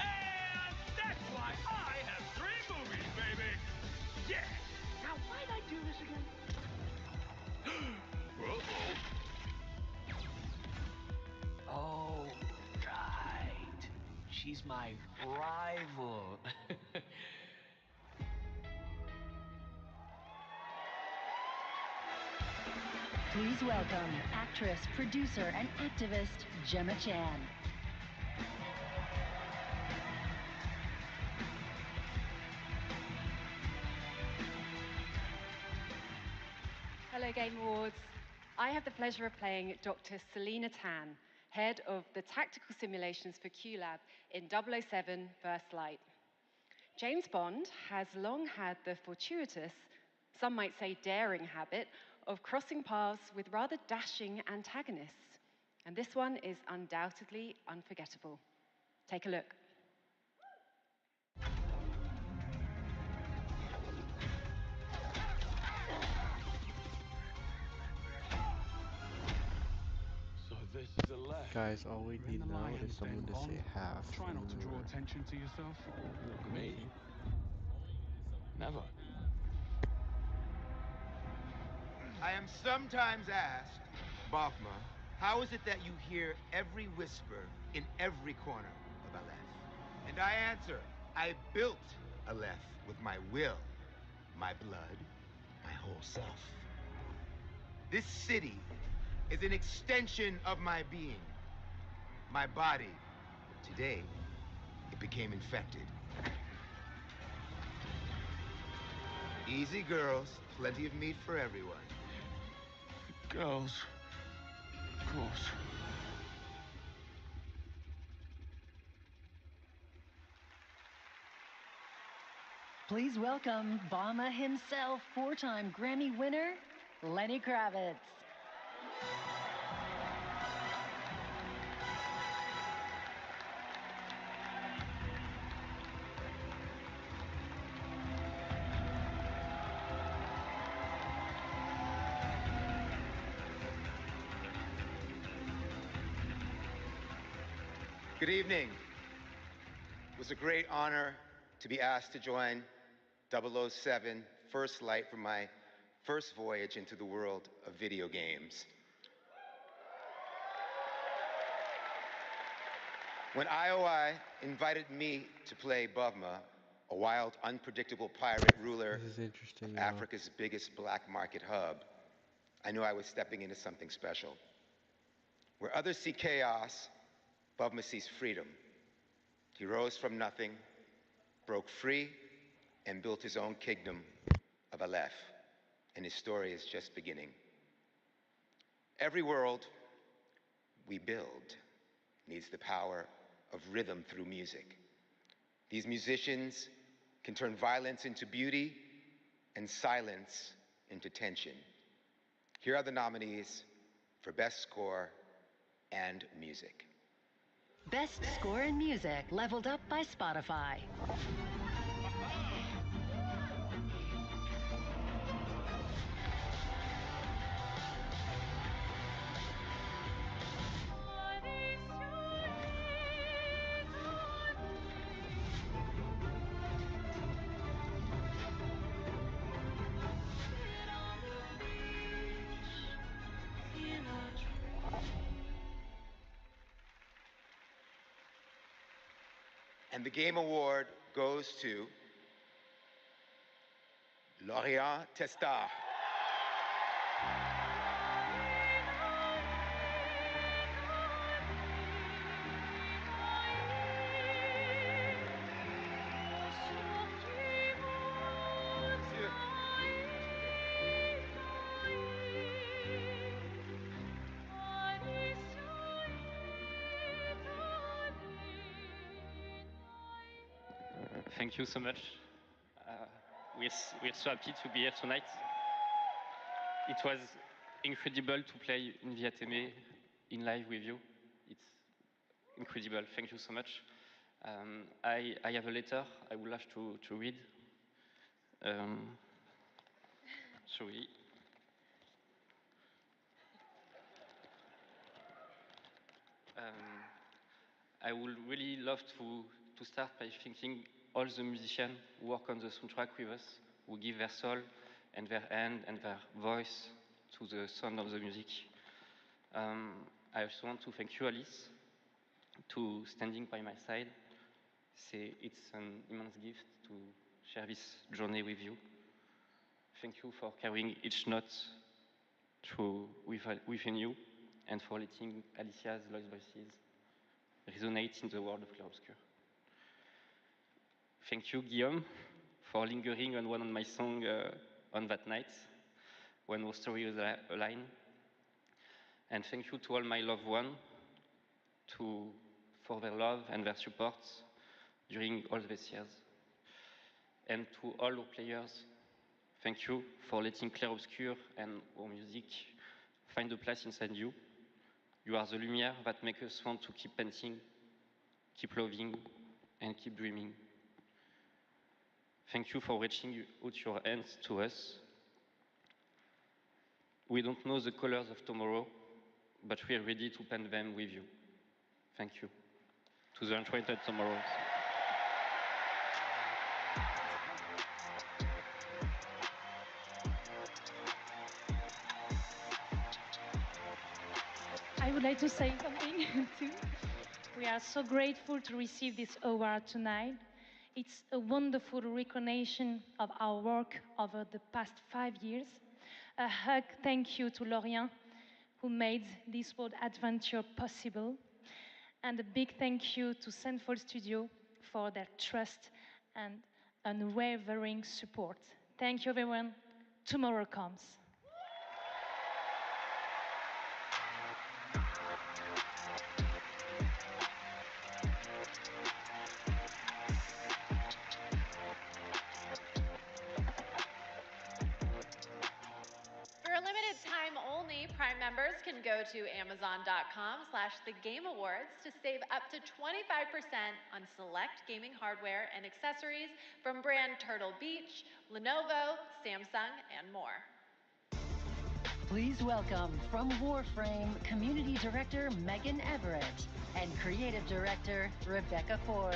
And that's why I have 3 movies, baby! Yeah! Now, why'd I do this again? Oh, right. She's my rival. Please welcome actress, producer, and activist Gemma Chan. Hello, Game Awards. I have the pleasure of playing Dr. Selena Tan, head of the tactical simulations for QLab in 007 First Light. James Bond has long had the fortuitous, some might say daring habit, of crossing paths with rather dashing antagonists. And this one is undoubtedly unforgettable. Take a look. So this is a left. Guys, all we You're in need the now is lion's someone den, to say Bond. half. Try And not to then draw we're... attention to yourself. Me? Never. I am sometimes asked, Bachma, how is it that you hear every whisper in every corner of Aleph? And I answer, I built Aleph with my will, my blood, my whole self. This city is an extension of my being, my body. Today, it became infected. Easy, girls. Plenty of meat for everyone. Girls. Of course. Please welcome Obama himself, four-time Grammy winner, Lenny Kravitz. Good evening. It was a great honor to be asked to join 007 First Light for my first voyage into the world of video games. When IOI invited me to play Buvma, a wild, unpredictable pirate ruler This is interesting, of y'all. Africa's biggest black market hub, I knew I was stepping into something special. Where others see chaos, Buvma sees freedom. He rose from nothing, broke free, and built his own kingdom of Aleph. And his story is just beginning. Every world we build needs the power of rhythm through music. These musicians can turn violence into beauty and silence into tension. Here are the nominees for Best Score and Music. Best Score in Music, leveled up by Spotify. And the Game Award goes to Lorient Testa. Thank you so much. We're so happy to be here tonight. It was incredible to play in Viateme in live with you. It's incredible. Thank you so much. I have a letter I would like to read. Sorry. I would really love to start by thanking all the musicians who work on the soundtrack with us, who give their soul and their hand and their voice to the sound of the music. I also want to thank you, Alice, to standing by my side. It's an immense gift to share this journey with you. Thank you for carrying each note within you and for letting Alicia's lost voices resonate in the world of Clarobscur. Thank you, Guillaume, for lingering on one of my songs on that night when our story was aligned. And thank you to all my loved ones for their love and their support during all these years. And to all our players, thank you for letting Clarobscur and our music find a place inside you. You are the lumière that makes us want to keep painting, keep loving, and keep dreaming. Thank you for reaching out your hands to us. We don't know the colors of tomorrow, but we are ready to paint them with you. Thank you. To the Enchanted Tomorrows. I would like to say something too. We are so grateful to receive this award tonight. It's a wonderful recognition of our work over the past 5 years. A hug thank you to Lorient, who made this world adventure possible. And a big thank you to Central Studio for their trust and unwavering support. Thank you, everyone. Tomorrow comes. limited time only, Prime members can go to Amazon.com/The Game Awards to save up to 25% on select gaming hardware and accessories from brand Turtle Beach, Lenovo, Samsung, and more. Please welcome from Warframe Community Director Megan Everett and Creative Director Rebecca Ford.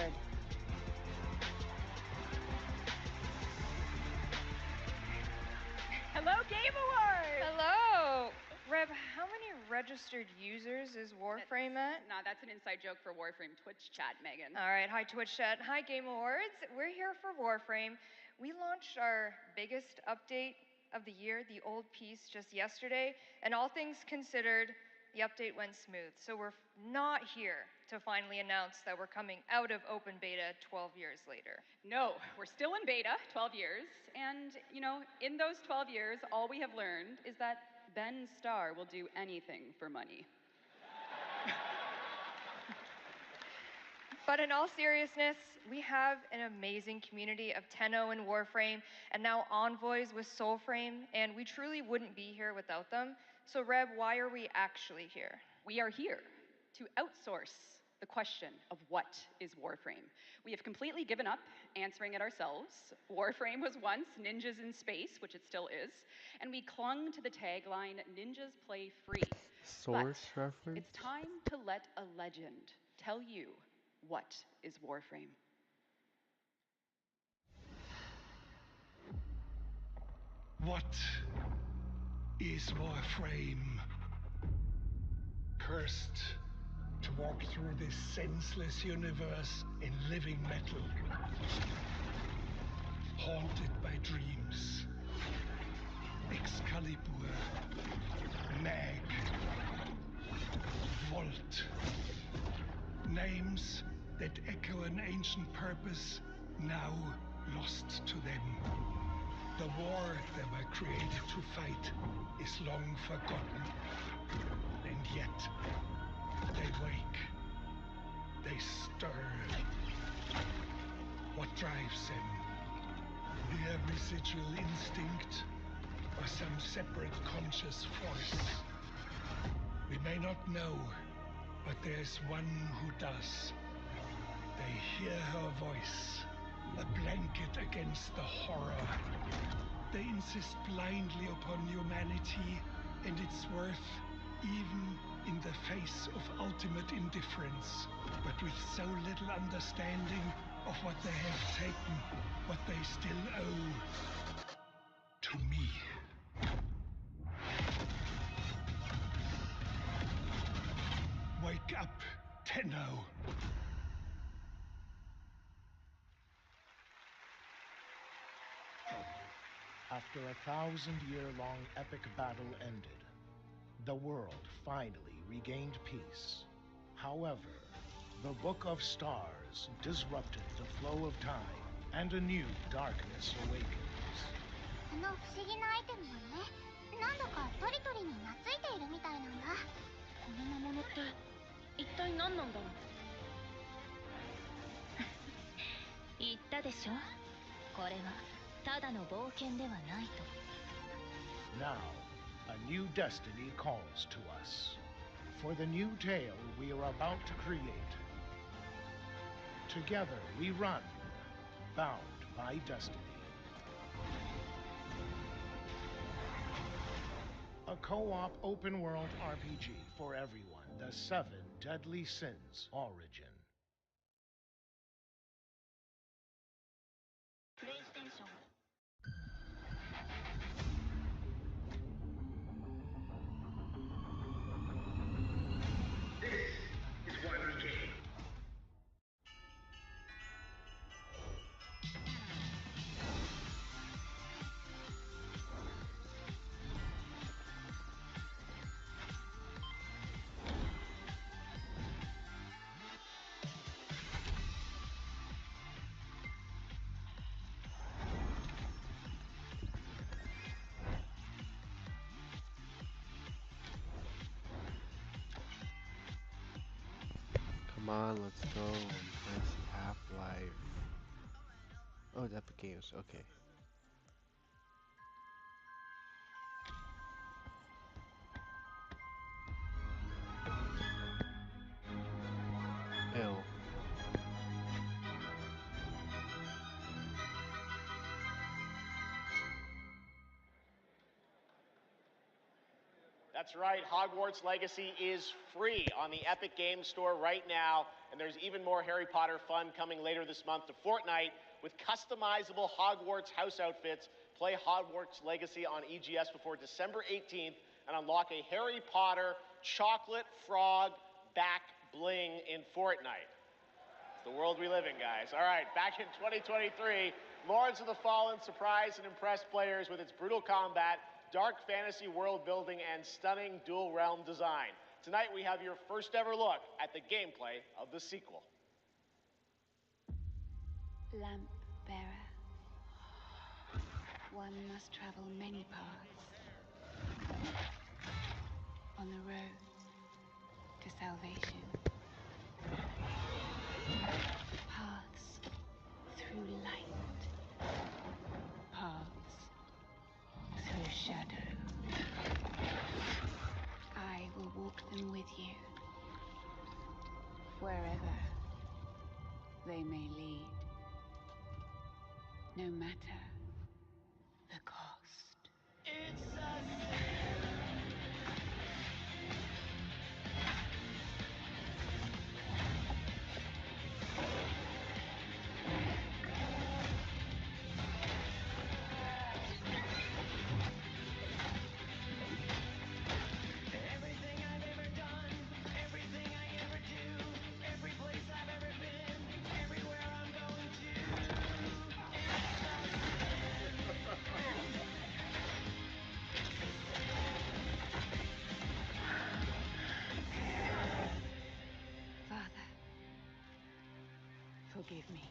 Hello, Game Awards! Hello! Reb, how many registered users is Warframe at? Nah, that's an inside joke for Warframe Twitch chat, Megan. All right, hi Twitch chat. Hi Game Awards. We're here for Warframe. We launched our biggest update of the year, the old piece, just yesterday, and all things considered, the update went smooth. So we're not here to finally announce that we're coming out of open beta 12 years later. No, we're still in beta, 12 years, and, you know, in those 12 years, all we have learned is that Ben Starr will do anything for money. But in all seriousness, we have an amazing community of Tenno and Warframe, and now Envoys with Soulframe, and we truly wouldn't be here without them. So Reb, why are we actually here? We are here to outsource the question of what is Warframe. We have completely given up answering it ourselves. Warframe was once ninjas in space, which it still is, and we clung to the tagline, ninjas play free. Source reference? It's time to let a legend tell you what is Warframe. What is Warframe? Cursed to walk through this senseless universe in living metal. Haunted by dreams. Excalibur. Mag. Volt. Names that echo an ancient purpose now lost to them. The war they were created to fight is long forgotten. And yet, they wake. They stir. What drives them? Mere residual instinct or some separate conscious force? We may not know, but there's one who does. They hear her voice, a blanket against the horror. They insist blindly upon humanity and its worth, even in the face of ultimate indifference, but with so little understanding of what they have taken, what they still owe to me. Wake up, Tenno. After a 1,000-year-long epic battle ended, the world finally regained peace. However, the Book of Stars disrupted the flow of time, and a new darkness awakens. この不思議なアイテムはね、何度かトリトリに懐いているみたいなんだ。この魔物って一体何なんだろう。言ったでしょ。これはただの冒険ではないと。Now, a new destiny calls to us. For the new tale we are about to create. Together we run, bound by destiny. A co-op open-world RPG for everyone. The 7 Deadly Sins Origin. PlayStation. This is why we came. Come on, let's go. Nice Half-Life. Oh, it's Epic Games. Okay. That's right, Hogwarts Legacy is free on the Epic Games Store right now, and there's even more Harry Potter fun coming later this month to Fortnite with customizable Hogwarts house outfits. Play Hogwarts Legacy on EGS before December 18th and unlock a Harry Potter chocolate frog back bling in Fortnite. It's the world we live in, guys. All right, back in 2023, Lords of the Fallen surprised and impressed players with its brutal combat, dark fantasy world building, and stunning dual realm design. Tonight we have your first ever look at the gameplay of the sequel. Lamp bearer. One must travel many paths on the road to salvation. Paths through light. Paths through shadow. I will walk them with you, wherever they may lead, no matter the cost. It's a forgive me.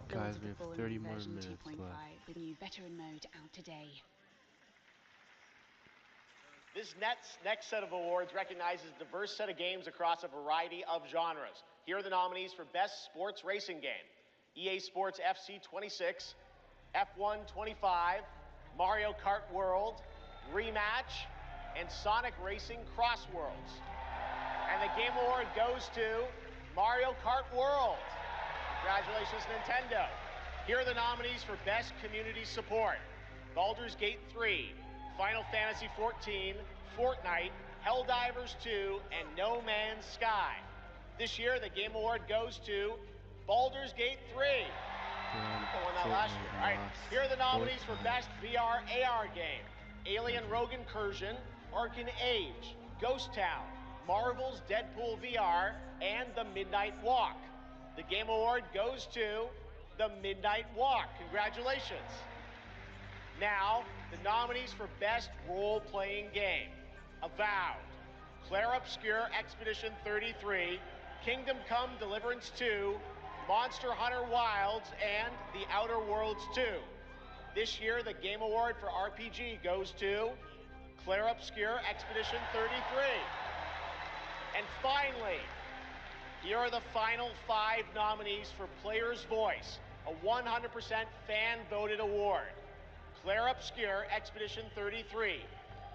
Guys, Lords of we the have Fallen 30 more version minutes 2.5 left. with new veteran mode out today. This next set of awards recognizes a diverse set of games across a variety of genres. Here are the nominees for Best Sports Racing Game: EA Sports FC 26, F1 25, Mario Kart World, Rematch, and Sonic Racing Cross Worlds. And the Game Award goes to Mario Kart World. Congratulations, Nintendo. Here are the nominees for Best Community Support: Baldur's Gate 3, Final Fantasy XIV, Fortnite, Helldivers 2, and No Man's Sky. This year, the Game Award goes to Baldur's Gate 3. Who won that last year? All right, here are the nominees for Best VR AR Game: Alien Rogue Incursion, Arcane Age, Ghost Town, Marvel's Deadpool VR, and The Midnight Walk. The Game Award goes to The Midnight Walk. Congratulations. Now, the nominees for Best Role-Playing Game: Avowed, Claire Obscure Expedition 33, Kingdom Come Deliverance 2, Monster Hunter Wilds, and The Outer Worlds 2. This year, the Game Award for RPG goes to Claire Obscure Expedition 33. And finally, here are the final 5 nominees for Player's Voice, a 100% fan-voted award: Claire Obscure Expedition 33,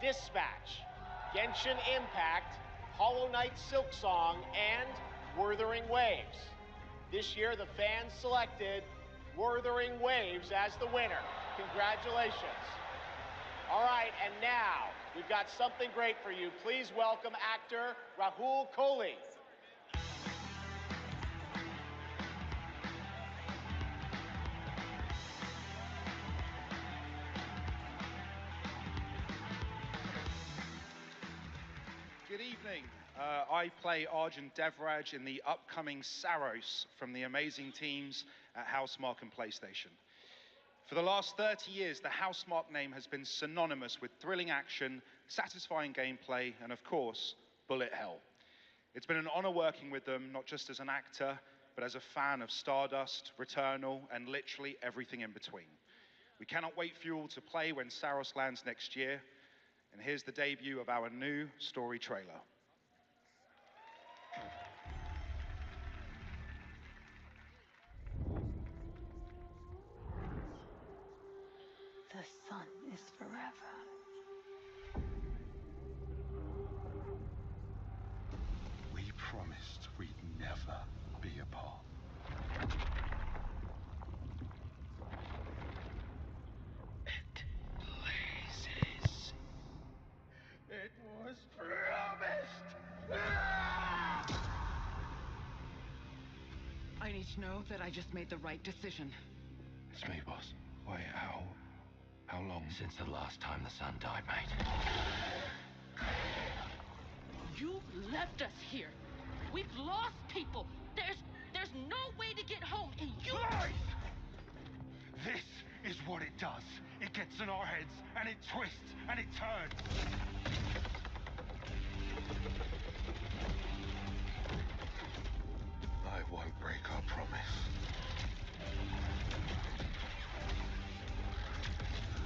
Dispatch, Genshin Impact, Hollow Knight Silksong, and Wuthering Waves. This year, the fans selected Wuthering Waves as the winner. Congratulations. All right, and now, we've got something great for you. Please welcome actor Rahul Kohli. Good evening. I play Arjun Devraj in the upcoming Saros from the amazing teams at Housemarque and PlayStation. For the last 30 years, the Housemarque name has been synonymous with thrilling action, satisfying gameplay, and of course, bullet hell. It's been an honor working with them, not just as an actor, but as a fan of Stardust, Returnal, and literally everything in between. We cannot wait for you all to play when Saros lands next year. And here's the debut of our new story trailer. The sun is forever. We promised we'd never be apart. I need to know that I just made the right decision. It's me, boss. Wait, how long? Since the last time the sun died, mate. You left us here. We've lost people. There's no way to get home, and you... Lies! This is what it does. It gets in our heads, and it twists, and it turns. I won't break our promise.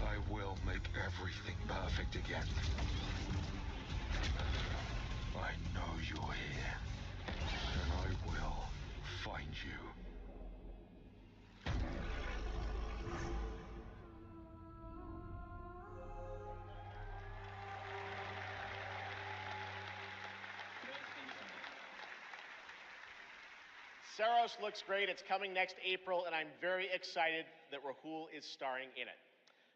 I will make everything perfect again. I know you're here, and I will find you. Saros looks great. It's coming next April, and I'm very excited that Rahul is starring in it.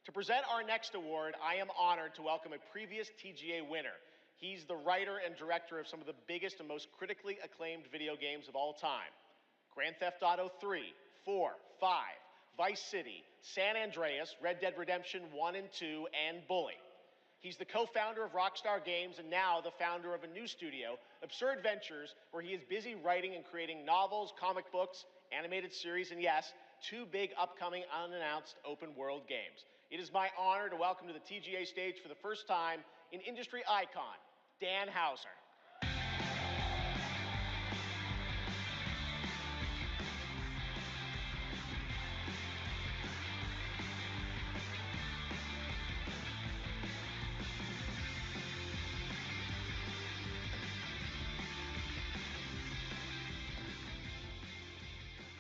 To present our next award, I am honored to welcome a previous TGA winner. He's the writer and director of some of the biggest and most critically acclaimed video games of all time. Grand Theft Auto 3, 4, 5, Vice City, San Andreas, Red Dead Redemption 1 and 2, and Bully. He's the co-founder of Rockstar Games and now the founder of a new studio, Absurd Ventures, where he is busy writing and creating novels, comic books, animated series, and yes, 2 big upcoming unannounced open world games. It is my honor to welcome to the TGA stage for the first time an industry icon, Dan Houser.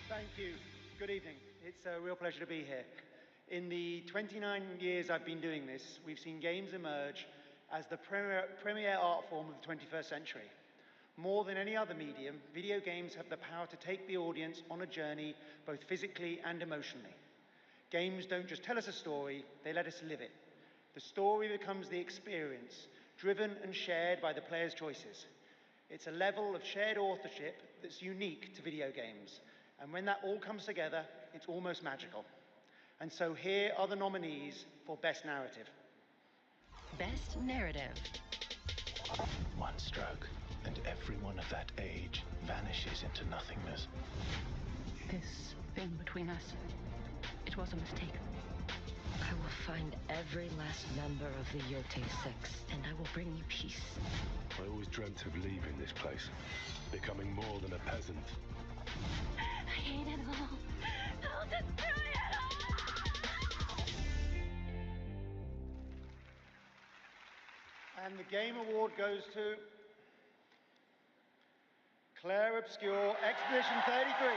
Thank you. Good evening. It's a real pleasure to be here. In the 29 years I've been doing this, we've seen games emerge as the premier art form of the 21st century. More than any other medium, video games have the power to take the audience on a journey, both physically and emotionally. Games don't just tell us a story, they let us live it. The story becomes the experience, driven and shared by the player's choices. It's a level of shared authorship that's unique to video games. And when that all comes together, it's almost magical. And so here are the nominees for Best Narrative. Best Narrative. One stroke, and everyone of that age vanishes into nothingness. This thing between us, it was a mistake. I will find every last member of the Yote Six, and I will bring you peace. I always dreamt of leaving this place, becoming more than a peasant. I hate it all. I'll destroy it all! And the Game Award goes to Claire Obscure, Expedition 33.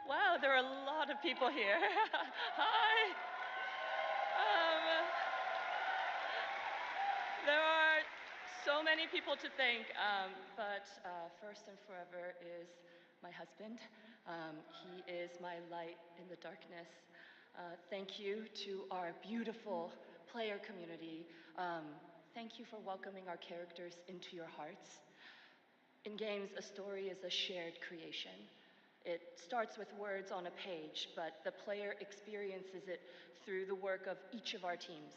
Wow, there are a lot of people here. Hi. There are so many people to thank, but first and forever is my husband. He is my light in the darkness. Thank you to our beautiful player community. Thank you for welcoming our characters into your hearts. In games, a story is a shared creation. It starts with words on a page, but the player experiences it through the work of each of our teams.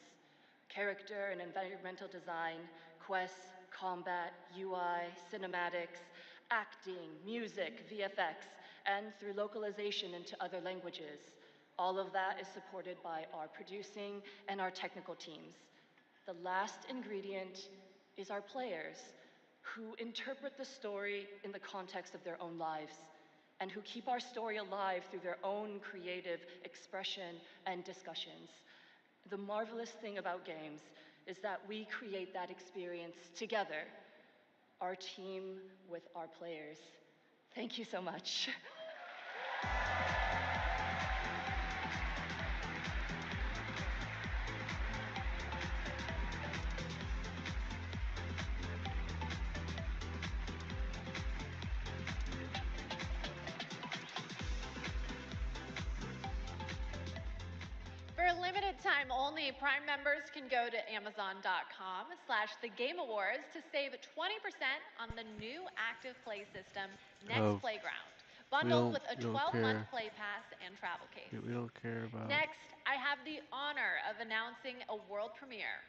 Character and environmental design, quests, combat, UI, cinematics, acting, music, VFX, and through localization into other languages. All of that is supported by our producing and our technical teams. The last ingredient is our players, who interpret the story in the context of their own lives, and who keep our story alive through their own creative expression and discussions. The marvelous thing about games is that we create that experience together, our team with our players. Thank you so much. For a limited time only, Prime members can go to Amazon.com/thegameawards to save 20% on the new active play system, Next Oh, Playground, we bundled don't with a we don't 12-month care. play pass and travel case. We don't care about. Next, I have the honor of announcing a world premiere.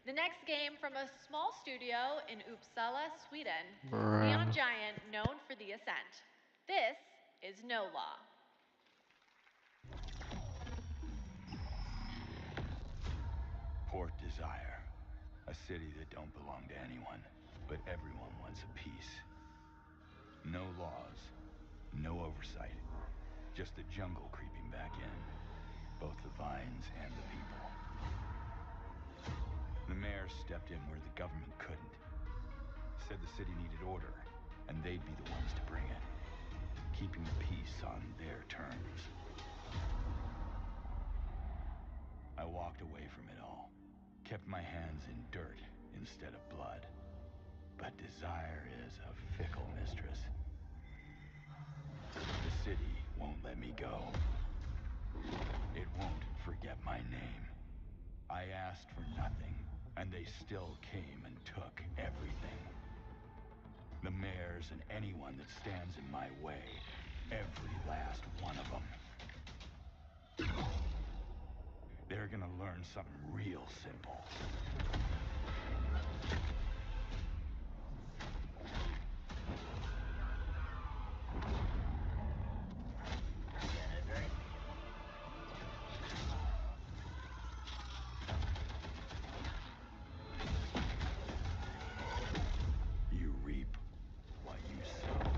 The next game from a small studio in Uppsala, Sweden, Neon Bruh. Giant, known for The Ascent. This is No Law. Port Desire. A city that don't belong to anyone, but everyone wants a piece. No laws, no oversight. Just the jungle creeping back in. Both the vines and the people. The mayor stepped in where the government couldn't. Said the city needed order, and they'd be the ones to bring it. Keeping the peace on their terms. I walked away from it all. Kept my hands in dirt instead of blood. But desire is a fickle mistress. The city won't let me go. It won't forget my name. I asked for nothing, and they still came and took everything. The mayors and anyone that stands in my way. Every last one of them. They're gonna learn something real simple. You reap what you sow.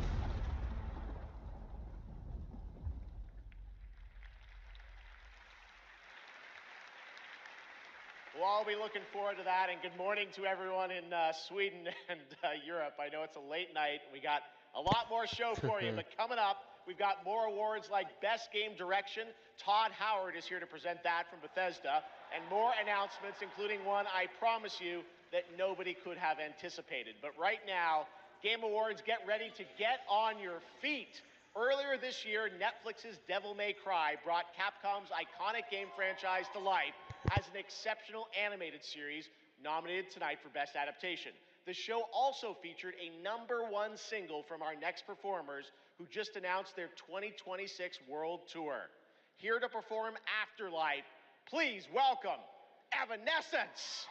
We'll all be looking forward to that, and good morning to everyone in Sweden and Europe. I know it's a late night. We got a lot more show for you, but coming up, we've got more awards like Best Game Direction. Todd Howard is here to present that from Bethesda, and more announcements, including one I promise you that nobody could have anticipated. But right now, Game Awards, get ready to get on your feet. Earlier this year, Netflix's Devil May Cry brought Capcom's iconic game franchise to life as an exceptional animated series nominated tonight for Best Adaptation. The show also featured a #1 single from our next performers who just announced their 2026 world tour. Here to perform Afterlife, please welcome Evanescence.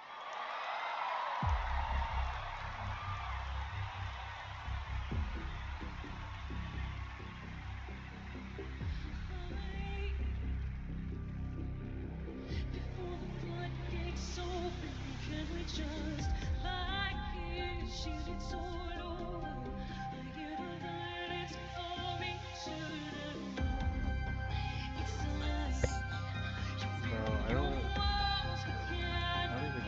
Bro, I don't even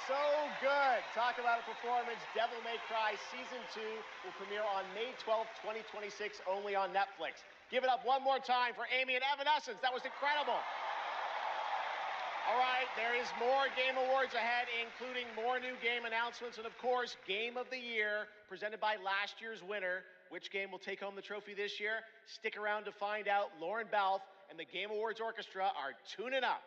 So good. Talk about a performance. Devil May Cry Season 2 will premiere on May 12th, 2026, only on Netflix. Give it up one more time for Amy and Evanescence. That was incredible. All right, there is more Game Awards ahead, including more new game announcements and, of course, Game of the Year, presented by last year's winner. Which game will take home the trophy this year? Stick around to find out. Lauren Balfe and the Game Awards Orchestra are tuning up.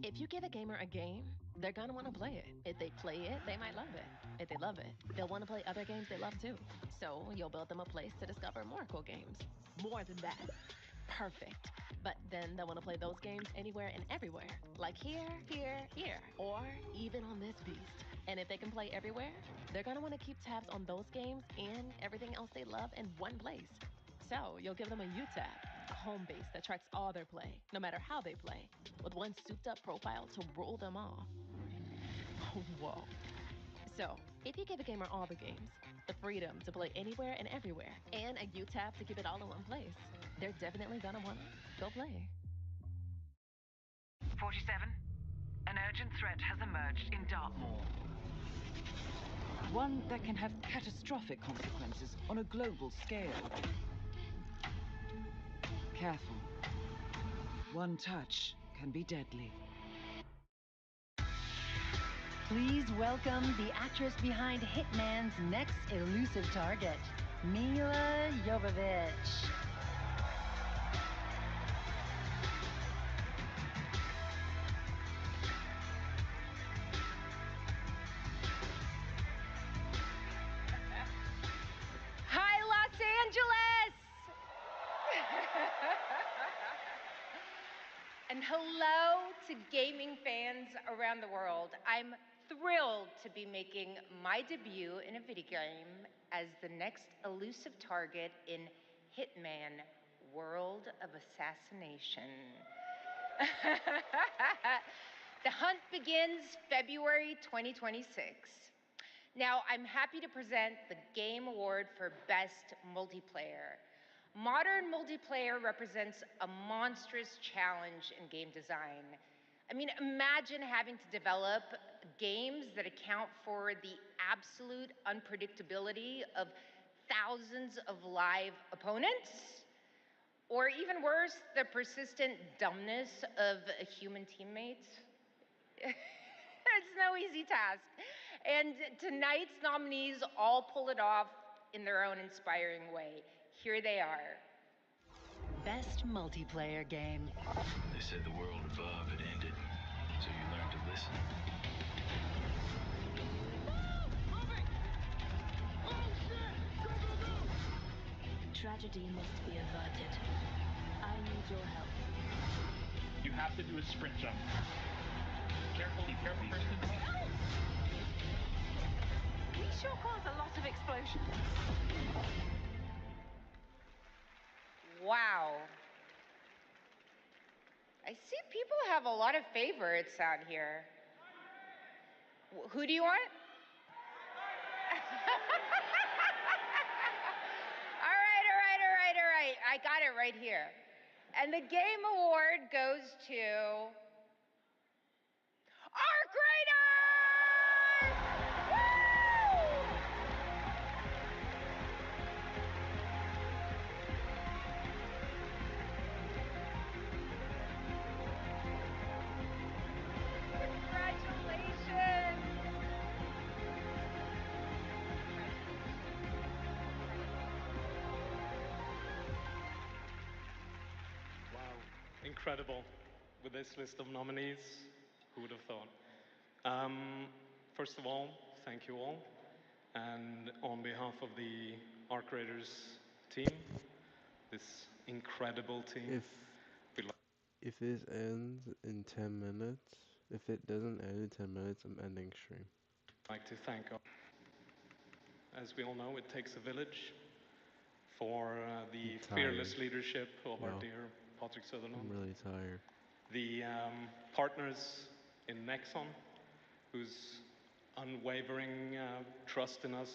If you give a gamer a game, they're gonna want to play it. If they play it, they might love it. If they love it, they'll want to play other games they love too. So you'll build them a place to discover more cool games. More than that. Perfect. But then they'll want to play those games anywhere and everywhere. Like here, here, here. Or even on this beast. And if they can play everywhere, they're gonna want to keep tabs on those games and everything else they love in one place. So you'll give them a U-Tab, a home base that tracks all their play, no matter how they play, with one souped-up profile to rule them all. Whoa. So, if you give a gamer all the games, the freedom to play anywhere and everywhere, and a U-Tab to keep it all in one place, they're definitely gonna want to go play. 47. An urgent threat has emerged in Dartmoor. One that can have catastrophic consequences on a global scale. Careful. One touch can be deadly. Please welcome the actress behind Hitman's next elusive target, Mila Jovovich. Hi, Los Angeles! And hello to gaming fans around the world. I'm thrilled to be making my debut in a video game as the next elusive target in Hitman: World of Assassination. The hunt begins February 2026. Now, I'm happy to present the Game Award for Best Multiplayer. Modern multiplayer represents a monstrous challenge in game design. I mean, imagine having to develop games that account for the absolute unpredictability of thousands of live opponents, or even worse, the persistent dumbness of human teammates. It's no easy task. And tonight's nominees all pull it off in their own inspiring way. Here they are. Best multiplayer game. They said the world above had ended, so you learned to listen. Tragedy must be averted. I need your help. You have to do a sprint jump. Carefully, Kirsten. We sure caused a lot of explosions. Wow. I see people have a lot of favorites out here. Who do you want? All right. I got it right here. And the game award goes to our graders! Woo! Congratulations! Wow, incredible. With this list of nominees, who would have thought? First of all, thank you all. And on behalf of the Arc Raiders team, this incredible team, we'd If this ends in 10 minutes, if it doesn't end in 10 minutes, I'm ending stream. like to thank our, as we all know, it takes a village for the fearless leadership of our dear Patrick Sutherland. I'm really tired. The partners in Nexon, whose unwavering trust in us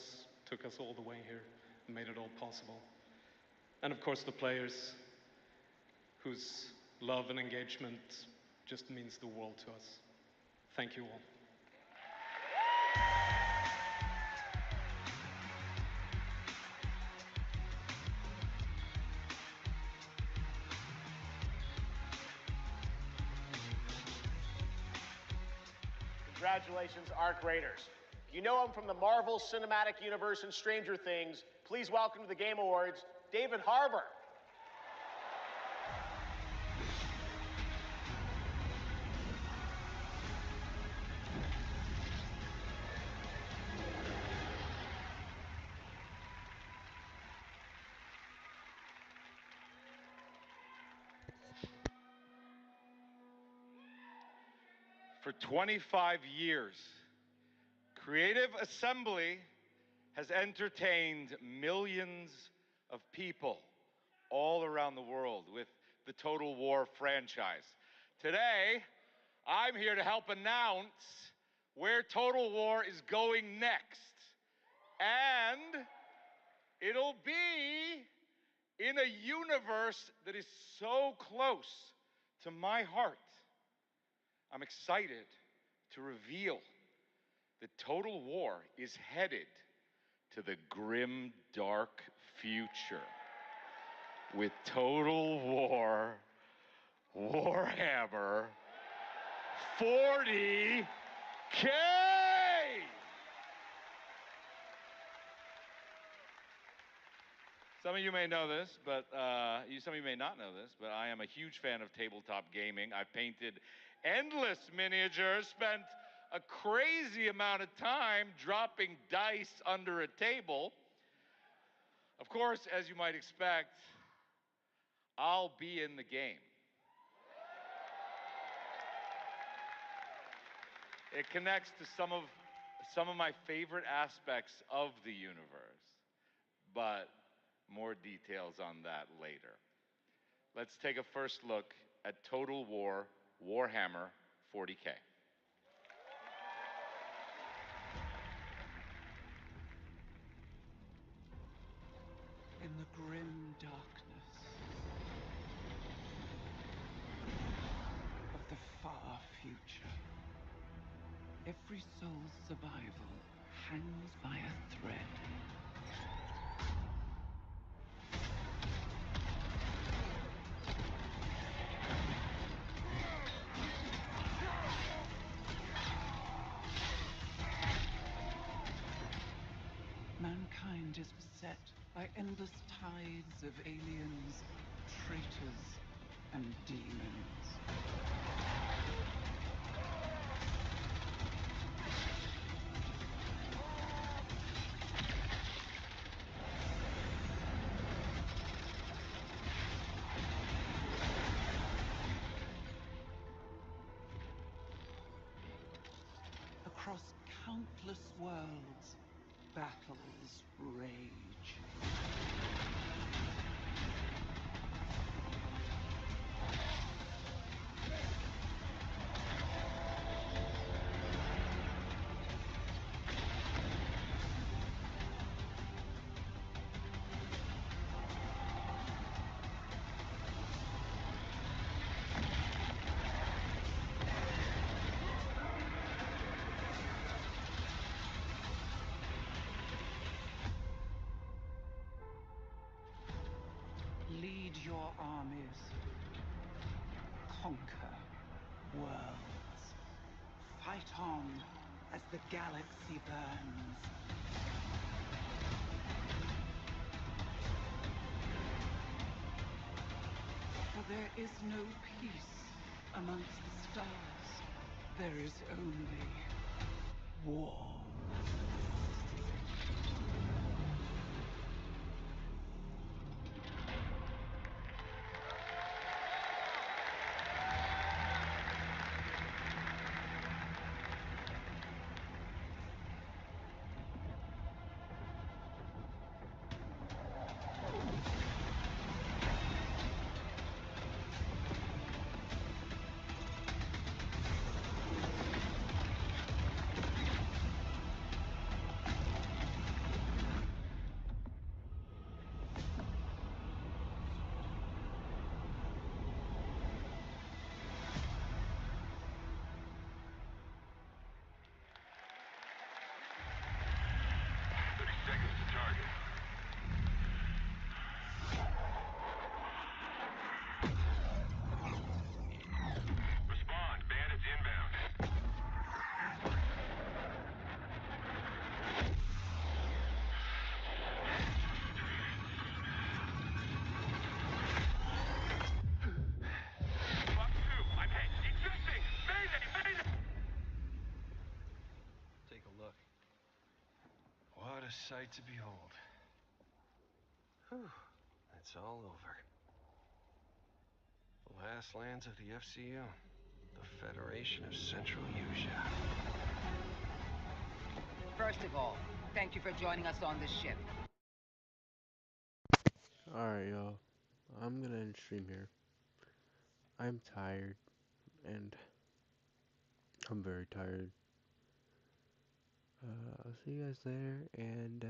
took us all the way here and made it all possible. And of course the players, whose love and engagement just means the world to us. Thank you all. Congratulations, Arc Raiders. You know him from the Marvel Cinematic Universe and Stranger Things. Please welcome to the Game Awards, David Harbour. For 25 years, Creative Assembly has entertained millions of people all around the world with the Total War franchise. Today, I'm here to help announce where Total War is going next. And it'll be in a universe that is so close to my heart. I'm excited to reveal that Total War is headed to the grim, dark future with Total War Warhammer 40K! Some of you may know this, but some of you may not know this, but I am a huge fan of tabletop gaming. I've painted endless miniatures, spent a crazy amount of time dropping dice under a table. Of course, as you might expect, I'll be in the game. It connects to some of my favorite aspects of the universe, but more details on that later. Let's take a first look at Total War Warhammer 40K. In the grim darkness of the far future, every soul's survival hangs by a thread. Mankind is beset by endless tides of aliens, traitors, and demons. Across countless worlds, battles rage. your armies. Conquer worlds. Fight on as the galaxy burns. For there is no peace amongst the stars. There is only war. Take a look. What a sight to behold. Whew, it's all over. The last lands of the FCU, the Federation of Central Usia. First of all, thank you for joining us on this ship. Alright, y'all. I'm gonna end stream here. I'm tired, and I'm very tired. I'll see you guys later, and